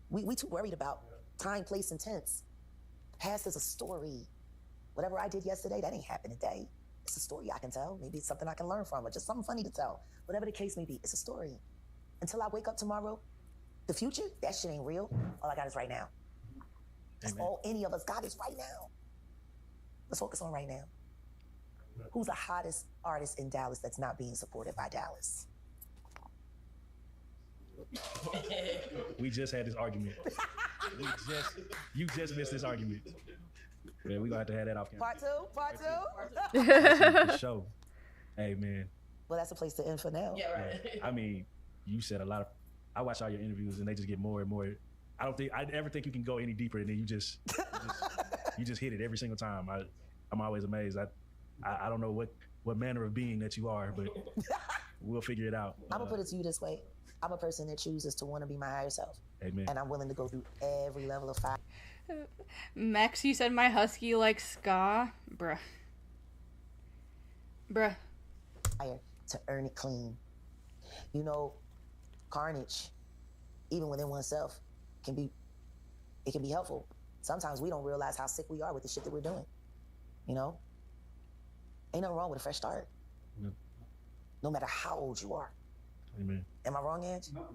we too worried about time, place, and tense. Past is a story. Whatever I did yesterday, that ain't happened today. It's a story I can tell. Maybe it's something I can learn from, or just something funny to tell. Whatever the case may be, it's a story. Until I wake up tomorrow, the future, that shit ain't real. All I got is right now. That's all any of us got is right now. Let's focus on right now. Who's the hottest artist in Dallas that's not being supported by Dallas? We just had this argument. You just missed this argument. Yeah, we gonna have that off camera. Part two. For sure. Hey man. Well, that's a place to end for now. Yeah, right. I mean, you said a lot of. I watch all your interviews and they just get more and more. I ever think you can go any deeper, and then you just hit it every single time. I'm always amazed. I don't know what manner of being that you are, but we'll figure it out. I'm gonna put it to you this way. I'm a person that chooses to want to be my higher self. Amen. And I'm willing to go through every level of fire. Max, you said my husky likes ska? Bruh. To earn it clean. You know, carnage, even within oneself, can be helpful. Sometimes we don't realize how sick we are with the shit that we're doing. You know? Ain't nothing wrong with a fresh start. No. No matter how old you are. Amen. Am I wrong, Ange? No.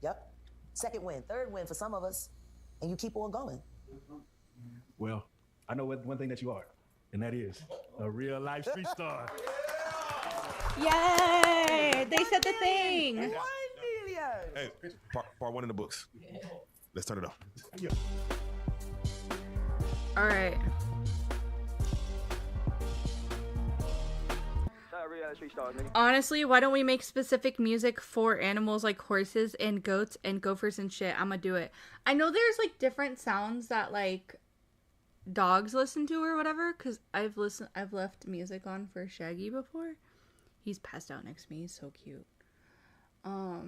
Yep. Second win, third win for some of us, and you keep on going. Well, I know one thing that you are, and that is a real life street star. Yay! They said the thing. 1 million. Hey, part 1 in the books. Let's turn it off. All right. Honestly, why don't we make specific music for animals like horses and goats and gophers and shit? I'ma do it. I know there's like different sounds that like dogs listen to or whatever, because I've left music on for Shaggy before. He's passed out next to me. He's so cute. Oh,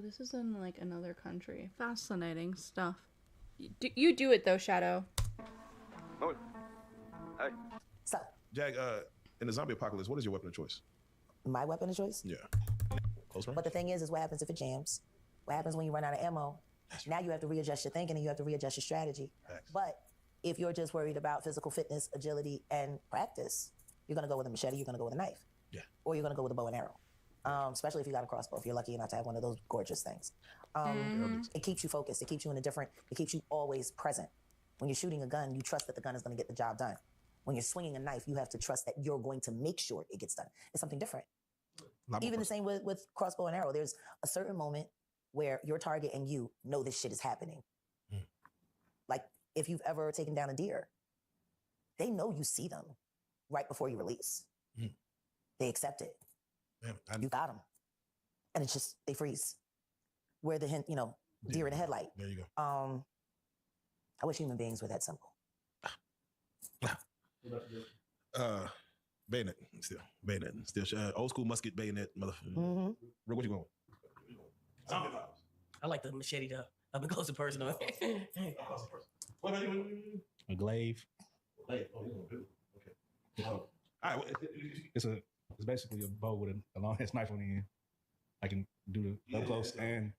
this is in like another country. Fascinating stuff. You do it though, Shadow. Oh. Hey. So, Jag, in the zombie apocalypse, what is your weapon of choice? my weapon of choice? Yeah. Close range? But the thing is what happens if it jams? What happens when you run out of ammo? Now you have to readjust your thinking and you have to readjust your strategy. But if you're just worried about physical fitness, agility, and practice, you're gonna go with a machete, you're gonna go with a knife. Yeah. Or you're gonna go with a bow and arrow. Especially if you got a crossbow, if you're lucky enough to have one of those gorgeous things. It keeps you focused, it keeps you always present. When you're shooting a gun, you trust that the gun is going to get the job done. When you're swinging a knife, you have to trust that you're going to make sure it gets done. It's something different. Even the same with crossbow and arrow. There's a certain moment where your target and you know this shit is happening. Like if you've ever taken down a deer, they know you see them right before you release. They accept it. You got them. And it's just, they freeze. Where the hint, deer in the headlight. There you go. I wish human beings were that simple. Bayonet, still. Old school musket, bayonet, motherfucker. Rick, what you going with? I like the machete up and close and personal. A glaive. Okay. All right. It's basically a bow with a long ass knife on the end. I can do the up close and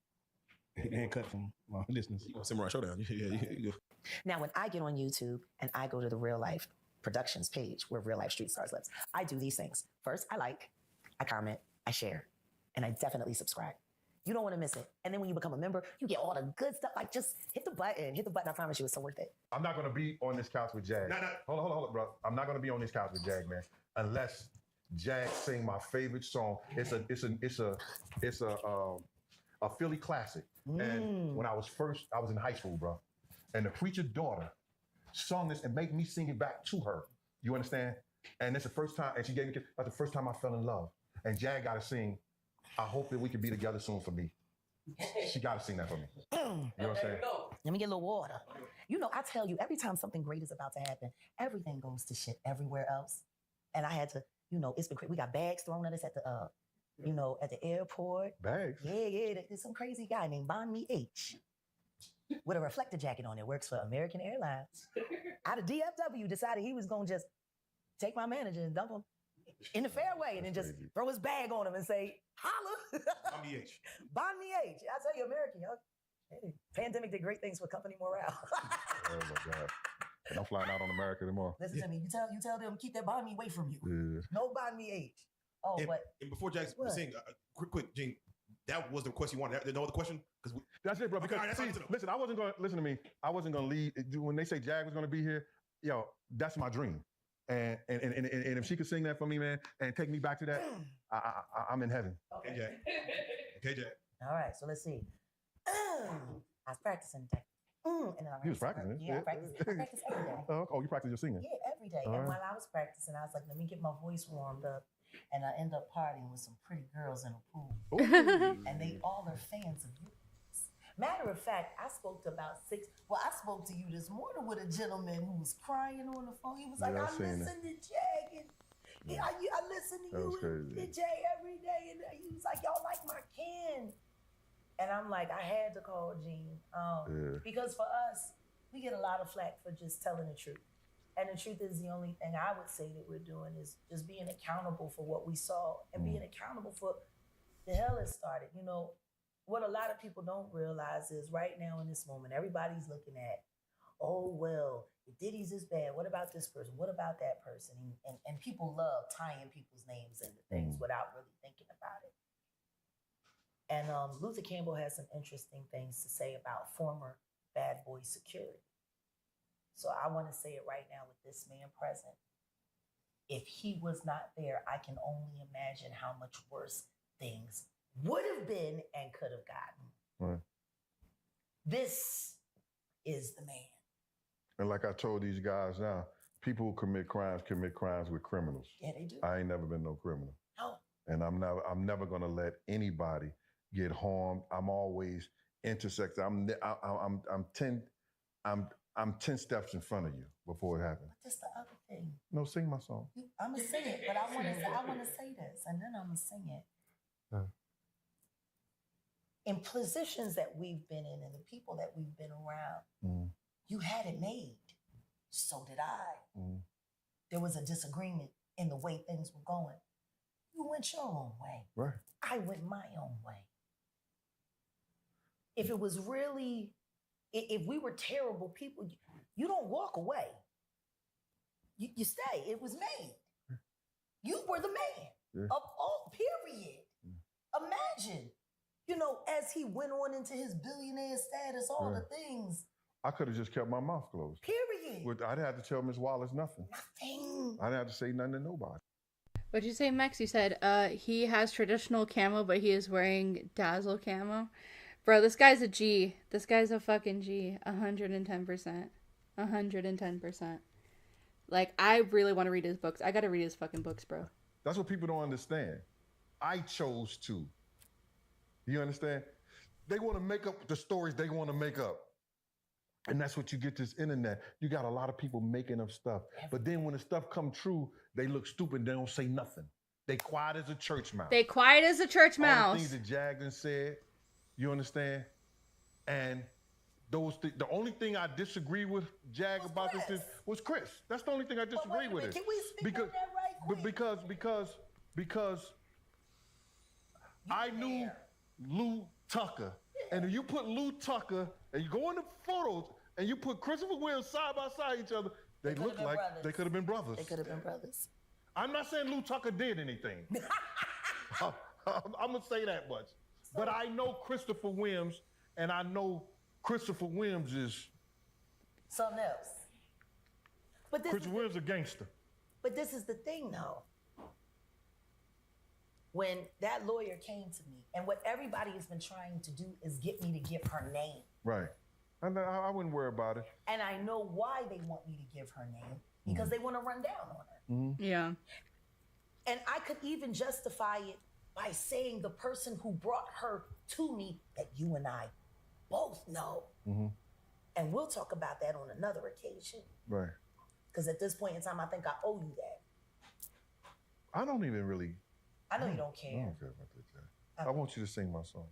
cut from long distance. Samurai Showdown. Yeah, you go. Now, when I get on YouTube and I go to the RealLyfe Productions page where RealLyfe Street Stars lives, I do these things. First, I like, I comment, I share, and I definitely subscribe. You don't want to miss it. And then when you become a member, you get all the good stuff. Like just hit the button. I promise you it's so worth it. I'm not going to be on this couch with Jag. Hold on, bro. I'm not going to be on this couch with Jag, man, unless Jag sing my favorite song. It's a Philly classic. And when I was in high school, bro, and the preacher's daughter sung this and made me sing it back to her. You understand? And it's the first time, and she gave me, that's the first time I fell in love. And Jag got to sing, I hope that we can be together soon for me. She got to sing that for me. You know what I'm saying? Let me get a little water. I tell you, every time something great is about to happen, everything goes to shit everywhere else. And I had to, it's been crazy. We got bags thrown at us at the, at the airport. Bags? Yeah. There's some crazy guy named Bon Me H with a reflector jacket on it, works for American Airlines. Out of DFW, decided he was going to just take my manager and dump him in the fairway and then just throw his bag on him and say, holla. Bon Me H. Bon Me H. I tell you, American, hey, pandemic did great things for company morale. Oh my God. And I'm flying out on America tomorrow. Listen to me. You tell them, keep that Bon Me away from you. Yeah. No Bon Me H. Oh, and before Jack's saying, quick, Gene, that was the question you wanted. There's no other question? That's it, bro. Because listen, I wasn't going to listen to me. I wasn't going to leave when they say Jag was going to be here. Yo, that's my dream. And if she could sing that for me, man, and take me back to that, I'm in heaven. Okay, Jack. All right, so let's see. I was practicing today. And then You was practicing? Yeah, I practice every day. Oh, you practice your singing? Yeah, every day. All and right. while I was practicing, I was like, let me get my voice warmed up. And I end up partying with some pretty girls in a pool. And they all are fans of yours. Matter of fact, I spoke to you this morning with a gentleman who was crying on the phone. He was like, I listen to Jag and I listen to you and DJ every day. And he was like, y'all like my kin. And I'm like, I had to call Gene. Because for us, we get a lot of flack for just telling the truth. And the truth is, the only thing I would say that we're doing is just being accountable for what we saw and being accountable for the hell it started. What a lot of people don't realize is right now in this moment, everybody's looking at, oh, well, if Diddy's is bad, what about this person? What about that person? And people love tying people's names into things without really thinking about it. And Luther Campbell has some interesting things to say about former bad boy security. So I want to say it right now with this man present. If he was not there, I can only imagine how much worse things would have been and could have gotten. Right. This is the man. And like I told these guys now, people who commit crimes with criminals. Yeah, they do. I ain't never been no criminal. No. And I'm never gonna let anybody get harmed. I'm always intersect. I'm 10 steps in front of you before it happens. But that's the other thing. No, sing my song. I'm gonna sing it, but I want to say this, and then I'm gonna sing it. In positions that we've been in, and the people that we've been around, you had it made. So did I. There was a disagreement in the way things were going. You went your own way. Right. I went my own way. If it was really, if we were terrible people, you don't walk away. You stay. It was made. You were the man of all, period. Imagine, as he went on into his billionaire status, all the things. I could have just kept my mouth closed. Period. I'd have to tell Miss Wallace nothing. Nothing. I'd have to say nothing to nobody. What'd you say, Max? You said he has traditional camo, but he is wearing dazzle camo. Bro, this guy's a G. This guy's a fucking G. 110%. 110%. Like, I really want to read his books. I gotta read his fucking books, bro. That's what people don't understand. I chose to. You understand? They want to make up the stories they want to make up. And that's what you get this internet. You got a lot of people making up stuff. But then when the stuff come true, they look stupid. They don't say nothing. They quiet as a church mouse. They quiet as a church All mouse. the things that Jagden said, you understand? And the only thing I disagree with Jag about this was Chris. That's the only thing I disagree with it. Can we speak on that right quick? Because I knew Lou Tucker. And if you put Lou Tucker and you go in the photos and you put Christopher Williams side by side each other, they look like they could have been brothers. They could have been brothers. I'm not saying Lou Tucker did anything. I'm gonna say that much. But I know Christopher Williams, and I know Christopher Williams is something else. But Christopher Williams a gangster. But this is the thing, though. When that lawyer came to me, and what everybody has been trying to do is get me to give her name. Right. I wouldn't worry about it. And I know why they want me to give her name, because they want to run down on her. Mm-hmm. Yeah. And I could even justify it by saying the person who brought her to me that you and I both know. Mm-hmm. And we'll talk about that on another occasion. Right. Because at this point in time, I think I owe you that. I don't even really. I know you don't care. I don't care about that, Jack. I want you to sing my song.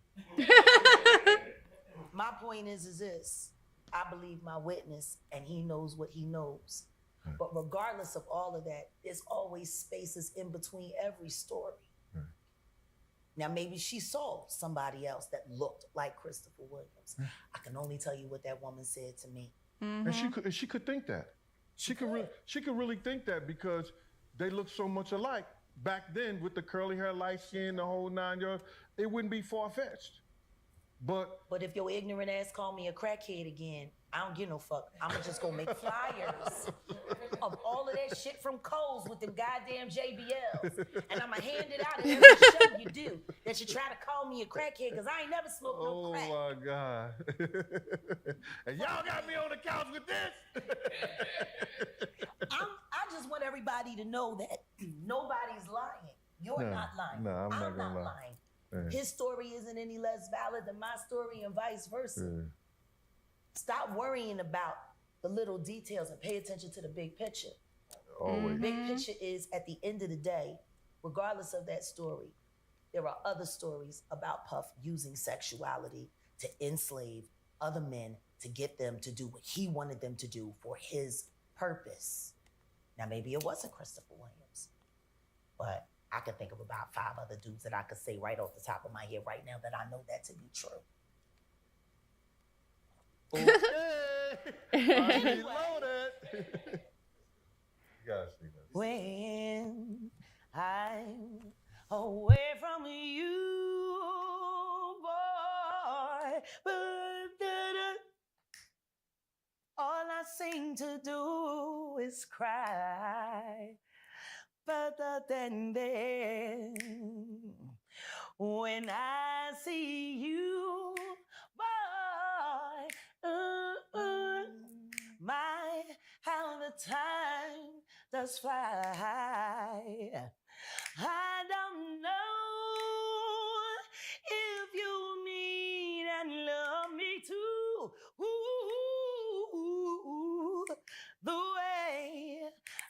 My point is this. I believe my witness, and he knows what he knows. Right. But regardless of all of that, there's always spaces in between every story. Right. Now, maybe she saw somebody else that looked like Christopher Williams. I can only tell you what that woman said to me. Mm-hmm. And she could think that. She could really think that, because they look so much alike. Back then, with the curly hair, light skin, the whole 9 yards, it wouldn't be far-fetched. But if your ignorant ass call me a crackhead again, I don't give no fuck. I'm just gonna make flyers of all of that shit from Kohl's with them goddamn JBLs. And I'm gonna hand it out at every show you do that you try to call me a crackhead, because I ain't never smoked no crack. Oh my God. And y'all got me on the couch with this. I just want everybody to know that nobody's lying. You're not lying. No, I'm not gonna lie. lying. Yeah. His story isn't any less valid than my story, and vice versa. Yeah. Stop worrying about the little details and pay attention to the big picture. Always. Big picture is, at the end of the day, regardless of that story, there are other stories about Puff using sexuality to enslave other men to get them to do what he wanted them to do for his purpose. Now, maybe it wasn't Christopher Williams, but I could think of about 5 other dudes that I could say right off the top of my head right now that I know that to be true. Okay. I reloaded. You gotta see that. When I'm away from you, boy, all I seem to do is cry. But then when I see you, boy, my, how the time does fly. I don't know if you need and love me too. Ooh, the way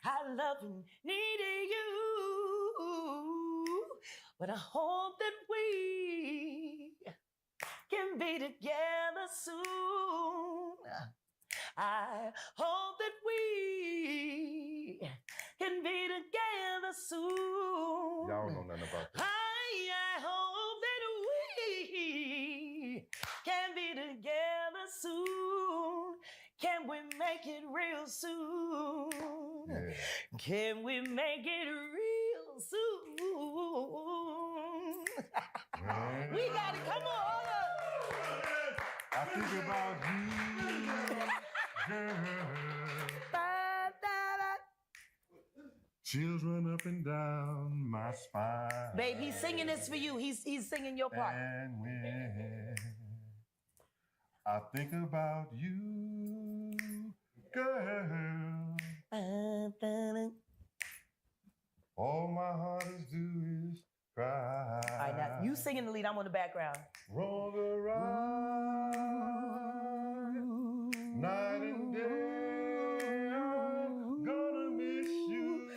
I love and needed you. But I hope that we can be together soon. I hope that we can be together soon. Y'all don't know nothing about that. I hope that we can be together soon. Can we make it real soon? Yeah. Can we make it real soon? We gotta come on. I think about you. Chills run up and down my spine. Babe, he's singing this for you. He's singing your part. And when I think about you, girl, all my heart is do is cry. All right, now you singing the lead. I'm on the background. Roll around night and day. I'm gonna miss you.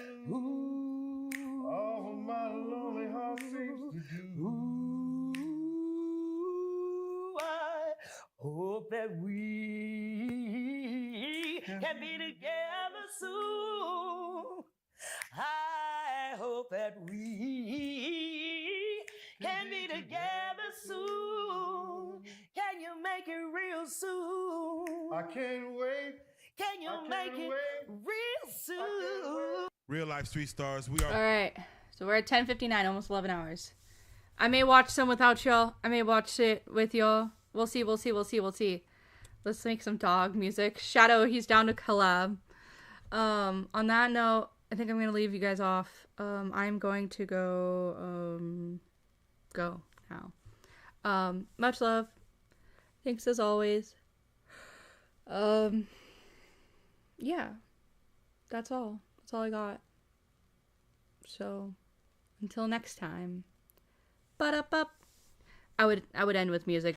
All my lonely heart seems to do. I hope that we can be together soon. I hope that we can be together soon. Can you make it real soon? I can't wait. Can you make it real soon? Real life street stars. We are. All right. So we're at 10:59, almost 11 hours. I may watch some without y'all. I may watch it with y'all. We'll see. We'll see. We'll see. We'll see. Let's make some dog music. Shadow, he's down to collab. On that note, I think I'm gonna leave you guys off. I'm going to go now. Much love. Thanks as always. Yeah. That's all. That's all I got. So until next time. But up. I would end with music.